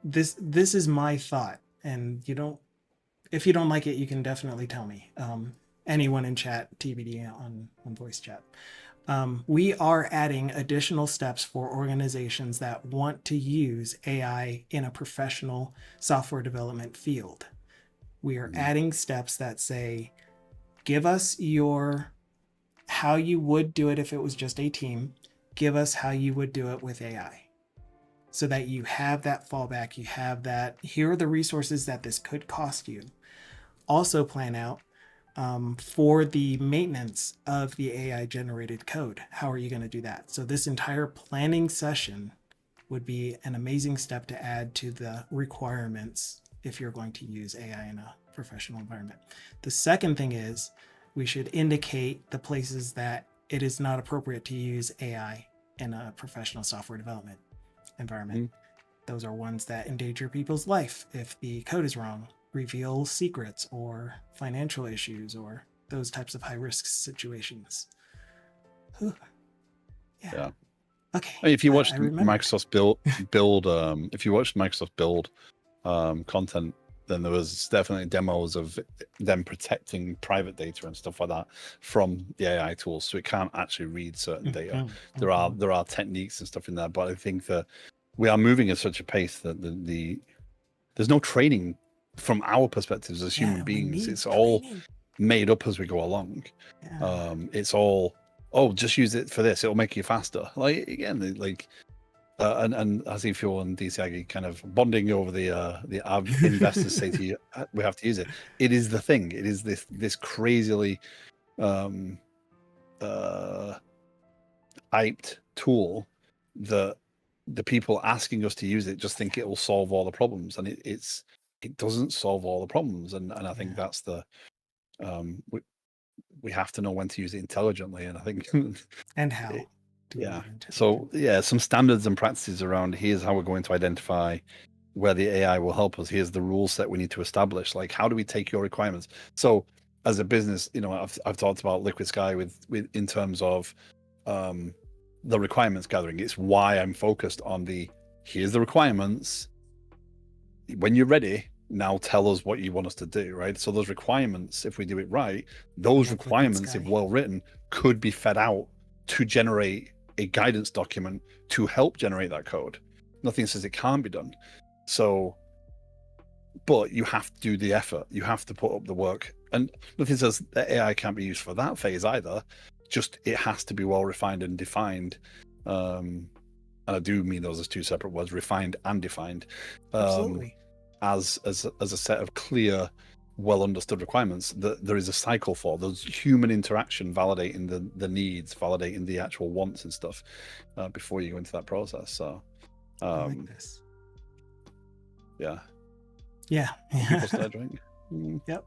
this. This is my thought, and if you don't like it, you can definitely tell me. Anyone in chat, TBD on voice chat. We are adding additional steps for organizations that want to use AI in a professional software development field. We are adding steps that say, give us how you would do it if it was just a team. Give us how you would do it with AI. So that you have that fallback, you have that, here are the resources that this could cost you. Also plan out for the maintenance of the AI generated code. How are you going to do that? So this entire planning session would be an amazing step to add to the requirements if you're going to use AI in a professional environment. The second thing is we should indicate the places that it is not appropriate to use AI in a professional software development environment. Those are ones that endanger people's life if the code is wrong, reveal secrets or financial issues or those types of high risk situations. Yeah. Okay. I mean, if you watch Microsoft's build, if you watch Microsoft build content, then there was definitely demos of them protecting private data and stuff like that from the AI tools, so it can't actually read certain data. There are techniques and stuff in there, but I think that we are moving at such a pace that there's no training from our perspectives as human beings. It's all made up as we go along. It's all, just use it for this, it'll make you faster. Like again, like and as if you're on DCAG kind of bonding over the investors say to you, we have to use it. It is the thing. It is this crazily hyped tool that the people asking us to use it just think it will solve all the problems, and it doesn't solve all the problems. And I think that's the we have to know when to use it intelligently, and I think and how. So some standards and practices around here's how we're going to identify where the AI will help us. Here's the rule set we need to establish. Like, how do we take your requirements? So as a business, I've talked about Liquid Sky with in terms of the requirements gathering. It's why I'm focused on here's the requirements. When you're ready, now tell us what you want us to do, right? So those requirements, if we do it right, those requirements, if well written, could be fed out to generate a guidance document to help generate that code. Nothing says it can't be done. So, but you have to do the effort. You have to put up the work. And nothing says that AI can't be used for that phase either. Just it has to be well refined and defined. And I do mean those as two separate words, refined and defined. Absolutely. As a set of clear, well understood requirements that there is a cycle for. There's human interaction validating the needs, validating the actual wants and stuff before you go into that process. So I like this. Yeah. Yeah. People start drinking. Yep.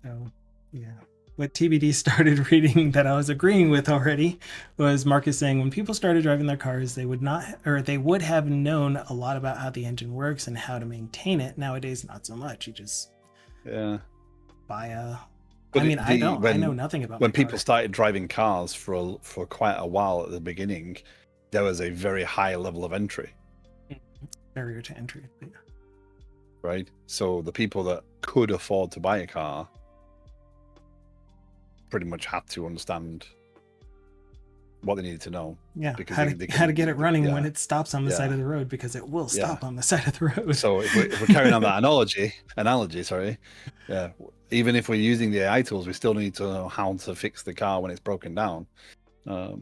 So yeah. What TBD started reading that I was agreeing with already was Marcus saying when people started driving their cars, they would not, or they would have known a lot about how the engine works and how to maintain it. Nowadays, not so much. You just buy a. But I mean, I know nothing about when my people car. started driving cars for quite a while at the beginning, there was a very high level of entry. Barrier to entry. Yeah. Right. So the people that could afford to buy a car pretty much had to understand what they needed to know. Yeah, because how to get it running when it stops on the side of the road, because it will stop on the side of the road. So if we're carrying on that analogy, sorry, even if we're using the AI tools, we still need to know how to fix the car when it's broken down. How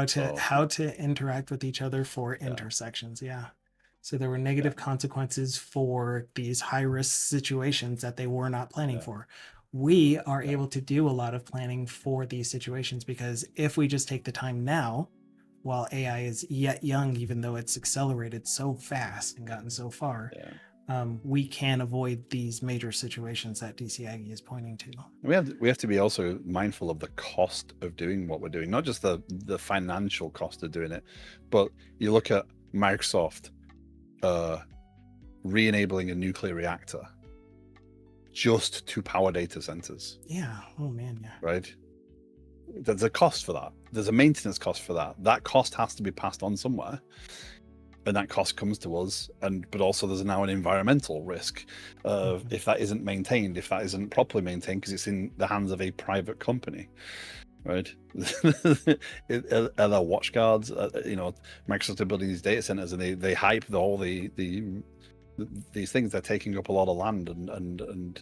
to interact with each other for intersections. So there were negative consequences for these high risk situations that they were not planning for. We are able to do a lot of planning for these situations, because if we just take the time now, while AI is yet young, even though it's accelerated so fast and gotten so far, we can avoid these major situations that DC Aggie is pointing to. We have to be also mindful of the cost of doing what we're doing, not just the financial cost of doing it, but you look at Microsoft re-enabling a nuclear reactor just to power data centers. Oh man, right. There's a cost for that. There's a maintenance cost for that. That cost has to be passed on somewhere, and that cost comes to us. But also there's now an environmental risk of if that isn't maintained, if that isn't properly maintained, because it's in the hands of a private company, right? Are there watch guards? Microsoft are building these data centers, and they hype these things. They're taking up a lot of land, and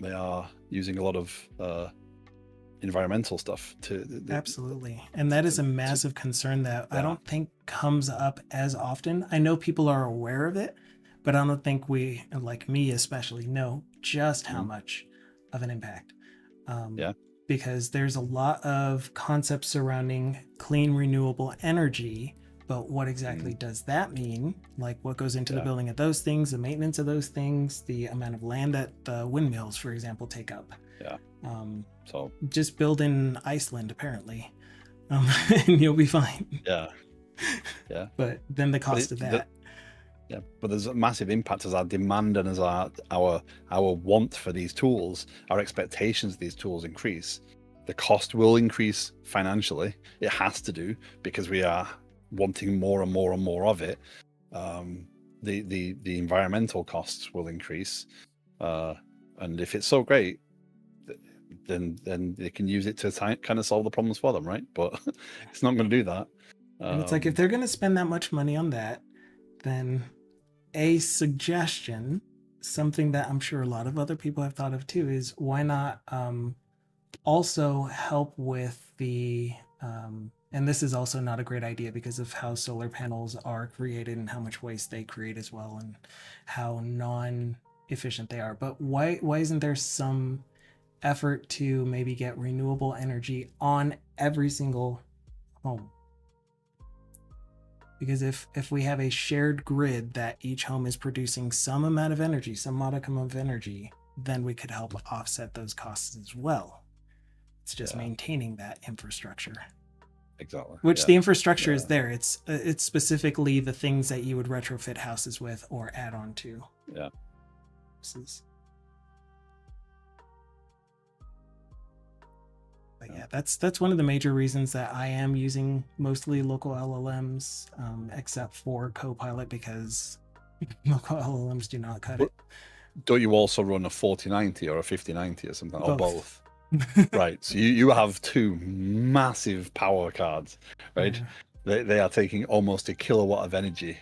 they are using a lot of environmental stuff absolutely. And that is a massive concern that I don't think comes up as often. I know people are aware of it, but I don't think we, like me especially, know just how much of an impact. Because there's a lot of concepts surrounding clean renewable energy, but what exactly does that mean? Like what goes into the building of those things, the maintenance of those things, the amount of land that the windmills, for example, take up. So just build in Iceland, apparently, and you'll be fine. But then the cost of that. But there's a massive impact as our demand and as our want for these tools, our expectations of these tools increase. The cost will increase financially. It has to do, because we are wanting more and more and more of it. The environmental costs will increase, and if it's so great, then they can use it to kind of solve the problems for them, right? But it's not going to do that. And it's like, if they're going to spend that much money on that, then a suggestion, something that I'm sure a lot of other people have thought of too, is why not also help with the and this is also not a great idea because of how solar panels are created and how much waste they create as well, and how non-efficient they are. But why isn't there some effort to maybe get renewable energy on every single home? Because if we have a shared grid that each home is producing some amount of energy, some modicum of energy, then we could help offset those costs as well. It's just maintaining that infrastructure. Exactly. Which the infrastructure is there. It's specifically the things that you would retrofit houses with or add on to. But that's one of the major reasons that I am using mostly local LLMs, except for Copilot, because local LLMs do not cut it. don't you also run a 4090 or a 5090 or something, or both? Both. Right. So you have two massive power cards, right? Yeah. They are taking almost a kilowatt of energy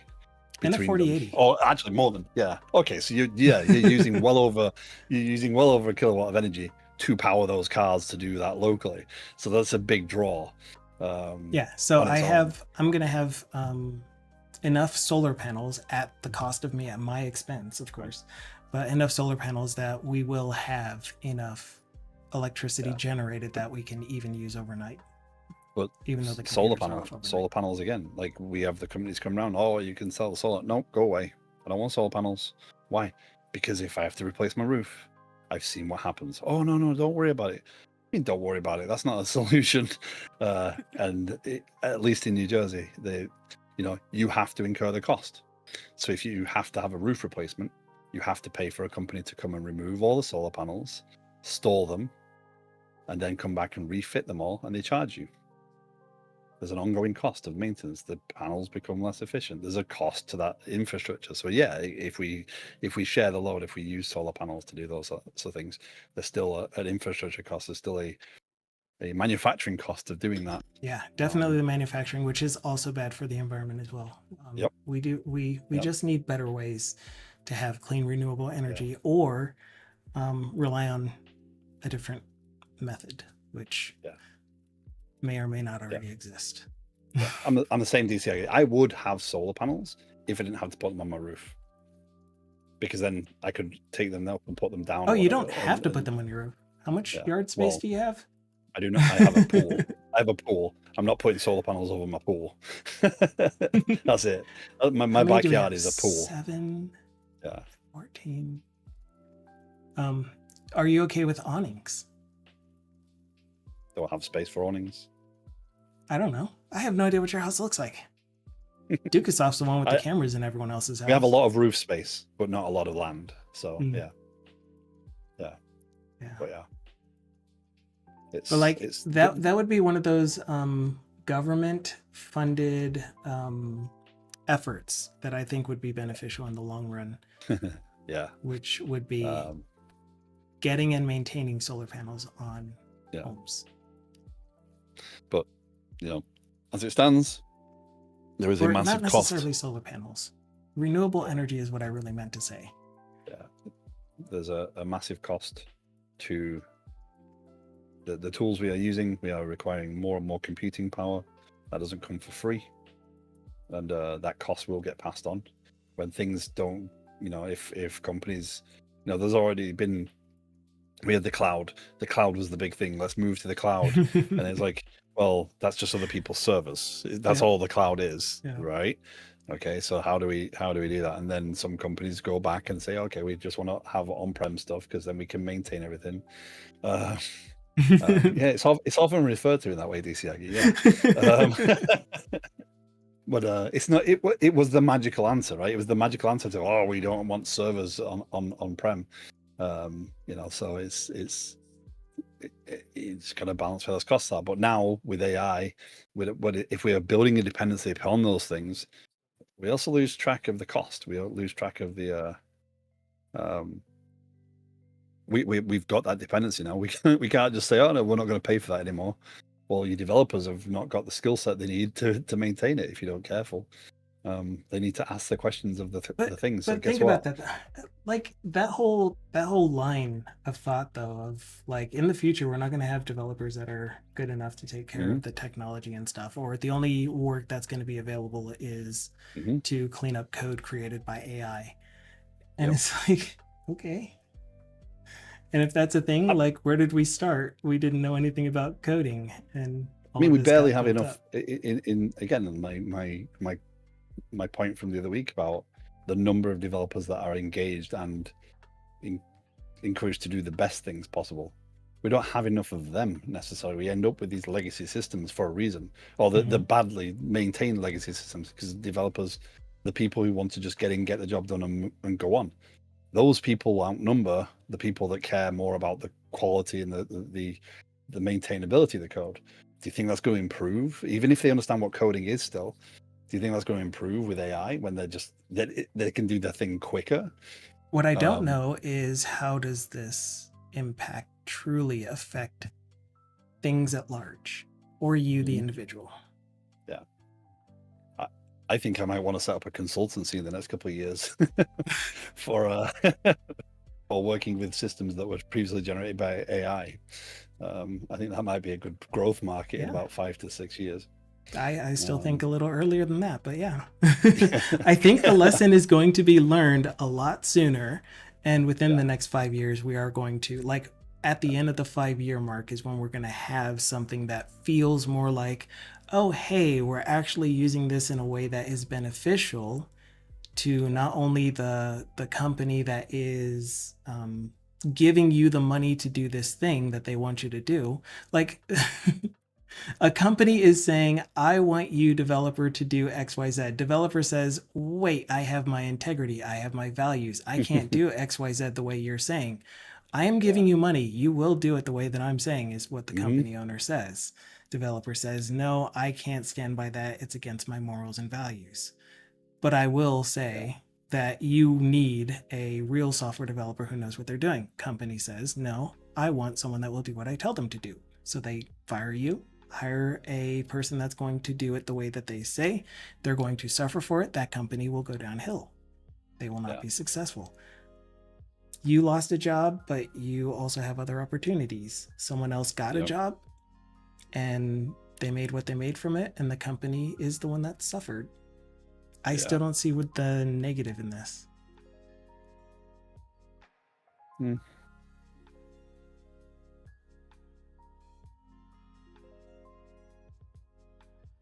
And a between them. 4080. Or actually more than, yeah. Okay, so you're using well over a kilowatt of energy to power those cars to do that locally. So that's a big draw. Yeah. So On its own. I'm gonna have enough solar panels at the cost of me, at my expense, of course, but enough solar panels that we will have enough electricity generated that we can even use overnight. But even though the solar computers are off solar overnight. panels again. Like we have the companies come around. Oh, you can sell solar. No, go away. I don't want solar panels. Why? Because if I have to replace my roof, I've seen what happens. Oh no, don't worry about it. I mean, don't worry about it. That's not a solution. At least in New Jersey, you have to incur the cost. So if you have to have a roof replacement, you have to pay for a company to come and remove all the solar panels, store them, and then come back and refit them all, and they charge you. There's an ongoing cost of maintenance. The panels become less efficient. There's a cost to that infrastructure. So yeah, if we share the load, if we use solar panels to do those sorts of things, there's still an infrastructure cost. There's still a manufacturing cost of doing that. Yeah, definitely the manufacturing, which is also bad for the environment as well. Yep. We just need better ways to have clean renewable energy, or rely on a different method, which may or may not already exist. I'm the same DCI. I would have solar panels if I didn't have to put them on my roof, because then I could take them up and put them down. Oh, you don't have to put them on your roof. How much yard space do you have? I do not. I have a pool. I have a pool. I'm not putting solar panels over my pool. That's it. My backyard is a pool. 7. Yeah. 14. Are you okay with awnings? Do I have space for awnings? I don't know. I have no idea what your house looks like. Dukasoft's the one with the cameras in everyone else's house. We have a lot of roof space, but not a lot of land. So yeah. But yeah. But like that would be one of those government funded efforts that I think would be beneficial in the long run. Yeah. Which would be getting and maintaining solar panels on homes. But as it stands, there is a massive not cost. necessarily solar panels. Renewable energy is what I really meant to say. Yeah. There's a massive cost to the tools we are using. We are requiring more and more computing power. That doesn't come for free, and that cost will get passed on when things don't. If companies, there's already been. We had the cloud. The cloud was the big thing. Let's move to the cloud, and it's like, well, that's just other people's servers. That's all the cloud is, right? Okay, so how do we do that? And then some companies go back and say, okay, we just want to have on-prem stuff because then we can maintain everything. It's often referred to in that way, DCI. Yeah. But it's not. It was the magical answer, right? It was the magical answer to we don't want servers on-prem. So it's got to balance where those costs are. But now with AI, if we are building a dependency upon those things, we also lose track of the cost. We lose track of the we've got that dependency now. We can't just say, oh no, we're not going to pay for that anymore. Well, your developers have not got the skill set they need to maintain it if you don't careful. They need to ask the questions of the things. But so guess think what? about that. Like that whole line of thought, though, of like in the future we're not going to have developers that are good enough to take care of the technology and stuff, or the only work that's going to be available is to clean up code created by AI. And it's like, okay. And if that's a thing, like where did we start? We didn't know anything about coding, and I mean, we barely have enough. In again, my point from the other week about the number of developers that are engaged and encouraged to do the best things possible. We don't have enough of them necessarily. We end up with these legacy systems for a reason, or the badly maintained legacy systems, because developers, the people who want to just get the job done and go on, those people outnumber the people that care more about the quality and the maintainability of the code. Do you think that's going to improve, even if they understand what coding is still? Do you think that's going to improve with AI when they can do their thing quicker? What I don't Um, know is how does this impact truly affect things at large or you, the mhm. individual? Yeah. I think I might want to set up a consultancy in the next couple of years for for working with systems that were previously generated by AI. I think that might be a good growth market in Yeah. about 5 to 6 years. I still think Um, a little earlier than that, but yeah. I think the lesson is going to be learned a lot sooner. And within yeah, the next 5 years, we are going to, like, at the end of the 5 year mark, is when we're going to have something that feels more like, oh, hey, we're actually using this in a way that is beneficial to not only the company that is giving you the money to do this thing that they want you to do. Like, a company is saying, I want you, developer, to do XYZ. Developer says, wait, I have my integrity. I have my values. I can't do XYZ the way you're saying. I am yeah, giving you money. You will do it the way that I'm saying, is what the hmm company owner says. Developer says, no, I can't stand by that. It's against my morals and values. But I will yeah, say that you need a real software developer who knows what they're doing. Company says, no, I want someone that will do what I tell them to do. So they fire you, hire a person that's going to do it the way that they say. They're going to suffer for it. That company will go downhill. They will not yeah, be successful. You lost a job, but you also have other opportunities. Someone else got a yep, job and they made what they made from it, and the company is the one that suffered. I yeah. still don't see what the negative in this. Mm.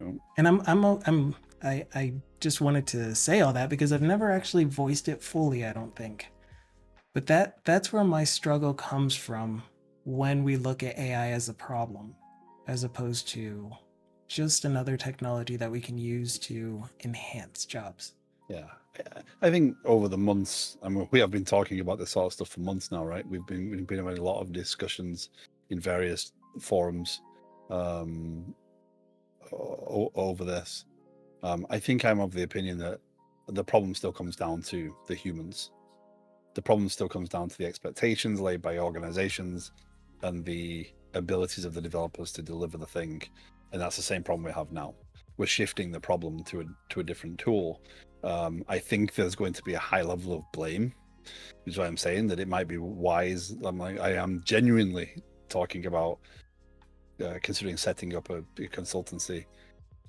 Oh, And I just wanted to say all that because I've never actually voiced it fully, I don't think. But that's where my struggle comes from when we look at AI as a problem, as opposed to just another technology that we can use to enhance jobs. yeah. I think over the months, I mean, we have been talking about this sort of stuff for months now, right? We've been having a lot of discussions in various forums um, over this. I think I'm of the opinion that the problem still comes down to the humans. The problem still comes down to the expectations laid by organizations and the abilities of the developers to deliver the thing. And that's the same problem we have now. We're shifting the problem to a different tool. I think there's going to be a high level of blame, which is why I'm saying that it might be wise. I am genuinely talking about considering setting up a consultancy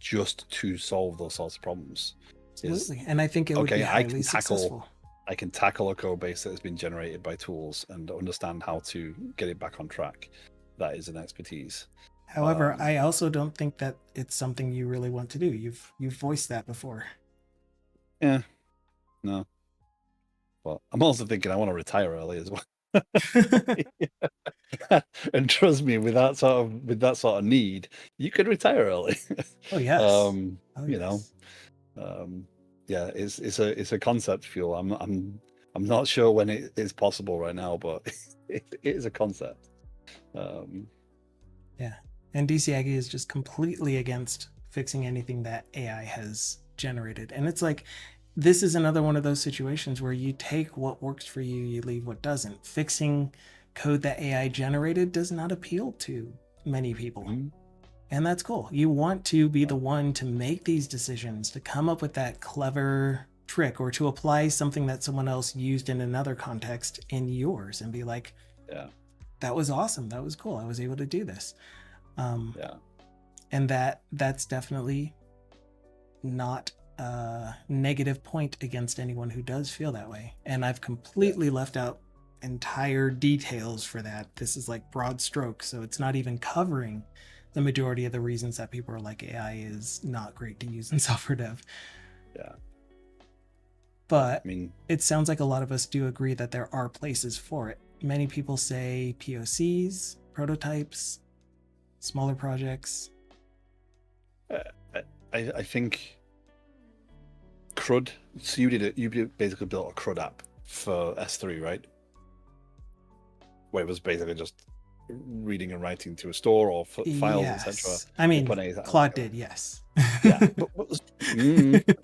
just to solve those sorts of problems. Is Absolutely. And I think it would be okay, highly successful. I can tackle a code base that has been generated by tools and understand how to get it back on track. That is an expertise. However, Um, I also don't think that it's something you really want to do. You've voiced that before. yeah, no. But I'm also thinking I want to retire early as well. And trust me, with that sort of need, you could retire early. Oh yes. Oh You know, yes. yeah, it's a concept fuel. I'm not sure when it is possible right now, but it is a concept. Um, Yeah. And DC Aggie is just completely against fixing anything that AI has generated. And it's like, this is another one of those situations where you take what works for you, you leave what doesn't. Fixing code that AI generated does not appeal to many people. mhm, And that's cool. You want to be the no, one to make these decisions, to come up with that clever trick or to apply something that someone else used in another context in yours and be like, yeah, that was awesome. That was cool. I was able to do this. Um, yeah, and that's definitely not a negative point against anyone who does feel that way. And I've yeah, completely left out entire details for that. This is like broad strokes, so it's not even covering the majority of the reasons that people are like AI is not great to use in software dev. yeah. Well, But I mean, it sounds like a lot of us do agree that there are places for it. Many people say POCs, prototypes, smaller projects. uh, I think CRUD. So you basically built a CRUD app for S3, right? Where it was basically just reading and writing to a store or files, etc. Yes. I mean, That Claude did, yes. Yeah, but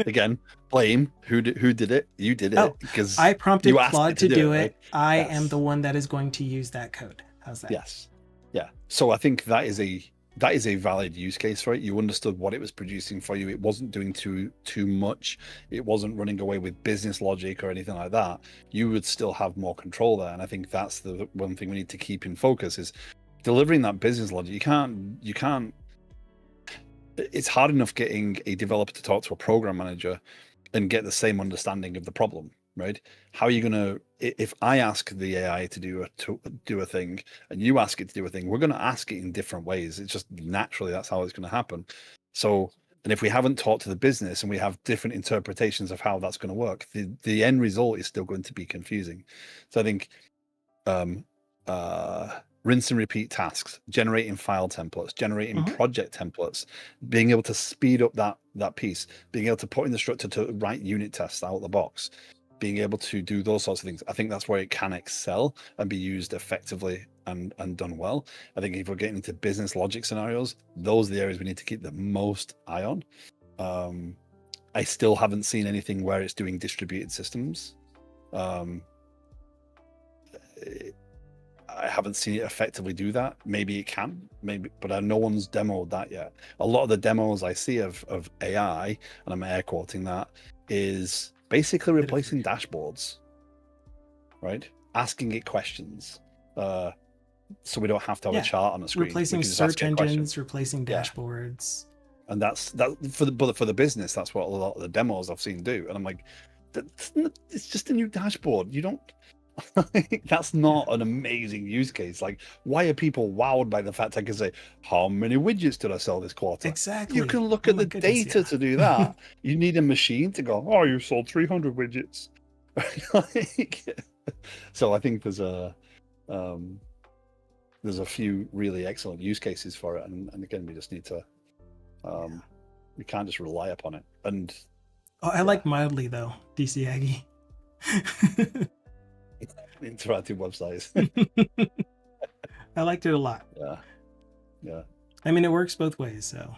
again, blame who did it? You did Oh, it because I prompted you asked Claude it to to do it, do right? it. I am the Yes, one that is going to use that code. How's that? yes, yeah. So I think that is a valid use case for it. You understood what it was producing for you. It wasn't doing too much. It wasn't running away with business logic or anything like that. You would still have more control there, and I think that's the one thing we need to keep in focus is delivering that business logic. You can't. It's hard enough getting a developer to talk to a program manager and get the same understanding of the problem, right? How are you going to, if I ask the AI to do a thing and you ask it to do a thing, we're going to ask it in different ways. It's just naturally that's how it's going to happen. So, and if we haven't talked to the business and we have different interpretations of how that's going to work, the end result is still going to be confusing. So I think um, rinse and repeat tasks, generating file templates, generating project templates, being able to speed up that piece, being able to put in the structure to write unit tests out of the box, being able to do those sorts of things. I think that's where it can excel and be used effectively and done well. I think if we're getting into business logic scenarios, those are the areas we need to keep the most eye on. I still haven't seen anything where it's doing distributed systems. I haven't seen it effectively do that. Maybe it can, maybe, but no one's demoed that yet. A lot of the demos I see of AI, and I'm air quoting that, is basically replacing dashboards, right? Asking it questions. So we don't have to have a chart on the screen. Replacing search engines, replacing dashboards. And that's for the business. That's what a lot of the demos I've seen do. And I'm like, it's just a new dashboard. You don't. That's not an amazing use case. Like, why are people wowed by the fact I can say, how many widgets did I sell this quarter? Exactly. You can look at the data to do that. You need a machine to go, oh, you sold 300 widgets. So I think there's a few really excellent use cases for it. And again, we just need to, we can't just rely upon it. And I like mildly though, DC Aggie. Interactive websites. I liked it a lot. Yeah. I mean, it works both ways, so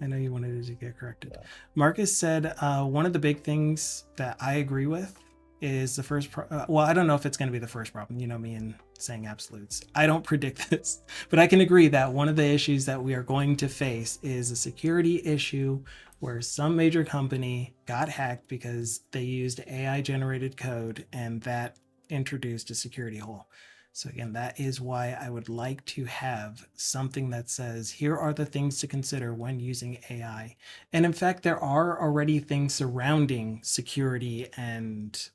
I know you wanted it to get corrected. Marcus said one of the big things that I agree with is the first well, I don't know if it's going to be the first problem. You know me and saying absolutes. I don't predict this, but I can agree that one of the issues that we are going to face is a security issue where some major company got hacked because they used AI generated code, and that introduced a security hole. So again, that is why I would like to have something that says, here are the things to consider when using AI. And in fact, there are already things surrounding security and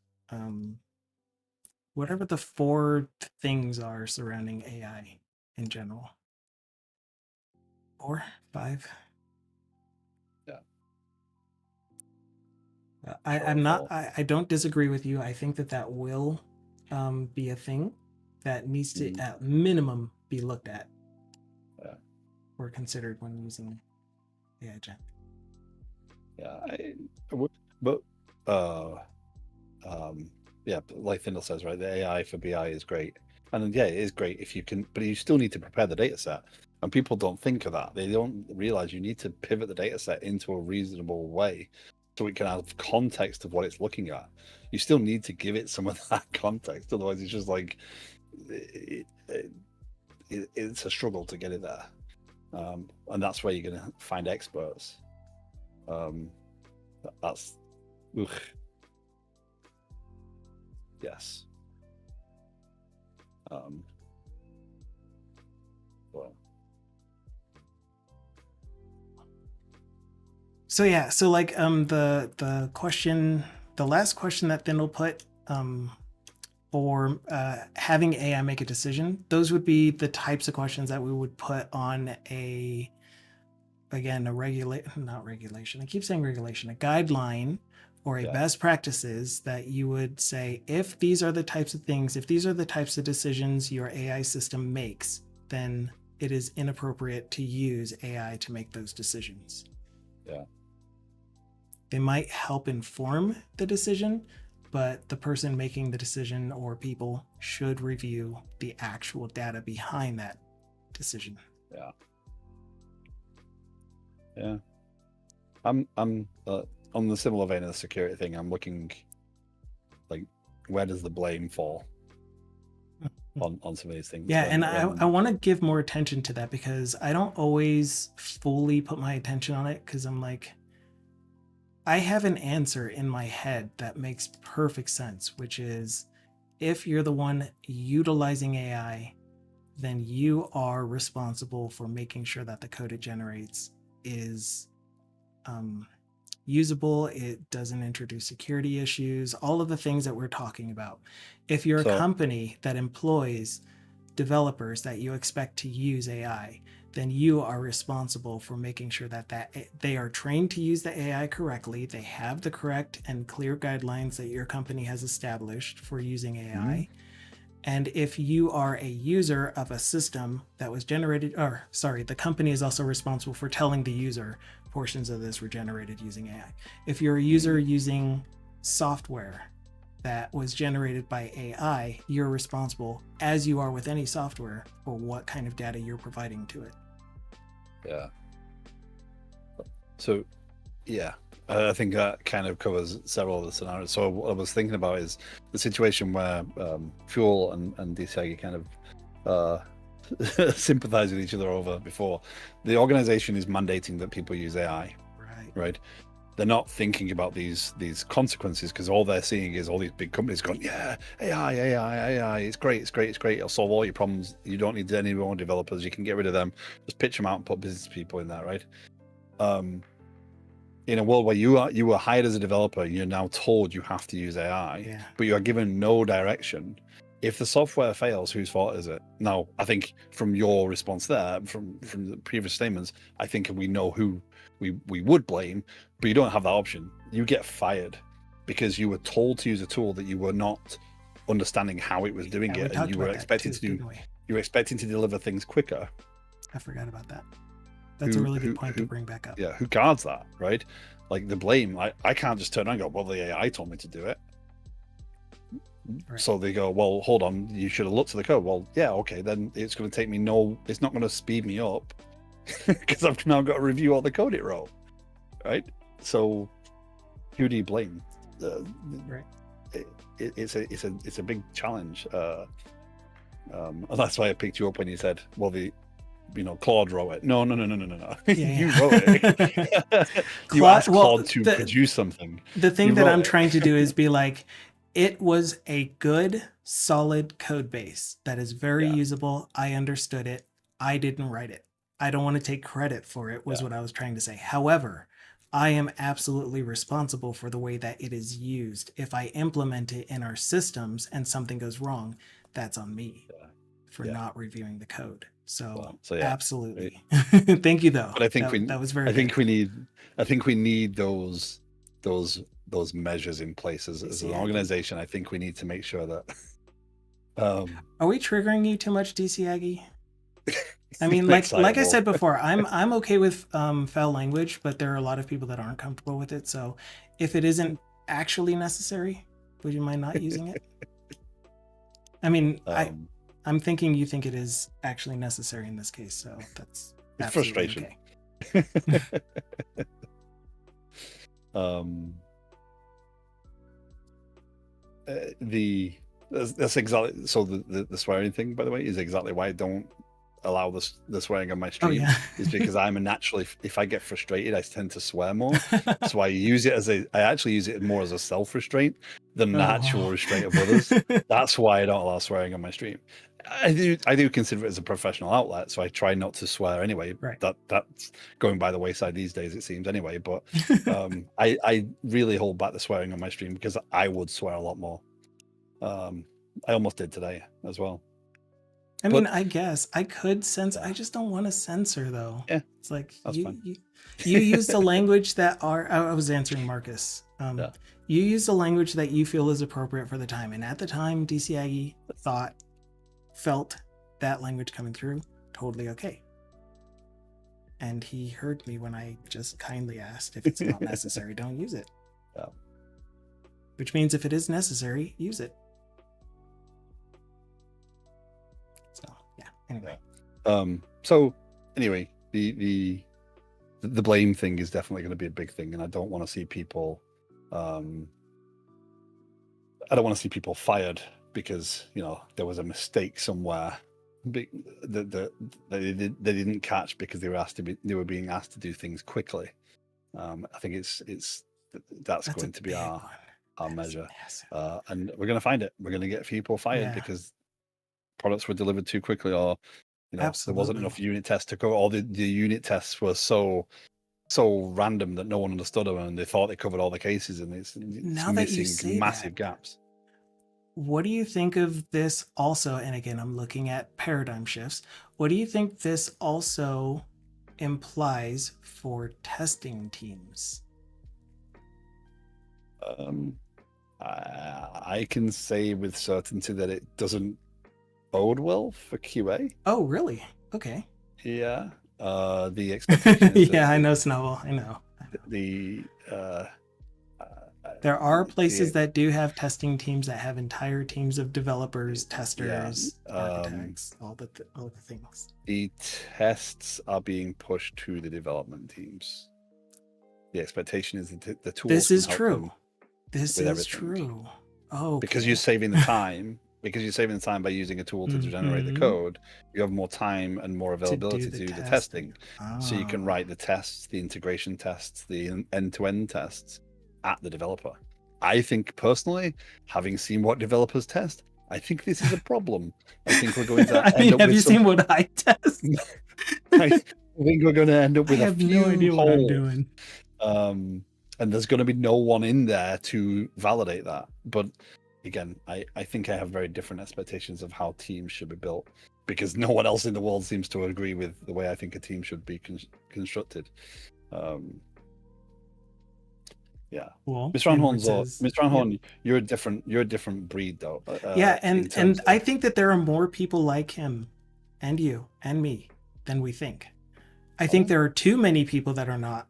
whatever the 4 things are surrounding AI in general. 4, 5. I don't disagree with you. I think that will be a thing that needs to at minimum be looked at or considered when using AI Gen. Like Findle says, right, the AI for BI is great, and it is great if you can, but you still need to prepare the data set, and people don't think of that. They don't realize you need to pivot the data set into a reasonable way so it can have context of what it's looking at. You still need to give it some of that context, otherwise it's just like it's a struggle to get it there, and that's where you're going to find experts. That's yes. So yeah, so like the question, the last question that Thindle put for having AI make a decision, those would be the types of questions that we would put on a regulation. I keep saying regulation, a guideline or a best practices that you would say, if these are the types of things, if these are the types of decisions your AI system makes, then it is inappropriate to use AI to make those decisions. Yeah. They might help inform the decision, but the person making the decision or people should review the actual data behind that decision. Yeah. Yeah. I'm on the similar vein of the security thing. I'm looking like, where does the blame fall on some of these things? Yeah, and I want to give more attention to that, because I don't always fully put my attention on it, because I'm like, I have an answer in my head that makes perfect sense, which is, if you're the one utilizing AI, then you are responsible for making sure that the code it generates is usable, it doesn't introduce security issues, all of the things that we're talking about. If you're a company that employs developers that you expect to use AI, then you are responsible for making sure that they are trained to use the AI correctly, they have the correct and clear guidelines that your company has established for using AI. And if you are a user of a system that was generated, or sorry, the company is also responsible for telling the user portions of this were generated using AI. If you're a user using software that was generated by AI, you're responsible, as you are with any software, for what kind of data you're providing to it. Yeah. So, yeah, I think that kind of covers several of the scenarios. So what I was thinking about is the situation where Fuel and DCI kind of sympathize with each other over before. The organization is mandating that people use AI, right? They're not thinking about these consequences, because all they're seeing is all these big companies going, yeah, AI, it's great, it'll solve all your problems. You don't need any more developers, you can get rid of them, just pitch them out and put business people in there, right? In a world where you were hired as a developer, you're now told you have to use AI, but you are given no direction. If the software fails, whose fault is it? Now, I think from your response there, from the previous statements, I think we know who we would blame, but you don't have that option. You get fired because you were told to use a tool that you were not understanding how it was doing it, and you were expecting to deliver things quicker. I forgot about that. That's a really good point to bring back up. Yeah, who guards that, right? Like the blame, I can't just turn around and go, well, the AI told me to do it. Right. So they go, well, hold on, you should have looked at the code. Well, yeah, okay, then it's going to take me it's not going to speed me up because I've now got to review all the code it wrote, right? So who do you blame? Right. It's a big challenge. And that's why I picked you up when you said, well, Claude wrote it. No. You wrote it. You asked Claude to produce something. The thing that I'm trying to do is be like, it was a good, solid code base that is very usable. I understood it. I didn't write it. I don't want to take credit for it, was what I was trying to say. However, I am absolutely responsible for the way that it is used. If I implement it in our systems and something goes wrong, that's on me for not reviewing the code. So absolutely. Right. Thank you, though. But I think that was very. I think we need those measures in place as an organization. I think we need to make sure that. Are we triggering you too much, DC Aggie? I mean, like I said before, I'm okay with foul language, but there are a lot of people that aren't comfortable with it. So, if it isn't actually necessary, would you mind not using it? I mean, I'm thinking you think it is actually necessary in this case, so that's frustration. Okay. That's exactly so. The swearing thing, by the way, is exactly why I don't allow the swearing on my stream. Is because I'm a naturally, if I get frustrated, I tend to swear more. So I actually use it more as a self-restraint than an actual restraint of others. That's why I don't allow swearing on my stream. I do consider it as a professional outlet, so I try not to swear anyway. Right. That's going by the wayside these days, it seems, anyway. But I really hold back the swearing on my stream because I would swear a lot more. I almost did today as well. I mean, I guess I could censor. I just don't want to censor, though. Yeah, it's like you use the language that I was answering Marcus. You use the language that you feel is appropriate for the time, and at the time, DC Aggie felt that language coming through totally okay. And he heard me when I just kindly asked, if it's not necessary, don't use it. Yeah. which means if it is necessary, use it. So yeah. Anyway. So anyway, the blame thing is definitely going to be a big thing, and I don't want to see people. I don't want to see people fired because there was a mistake somewhere that they didn't catch because they were being asked to do things quickly. I think that's going to be our measure, and we're going to find it. We're going to get people fired because products were delivered too quickly, or there wasn't enough unit tests to cover. All the unit tests were so random that no one understood them, and they thought they covered all the cases, and it's missing massive gaps. What do you think of this also? And again, I'm looking at paradigm shifts. What do you think this also implies for testing teams? I can say with certainty that it doesn't bode well for QA. Oh, really? Okay. Yeah. The expectation is yeah, I know, Snowball. I know. There are places that do have testing teams that have entire teams of developers, testers, architects, all the things. The tests are being pushed to the development teams. The expectation is that the tools. This is true. This is true. Oh, because you're saving the time. Because you're saving the time by using a tool to generate the code, you have more time and more availability to do the testing. So you can write the tests, the integration tests, the end-to-end tests at the developer. I think personally, having seen what developers test, I think this is a problem. I think we're going to have you seen what I test? I think we're going to end up with I have no idea what I'm doing. And there's going to be no one in there to validate that. But again, I think I have very different expectations of how teams should be built, because no one else in the world seems to agree with the way I think a team should be constructed. Yeah, well, Mr. Anhorn, you're a different breed, though. And I think that there are more people like him, and you, and me, than we think. I think there are too many people that are not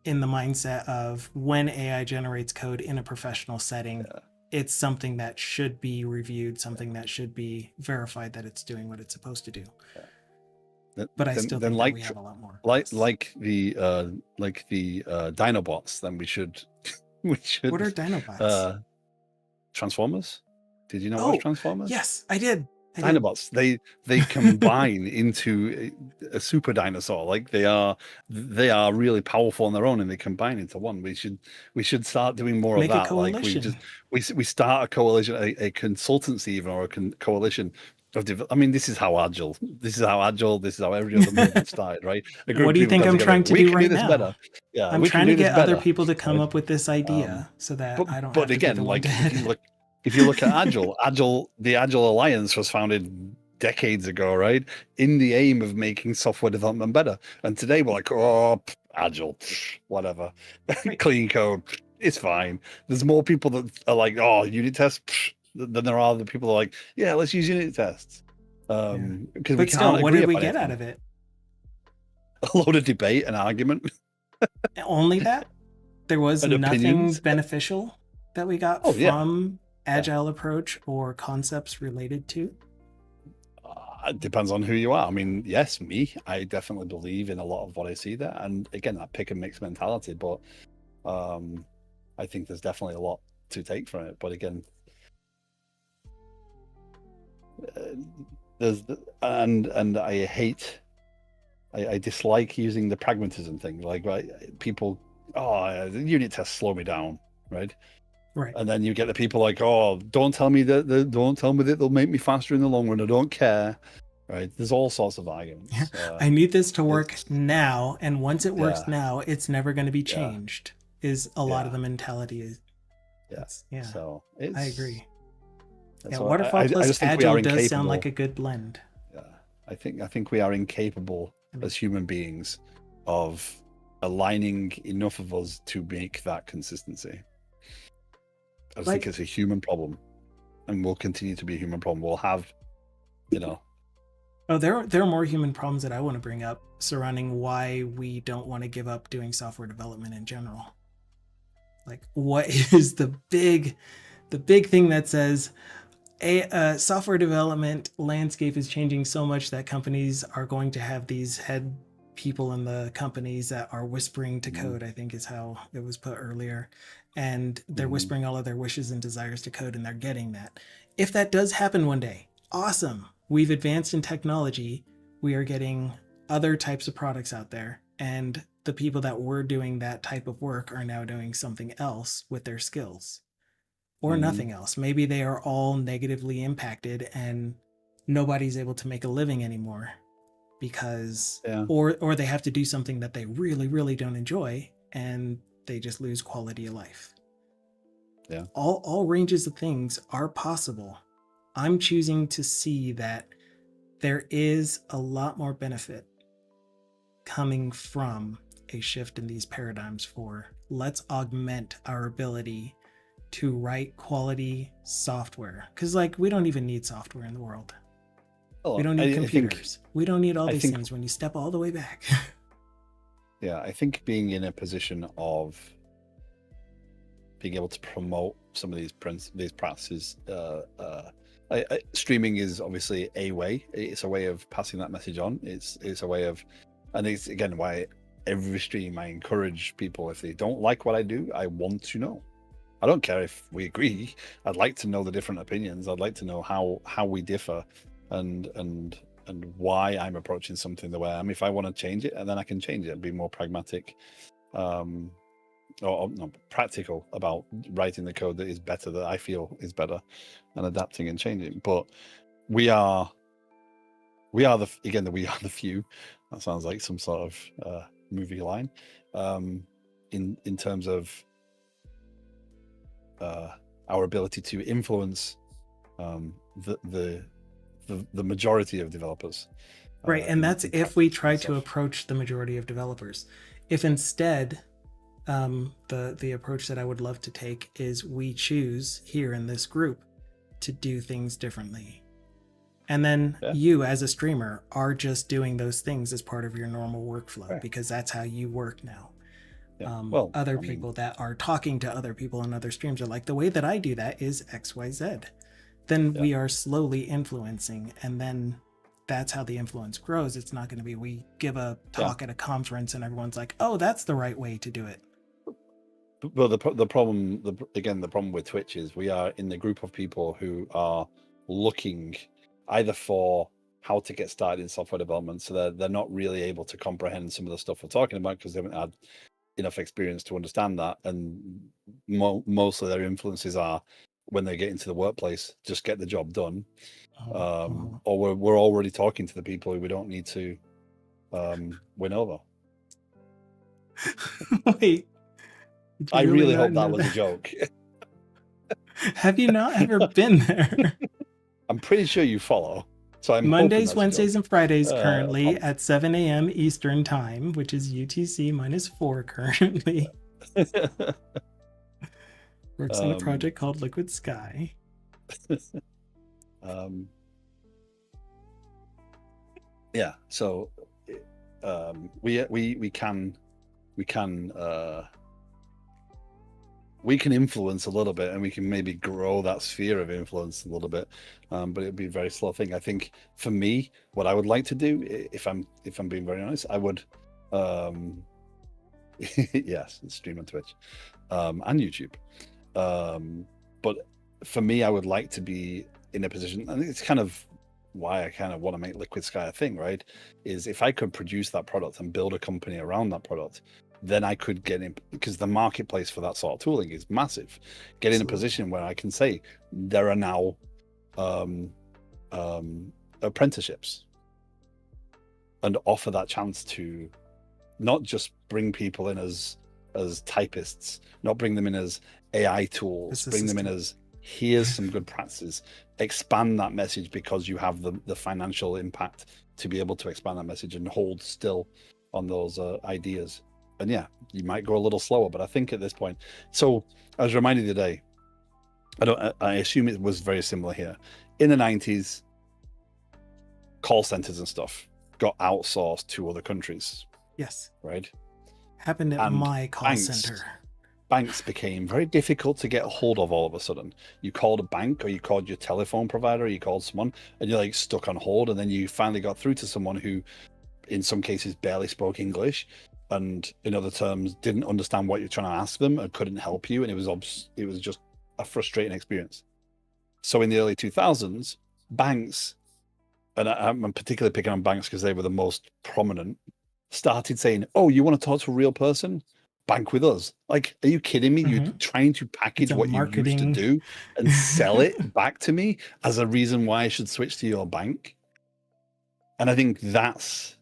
in the mindset of when AI generates code in a professional setting. Yeah. It's something that should be reviewed, something that should be verified that it's doing what it's supposed to do. But I still think that we have a lot more. Like the Dinobots, then we should. What are Dinobots? Transformers. Did you know what's Transformers? Yes, I did. Dinobots. They combine into a super dinosaur. Like they are really powerful on their own, and they combine into one. We should start doing more of that. A coalition. Like we start a coalition, a consultancy even, or a coalition of. This is how agile. This is how every other movement started, right? What do you think I'm trying to do right now? Better. Yeah, I'm trying to get other people to come up with this idea so that I don't. But again, like if you look at Agile, the Agile Alliance was founded decades ago, right? In the aim of making software development better. And today we're like, Agile, whatever. Clean code, it's fine. There's more people that are like, unit tests, than there are the people that are like, yeah, let's use unit tests. Because we can't. What did we get out of it? A load of debate and argument. Only that? There was nothing beneficial that we got from Agile approach or concepts related to? It depends on who you are. Yes, I definitely believe in a lot of what I see there. And again, that pick and mix mentality, but I think there's definitely a lot to take from it. But again, I dislike using the pragmatism thing. Like, right, people, the unit tests slow me down, right? Right. And then you get the people like, don't tell me that they'll make me faster in the long run. I don't care. Right. There's all sorts of arguments. I need this to work now. And once it works now, it's never going to be changed, is a lot of the mentality. Yeah. So I agree. Waterfall plus Agile does sound like a good blend. Yeah. I think we are incapable as human beings of aligning enough of us to make that consistency. I think it's a human problem, and will continue to be a human problem. We'll have, there are more human problems that I want to bring up surrounding why we don't want to give up doing software development in general. Like, what is the big thing that says a software development landscape is changing so much that companies are going to have these head people in the companies that are whispering to Mm-hmm. code, I think is how it was put earlier. And they're Mm-hmm. whispering all of their wishes and desires to code, and they're getting that. If that does happen one day, awesome. We've advanced in technology. We are getting other types of products out there. And the people that were doing that type of work are now doing something else with their skills or Mm-hmm. nothing else. Maybe they are all negatively impacted and nobody's able to make a living anymore because Yeah. or they have to do something that they really really don't enjoy and they just lose quality of life. Yeah. All ranges of things are possible. I'm choosing to see that there is a lot more benefit coming from a shift in these paradigms for let's augment our ability to write quality software because like we don't even need software in the world. We Well, don't need I think computers. We don't need all I these think things when you step all the way back. yeah, I think being in a position of being able to promote some of these practices, streaming is obviously a way. It's a way of passing that message on. It's a way of, and it's again why every stream I encourage people, if they don't like what I do, I want to know. I don't care if we agree. I'd like to know the different opinions. I'd like to know how we differ, and why I'm approaching something the way I am. If I want to change it, and then I can change it and be more pragmatic, or not practical about writing the code that is better, that I feel is better, and adapting and changing. But we are we are the few. That sounds like some sort of movie line. In terms of our ability to influence the majority of developers. Right, and that's In if we practice try and to stuff. approach the majority of developers. If instead, the approach that I would love to take is we choose here in this group to do things differently, and then Yeah, you as a streamer are just doing those things as part of your normal workflow fair. because that's how you work now. Yeah. Well, Other I mean, people that are talking to other people in other streams are like, the way that I do that is XYZ. Then yeah, we are slowly influencing, and then that's how the influence grows. It's not going to be we give a yeah. talk at a conference and everyone's like, oh, that's the right way to do it. Well, the problem, the problem with Twitch is we are in the group of people who are looking either for how to get started in software development, so they're not really able to comprehend some of the stuff we're talking about because they haven't had enough experience to understand that, and most of their influences are when they get into the workplace, just get the job done, or we're already talking to the people who we don't need to win over. Wait, did you I really really not hope that know was a that? joke. Have you not ever been there? I'm pretty sure you follow, so I'm hoping Mondays, that's a Wednesdays, joke. and Fridays currently Apologies. at 7 a.m. Eastern Time, which is UTC -4 currently. Works on a um, project called Liquid Sky. um, yeah, so we can we can influence a little bit, and we can maybe grow that sphere of influence a little bit, but it'd be a very slow thing. I think for me, what I would like to do, if I'm being very honest, I would yes, stream on Twitch and YouTube. But for me, I would like to be in a position, and it's kind of why I kind of want to make Liquid Sky a thing, right? Is if I could produce that product and build a company around that product, then I could get in, because the marketplace for that sort of tooling is massive. Get in a Absolutely. position where I can say there are now apprenticeships, and offer that chance to not just bring people in as typists, not bring them in as AI tools, This bring them in assistant. as here's some good practices, expand that message because you have the financial impact to be able to expand that message and hold still on those ideas. And yeah, you might go a little slower, but I think at this point, so I was reminded today, I assume it was very similar here. In the 90s, call centers and stuff got outsourced to other countries, Yes. right? Happened at And my call banks center. banks became very difficult to get a hold of all of a sudden. You called a bank, or you called your telephone provider, or you called someone, and you're like stuck on hold, and then you finally got through to someone who, in some cases, barely spoke English, and in other terms didn't understand what you're trying to ask them and couldn't help you, and it was just a frustrating experience. So in the early 2000s, banks, and I'm particularly picking on banks because they were the most prominent, started saying, "Oh, you want to talk to a real person? Bank with us." Like, are you kidding me? You're Mhm. trying to It's package a what you used to marketing. do and sell it back to me as a reason why I should switch to your bank. And I think that's,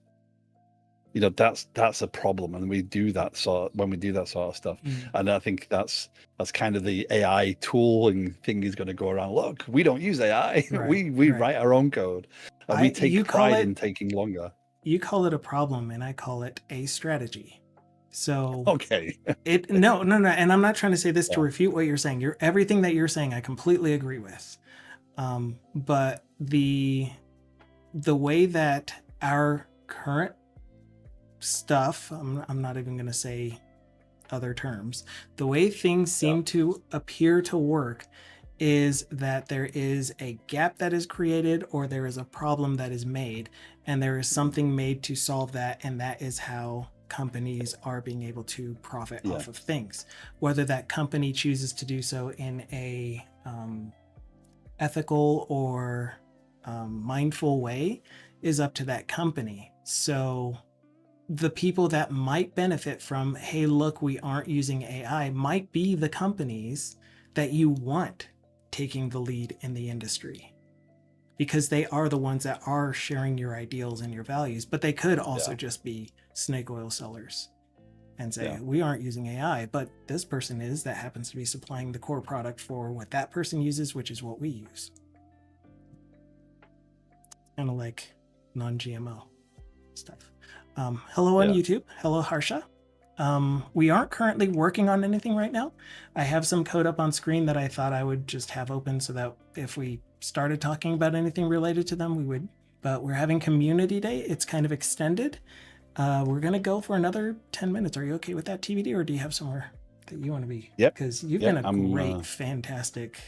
that's a problem, and we do that sort when we do that sort of stuff. Mm, And I think that's kind of the AI tooling thing is going to go around. Look, we don't use AI. right, We right. write our own code, and we I take you call pride it in taking longer. you call it a problem, and I call it a strategy. So Okay. it no, and I'm not trying to say this to Yeah. refute what you're saying. You're everything that you're saying, I completely agree with. But the way that our current stuff, I'm not even going to say other terms, the way things Yeah. seem to appear to work is that there is a gap that is created, or there is a problem that is made, and there is something made to solve that, and that is how companies are being able to profit Yeah. off of things. Whether that company chooses to do so in a ethical or mindful way is up to that company. So the people that might benefit from, hey, look, we aren't using AI, might be the companies that you want taking the lead in the industry, because they are the ones that are sharing your ideals and your values. But they could also Yeah. just be snake oil sellers and say, Yeah. we aren't using AI, but this person is, that happens to be supplying the core product for what that person uses, which is what we use. Kind of like non-GMO stuff. Hello on Yeah. YouTube. Hello, Harsha. We aren't currently working on anything right now. I have some code up on screen that I thought I would just have open so that if we started talking about anything related to them, we would. But we're having community day. It's kind of extended. We're going to go for another 10 minutes. Are you okay with that, TVD, or do you have somewhere that you want to be? Yep. Because you've Yep. been a great, fantastic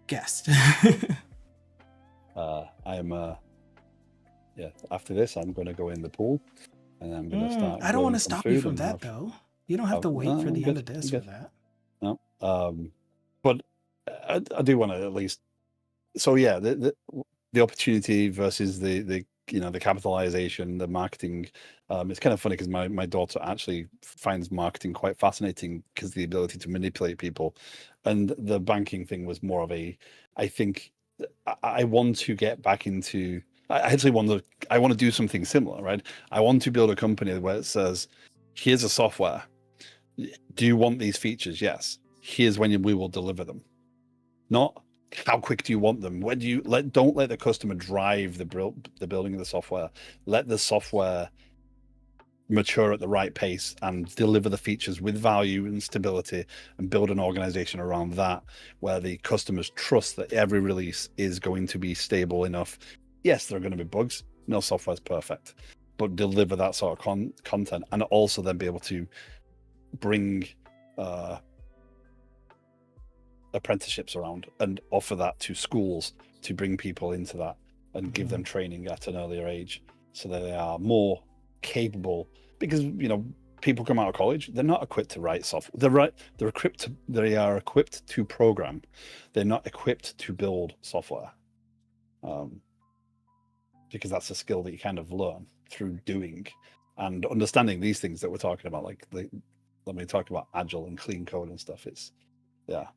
guest. I am. Yeah. After this, I'm going to go in the pool, and I'm going to start I don't want grilling to some stop you food from and that, have. though. You don't have have to wait for I'm the end good. of I'm this for good. that. No. But I do want to at least. So yeah, the opportunity versus the the capitalization, the marketing. It's kind of funny because my daughter actually finds marketing quite fascinating because the ability to manipulate people, and the banking thing was more of a. I think I want to get back into. I actually I want to do something similar, right? I want to build a company where it says, "Here's a software. Do you want these features? Yes. Here's when we will deliver them. Not how quick do you want them? When do you don't let the customer drive the building of the software. Let the software mature at the right pace and deliver the features with value and stability, and build an organization around that where the customers trust that every release is going to be stable enough. Yes, there are going to be bugs. No software is perfect, but deliver that sort of content, and also then be able to bring apprenticeships around and offer that to schools to bring people into that and give them training at an earlier age so that they are more capable, because people come out of college, they're not equipped to write software. They are equipped to program. They're not equipped to build software, because that's a skill that you kind of learn through doing and understanding these things that we're talking about, like when we talk about agile and clean code and stuff. It's yeah.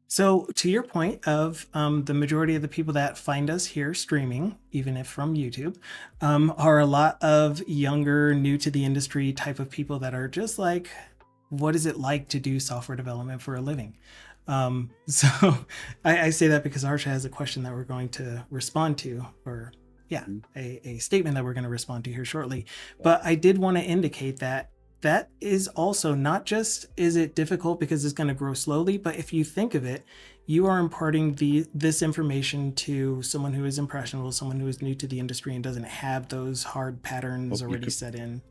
So, to your point of the majority of the people that find us here streaming, even if from YouTube, are a lot of younger, new to the industry type of people that are just like, what is it like to do software development for a living? So, I say that because Arsha has a question that we're going to respond to, or yeah, a statement that we're going to respond to here shortly. But I did want to indicate that that is also not just, is it difficult because it's going to grow slowly, but if you think of it, you are imparting this information to someone who is impressionable, someone who is new to the industry and doesn't have those hard patterns already set in.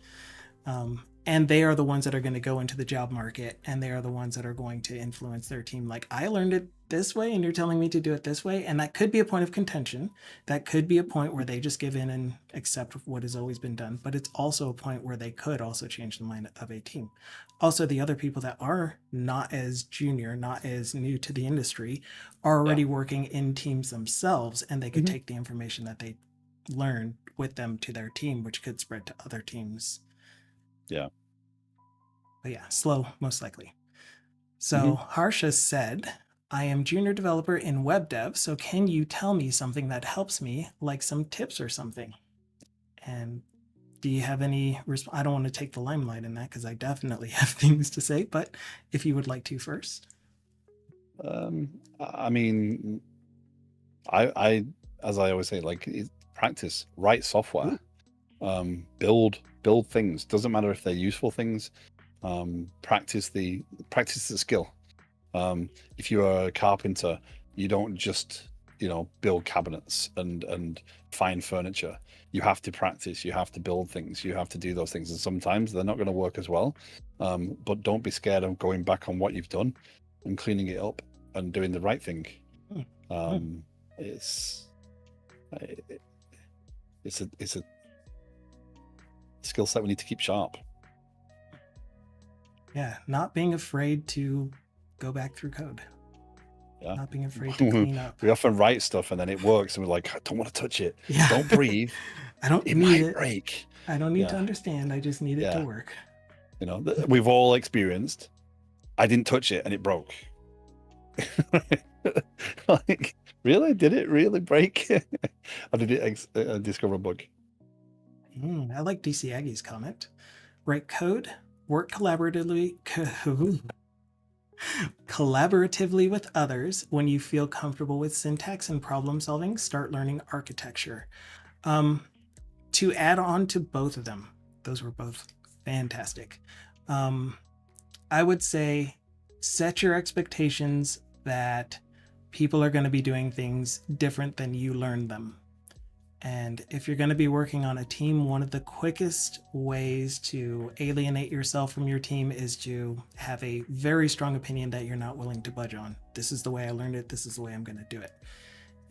and they are the ones that are going to go into the job market, and they are the ones that are going to influence their team. Like, I learned it this way and you're telling me to do it this way, and that could be a point of contention. That could be a point where they just give in and accept what has always been done, but it's also a point where they could also change the mind of a team. Also, the other people that are not as junior, not as new to the industry, are Yeah. already working in teams themselves, and they could Mhm. take the information that they learned with them to their team, which could spread to other teams. Yeah. But yeah, slow, most likely. So Mhm. Harsha said, I am junior developer in web dev, so can you tell me something that helps me, like some tips or something? And do you have any I don't want to take the limelight in that because I definitely have things to say, but if you would like to first. I mean, I as I always say, like, practice, write software, build things. Doesn't matter if they're useful things. Practice the skill. If you are a carpenter, you don't just build cabinets and find furniture. You have to practice. You have to build things. You have to do those things, and sometimes they're not going to work as well. But don't be scared of going back on what you've done and cleaning it up and doing the right thing. Mm. It's it's a skill set we need to keep sharp. Yeah, not being afraid to go back through code. Yeah. Not being afraid to clean up. We often write stuff and then it works, and we're like, I don't want to touch it. Yeah. Don't breathe. I don't It need might it. break. I don't need to Yeah. understand. I just need it to Yeah. work. We've all experienced, I didn't touch it and it broke. Like, really? Did it really break? Or did it discover a bug? I like DC Aggie's comment. Write code, work collaboratively with others. When you feel comfortable with syntax and problem solving, start learning architecture. To add on to both of them, those were both fantastic. I would say set your expectations that people are going to be doing things different than you learned them. And if you're going to be working on a team, one of the quickest ways to alienate yourself from your team is to have a very strong opinion that you're not willing to budge on. This is the way I learned it. This is the way I'm going to do it.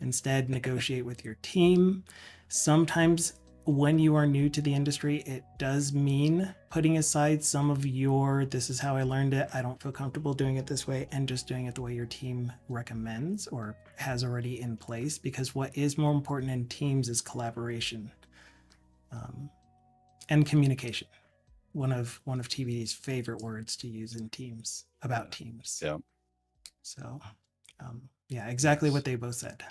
Instead, negotiate with your team. Sometimes when you are new to the industry, it does mean putting aside some of your, this is how I learned it, I don't feel comfortable doing it this way, and just doing it the way your team recommends or has already in place. Because what is more important in teams is collaboration and communication. One of TBD's favorite words to use in teams, about teams. Yeah. So, yeah, exactly what they both said.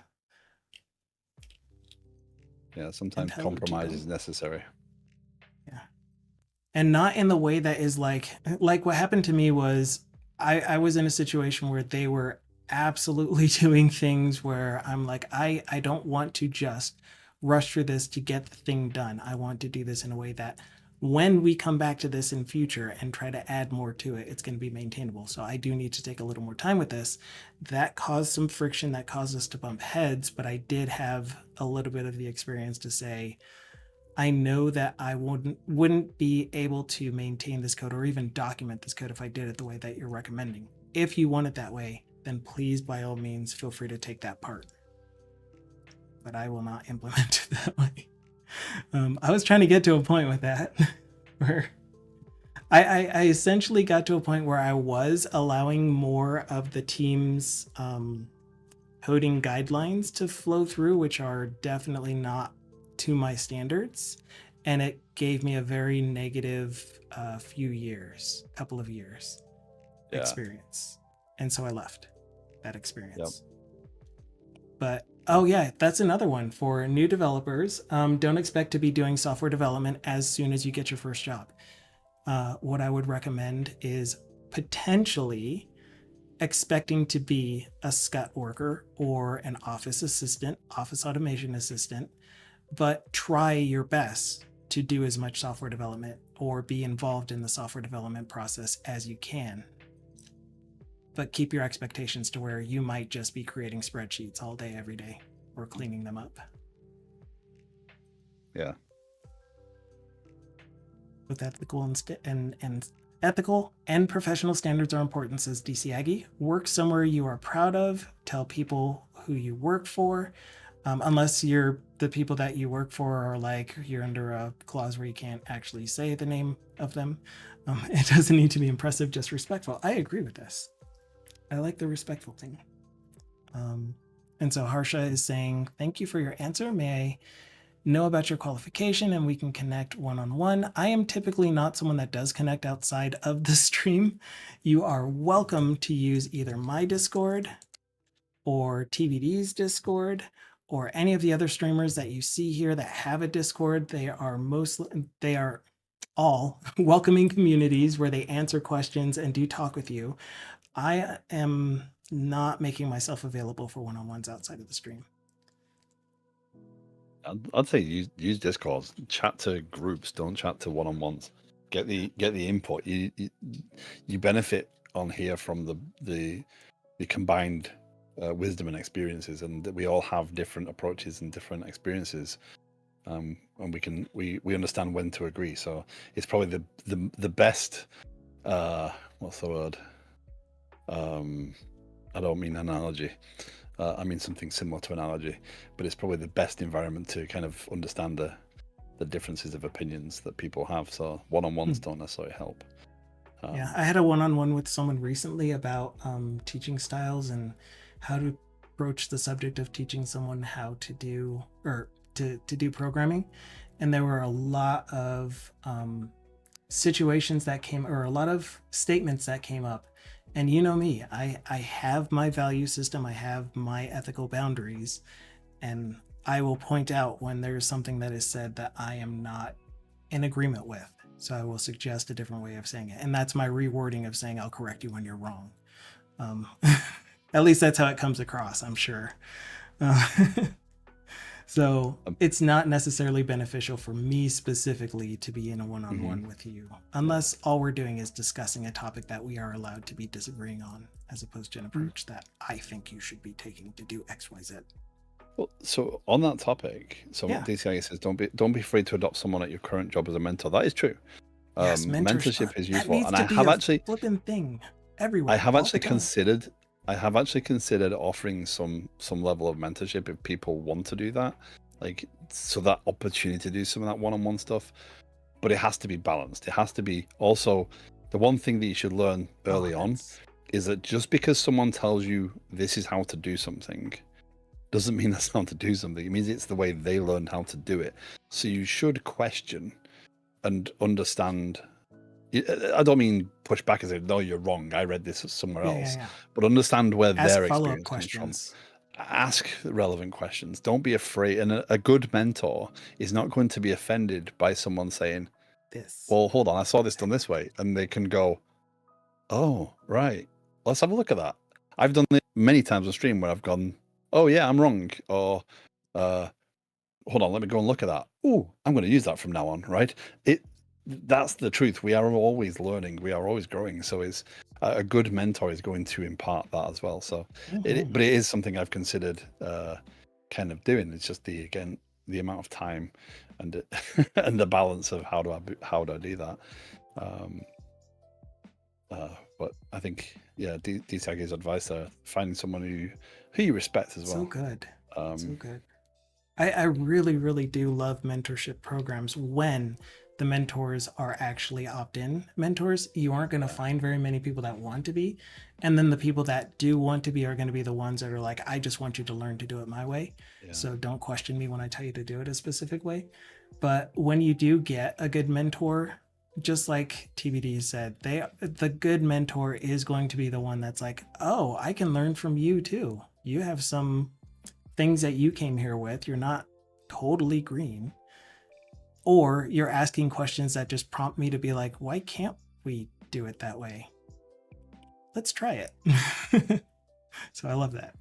Yeah, sometimes compromise is necessary. Yeah. And not in the way that is like what happened to me was I was in a situation where they were absolutely doing things where I'm like, I don't want to just rush through this to get the thing done. I want to do this in a way that when we come back to this in future and try to add more to it, it's going to be maintainable. So I do need to take a little more time with this. That caused some friction, that caused us to bump heads, but I did have a little bit of the experience to say, I know that I wouldn't be able to maintain this code or even document this code if I did it the way that you're recommending. If you want it that way, then please, by all means, feel free to take that part. But I will not implement it that way. I was trying to get to a point with that where I essentially got to a point where I was allowing more of the team's coding guidelines to flow through, which are definitely not to my standards. And it gave me a very negative couple of years experience. And so I left that experience. But oh yeah, that's another one for new developers. Don't expect to be doing software development as soon as you get your first job. What I would recommend is potentially expecting to be a SCUT worker or an office assistant, office automation assistant, but try your best to do as much software development or be involved in the software development process as you can. But keep your expectations to where you might just be creating spreadsheets all day, every day, or cleaning them up. Yeah. with ethical and ethical and professional standards are important, says DC Aggie. Work somewhere you are proud of. Tell people who you work for. Unless the people that you work for are like you're under a clause where you can't actually say the name of them. It doesn't need to be impressive, just respectful. I agree with this. I like the respectful thing. And so Harsha is saying, thank you for your answer. May I know about your qualification and we can connect one-on-one. I am typically not someone that does connect outside of the stream. You are welcome to use either my Discord or TBD's Discord or any of the other streamers that you see here that have a Discord. They are all welcoming communities where they answer questions and do talk with you. I am not making myself available for one-on-ones outside of the stream. I'd say use Discord, chat to groups, don't chat to one-on-ones. Get the input. You benefit on here from the combined wisdom and experiences, and that we all have different approaches and different experiences, and we understand when to agree. So it's probably the best. What's the word? I don't mean analogy. I mean something similar to analogy, but it's probably the best environment to kind of understand the differences of opinions that people have. So one-on-ones don't necessarily help. Yeah, I had a one-on-one with someone recently about teaching styles and how to approach the subject of teaching someone how to do to do programming, and there were a lot of situations that came, or a lot of statements that came up. And you know me, I have my value system, I have my ethical boundaries, and I will point out when there's something that is said that I am not in agreement with. So I will suggest a different way of saying it. And that's my rewording of saying I'll correct you when you're wrong. At least that's how it comes across, I'm sure. So it's not necessarily beneficial for me specifically to be in a one-on-one with you, unless all we're doing is discussing a topic that we are allowed to be disagreeing on, as opposed to an approach that I think you should be taking to do X, Y, Z. Well, so on that topic, so Yeah. DCI says don't be afraid to adopt someone at your current job as a mentor. That is true. Yes, mentorship is useful, and I have actually flipping thing everywhere. I have actually considered offering some level of mentorship if people want to do that, like, so that opportunity to do some of that one-on-one stuff. But it has to be balanced. It has to be also the one thing that you should learn early on is that just because someone tells you this is how to do something doesn't mean that's how to do something. It means it's the way they learned how to do it. So you should question and understand. I don't mean push back and say, no, you're wrong, I read this somewhere else. But understand where their experience comes from. Ask relevant questions. Don't be afraid. And a good mentor is not going to be offended by someone saying, this. Well, hold on, I saw this done this way. And they can go, oh, right, let's have a look at that. I've done it many times on stream where I've gone, oh yeah, I'm wrong. Or hold on, let me go and look at that. Oh, I'm going to use that from now on, right? That's the truth. We are always learning. We are always growing. So is a good mentor is going to impart that as well. So, but it is something I've considered kind of doing. It's just the amount of time and and the balance of how do I do that. But I think DTAG's advice there, finding someone who you respect as well. So good. So good. I really, really do love mentorship programs when the mentors are actually opt-in mentors. You aren't going to find very many people that want to be. And then the people that do want to be are going to be the ones that are like, I just want you to learn to do it my way. Yeah. So don't question me when I tell you to do it a specific way. But when you do get a good mentor, just like TBD said, the good mentor is going to be the one that's like, oh, I can learn from you too. You have some things that you came here with. You're not totally green. Or you're asking questions that just prompt me to be like, why can't we do it that way? Let's try it. So I love that.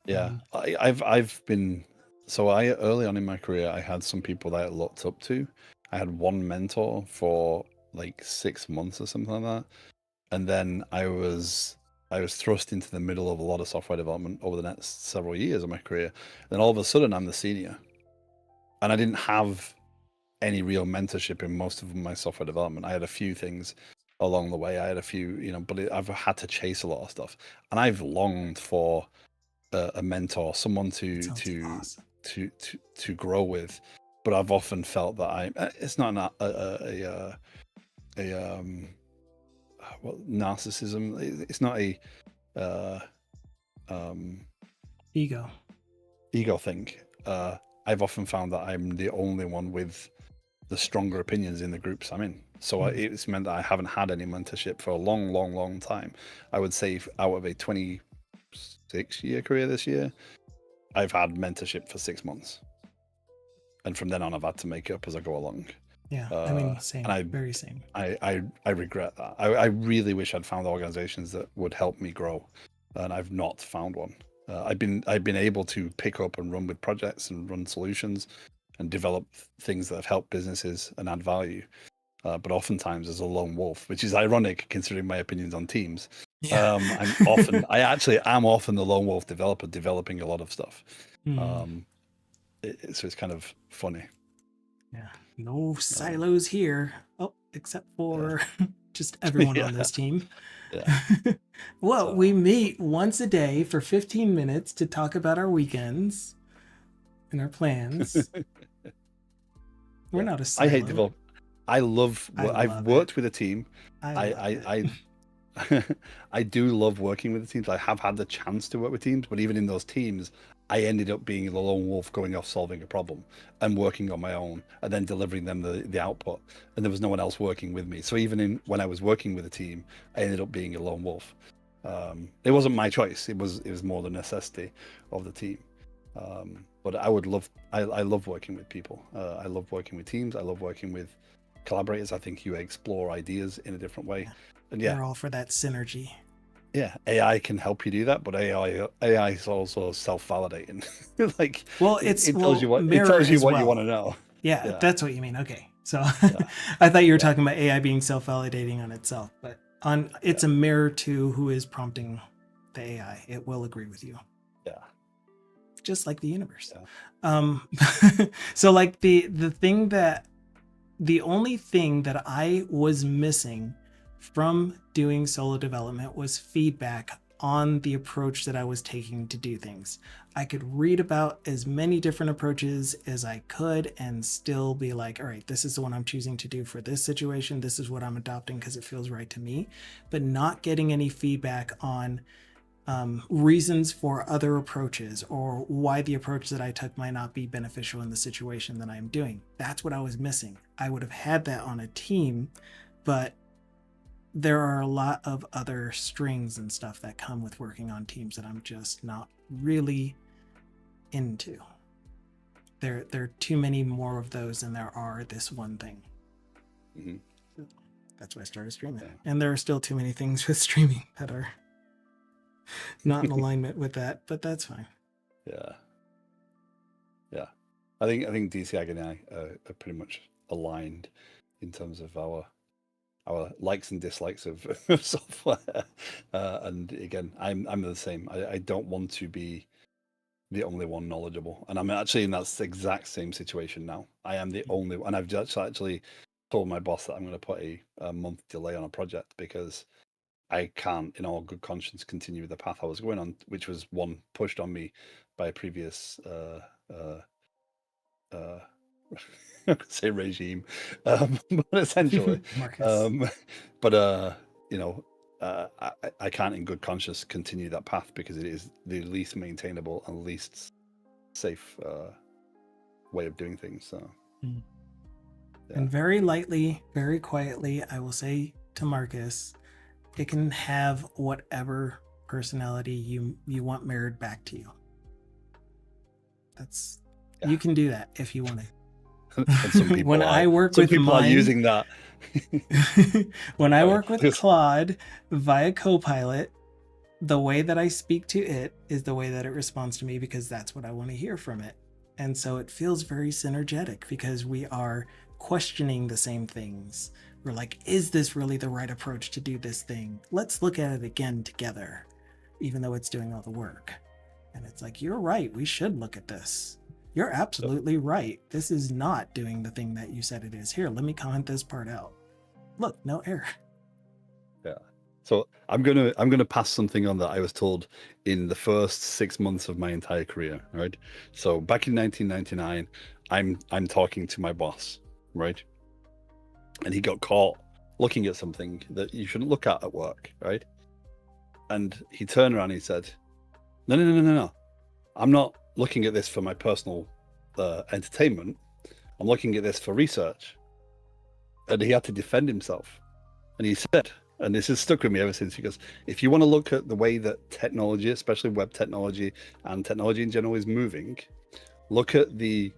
Yeah, I've been, so early on in my career, I had some people that I looked up to. I had one mentor for like 6 months or something like that. And then I was thrust into the middle of a lot of software development over the next several years of my career. Then all of a sudden I'm the senior. And I didn't have any real mentorship in most of my software development. I had a few things along the way. I had a few, but I've had to chase a lot of stuff, and I've longed for a mentor, someone to Sounds to awesome. to to to grow with. But I've often felt that it's not narcissism. It's not a uh, um, Ego. ego thing. I've often found that I'm the only one with the stronger opinions in the groups I'm in. So it's meant that I haven't had any mentorship for a long, long, long time. I would say out of a 26-year career this year, I've had mentorship for 6 months. And from then on, I've had to make it up as I go along. Yeah, I mean, same, And very same. I regret that. I really wish I'd found organizations that would help me grow, and I've not found one. I've been able to pick up and run with projects and run solutions and develop things that have helped businesses and add value. But oftentimes as a lone wolf, which is ironic considering my opinions on teams. Yeah. I actually am often the lone wolf developer developing a lot of stuff. Mm. So it's kind of funny. Yeah. No silos here. Oh, except for just everyone on this team. Yeah. Well, we meet once a day for 15 minutes to talk about our weekends and our plans. We're not a silo. I hate develop. I've worked with a team. I I do love working with the teams. I have had the chance to work with teams, but even in those teams, I ended up being the lone wolf going off solving a problem and working on my own and then delivering them the output. And there was no one else working with me. So even when I was working with a team, I ended up being a lone wolf. It wasn't my choice. It was more the necessity of the team. But I love working with people. I love working with teams. I love working with collaborators. I think you explore ideas in a different way. Yeah. And They're all for that synergy. Yeah, AI can help you do that, but AI is also self-validating. Like, well, it tells you what you want to know. Yeah, that's what you mean. Okay, so I thought you were talking about AI being self-validating on itself, but it's a mirror to who is prompting the AI. It will agree with you. Yeah, just like the universe. So like the only thing that I was missing from doing solo development was feedback on the approach that I was taking to do things. I could read about as many different approaches as I could and still be like, all right, this is the one I'm choosing to do for this situation. This is what I'm adopting because it feels right to me, but not getting any feedback on reasons for other approaches or why the approach that I took might not be beneficial in the situation that I'm doing. That's what I was missing. I would have had that on a team, but there are a lot of other strings and stuff that come with working on teams that I'm just not really into. There are too many more of those than there are this one thing. Mm-hmm. That's why I started streaming. Yeah. And there are still too many things with streaming that are not in alignment with that, but that's fine. Yeah. I think DCAG and I are pretty much aligned in terms of our likes and dislikes of software. And again, I'm the same. I don't want to be the only one knowledgeable, and I'm actually in that exact same situation now. I am the only one, and I've just actually told my boss that I'm going to put a month delay on a project because I can't, in all good conscience, continue the path I was going on, which was one pushed on me by a previous I could say regime, but essentially, I can't, in good conscience, continue that path because it is the least maintainable and least safe way of doing things. So, and very lightly, very quietly, I will say to Marcus, it can have whatever personality you want mirrored back to you. That's you can do that if you want to. And some people when I work with people mine, are using that. When I work with Claude via Copilot, the way that I speak to it is the way that it responds to me because that's what I want to hear from it. And so it feels very synergetic because we are questioning the same things. We're like, is this really the right approach to do this thing? Let's look at it again together, even though it's doing all the work. And it's like, you're right, we should look at this. You're absolutely right. This is not doing the thing that you said it is. Here, let me comment this part out. Look, no error. Yeah. So I'm gonna pass something on that I was told in the first 6 months of my entire career, right? So back in 1999, I'm talking to my boss, right? And he got caught looking at something that you shouldn't look at work, right? And he turned around and he said, "No, no, no, no, no, no. I'm not looking at this for my personal entertainment. I'm looking at this for research." And he had to defend himself. And he said, and this has stuck with me ever since, he goes, if you want to look at the way that technology, especially web technology and technology in general, is moving, look at the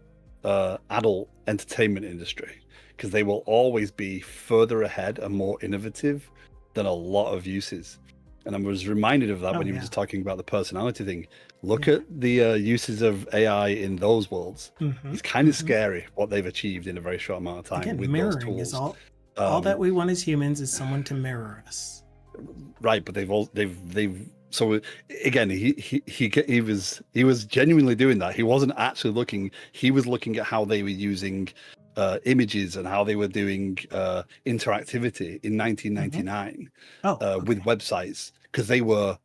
adult entertainment industry, because they will always be further ahead and more innovative than a lot of uses. And I was reminded of that when you were just talking about the personality thing. Look at the uses of AI in those worlds. It's kind of scary what they've achieved in a very short amount of time. Again, with mirroring those tools. Is all that we want as humans is someone to mirror us. Right, but they've so again he was genuinely doing that. He wasn't actually looking. He was looking at how they were using images and how they were doing interactivity in 1999 with websites, because they were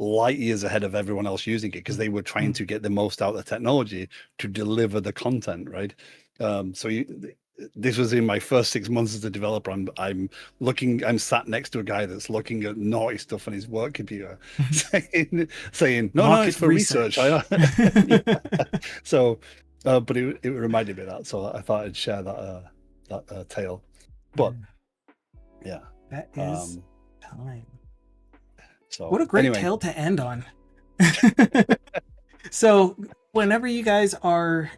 light years ahead of everyone else using it, because they were trying to get the most out of the technology to deliver the content, right? This was in my first 6 months as a developer. I'm sat next to a guy that's looking at naughty stuff on his work computer, saying no, it's for research. Yeah. So, but it reminded me of that, so I thought I'd share that tale. But yeah, that is time. So what a great tale to end on. So whenever you guys are,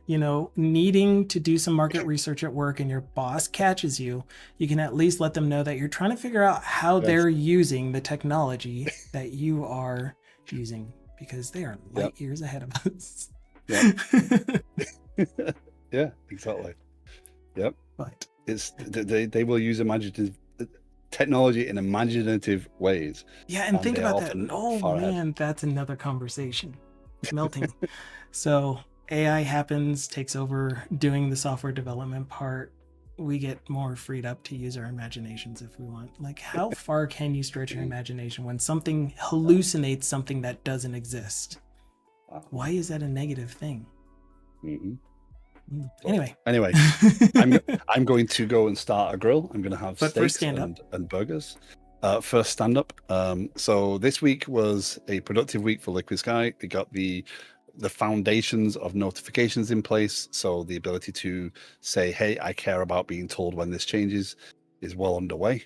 needing to do some market research at work and your boss catches you, you can at least let them know that you're trying to figure out how they're using the technology that you are using, because they are light years ahead of us. Yeah, exactly. Yep. But it's they will use imaginative technology in imaginative ways. Yeah, and think about that. Oh man, that's another conversation. Melting. So AI happens, takes over doing the software development part. We get more freed up to use our imaginations if we want. Like, how far can you stretch your imagination when something hallucinates something that doesn't exist? Why is that a negative thing? Anyway, I'm going to go and start a grill. I'm going to have steaks and burgers. First stand up. So this week was a productive week for Liquid Sky. We got the foundations of notifications in place, so the ability to say, hey, I care about being told when this changes, is well underway.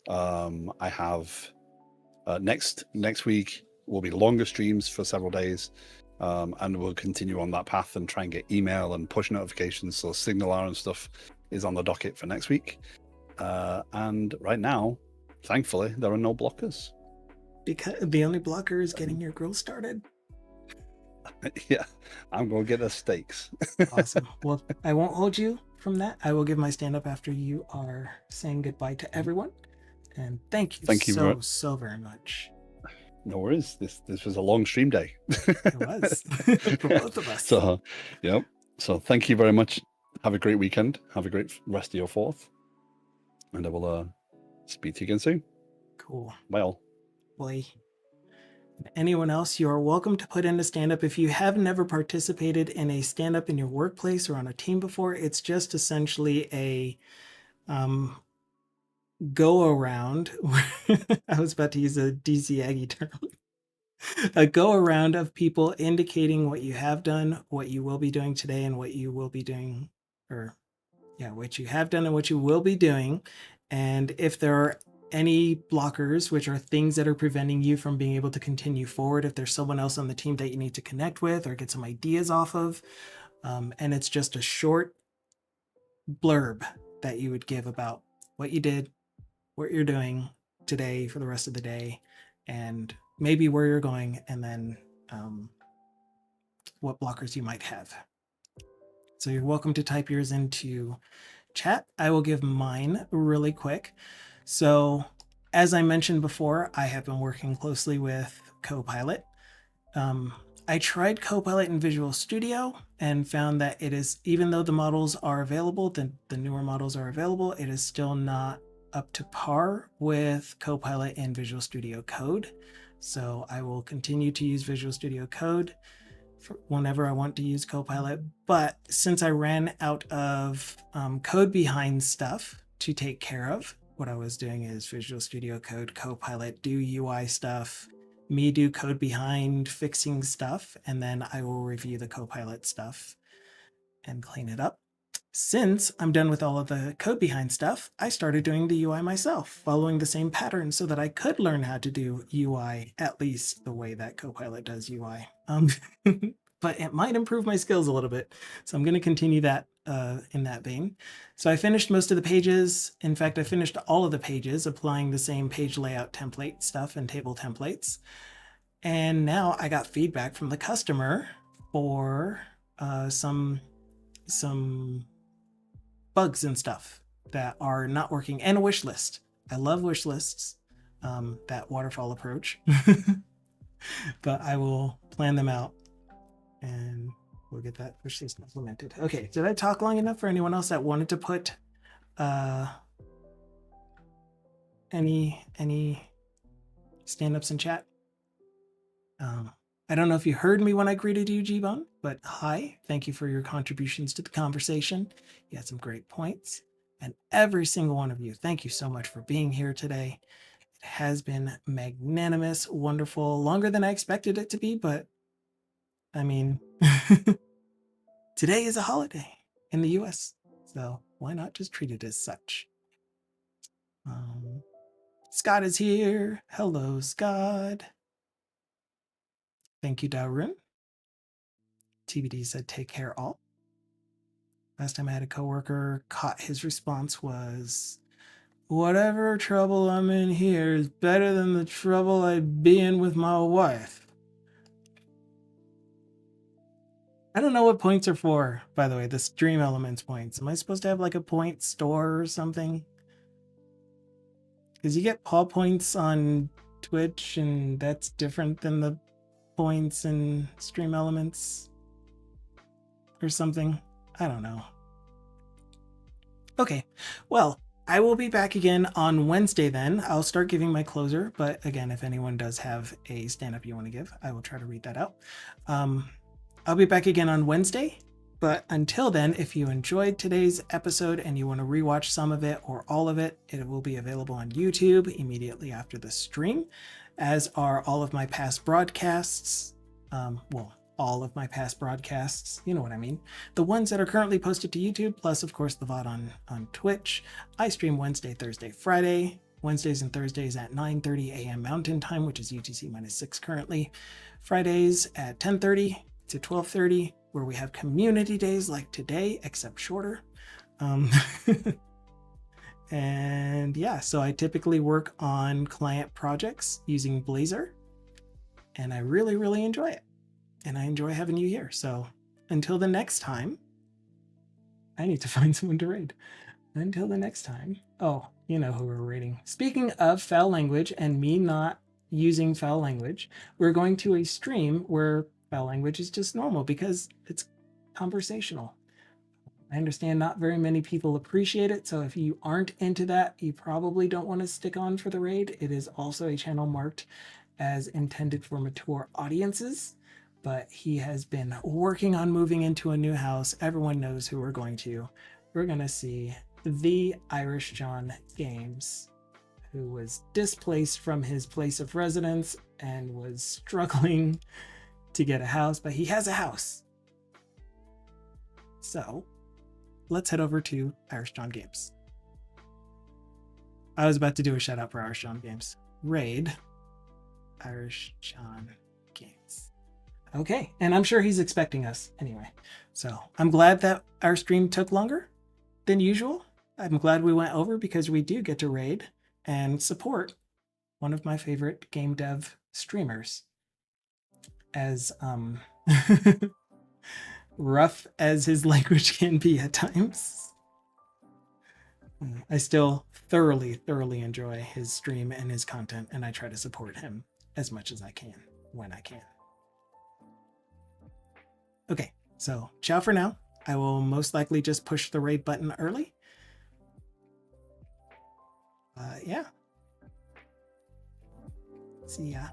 I have next week will be longer streams for several days, and we'll continue on that path and try and get email and push notifications, so SignalR and stuff is on the docket for next week. And right now, thankfully, there are no blockers. Because the only blocker is getting your grill started. Yeah, I'm going to get the steaks. Awesome. Well, I won't hold you from that. I will give my stand up after you are saying goodbye to everyone. And thank you so very much. No worries. This was a long stream day. It was for both of us. So, yep. So thank you very much. Have a great weekend. Have a great rest of your 4th. And I will speak to you again soon. Cool. Bye all. Bye. Anyone else, you are welcome to put in a stand-up. If you have never participated in a stand-up in your workplace or on a team before, it's just essentially a go-around. I was about to use a DC Aggie term. A go-around of people indicating what you have done, what you will be doing today, and what you will be doing, what you have done and what you will be doing. And if there are any blockers, which are things that are preventing you from being able to continue forward, if there's someone else on the team that you need to connect with or get some ideas off of, and it's just a short blurb that you would give about what you did, what you're doing today for the rest of the day, and maybe where you're going, and then what blockers you might have. So you're welcome to type yours into chat. I will give mine really quick. So as I mentioned before, I have been working closely with Copilot. I tried Copilot in Visual Studio and found that it is, even though the models are available, the newer models are available, it is still not up to par with Copilot in Visual Studio Code. So I will continue to use Visual Studio Code whenever I want to use Copilot. But since I ran out of code behind stuff to take care of, what I was doing is Visual Studio Code, Copilot, do UI stuff, me do code behind fixing stuff, and then I will review the Copilot stuff and clean it up. Since I'm done with all of the code behind stuff, I started doing the UI myself, following the same pattern so that I could learn how to do UI at least the way that Copilot does UI. But it might improve my skills a little bit. So I'm going to continue that in that vein. So I finished most of the pages. In fact, I finished all of the pages, applying the same page layout template stuff and table templates. And now I got feedback from the customer for some bugs and stuff that are not working, and a wish list. I love wish lists, that waterfall approach, but I will plan them out and we'll get that wish list implemented. Okay, did I talk long enough for anyone else that wanted to put any stand-ups in chat? I don't know if you heard me when I greeted you, G-Bone, but hi, thank you for your contributions to the conversation. You had some great points. And every single one of you, thank you so much for being here today. It has been magnanimous, wonderful, longer than I expected it to be, but I mean, today is a holiday in the US, so why not just treat it as such? Scott is here. Hello, Scott. Thank you, Darun. TBD said, take care all. Last time I had a coworker, his response was, whatever trouble I'm in here is better than the trouble I'd be in with my wife. I don't know what points are for, by the way, the Stream Elements points. Am I supposed to have like a point store or something? Because you get paw points on Twitch, and that's different than the points in Stream Elements or something. I don't know. Okay, well, I will be back again on Wednesday then. I'll start giving my closer, but again, if anyone does have a stand-up you want to give, I will try to read that out. I'll be back again on Wednesday, but until then, if you enjoyed today's episode and you want to rewatch some of it or all of it, it will be available on YouTube immediately after the stream, as are all of my past broadcasts. All of my past broadcasts, you know what I mean. The ones that are currently posted to YouTube, plus of course the VOD on Twitch. I stream Wednesday, Thursday, Friday, Wednesdays and Thursdays at 9:30 a.m. Mountain Time, which is UTC -6 currently. Fridays at 10:30 to 12:30, where we have community days like today, except shorter. And yeah, so I typically work on client projects using Blazor, and I really, really enjoy it. And I enjoy having you here. So until the next time, I need to find someone to raid. Until the next time. Oh, you know who we're raiding. Speaking of foul language and me not using foul language, we're going to a stream where foul language is just normal because it's conversational. I understand not very many people appreciate it. So if you aren't into that, you probably don't want to stick on for the raid. It is also a channel marked as intended for mature audiences. But he has been working on moving into a new house. Everyone knows who we're going to. We're going to see the Irish John Games, who was displaced from his place of residence and was struggling to get a house, but he has a house. So let's head over to Irish John Games. I was about to do a shout out for Irish John Games. Raid Irish John Games. Okay, and I'm sure he's expecting us anyway. So I'm glad that our stream took longer than usual. I'm glad we went over because we do get to raid and support one of my favorite game dev streamers. As rough as his language can be at times, I still thoroughly enjoy his stream and his content, and I try to support him as much as I can when I can. Okay, so ciao for now. I will most likely just push the raid button early. Yeah. See ya.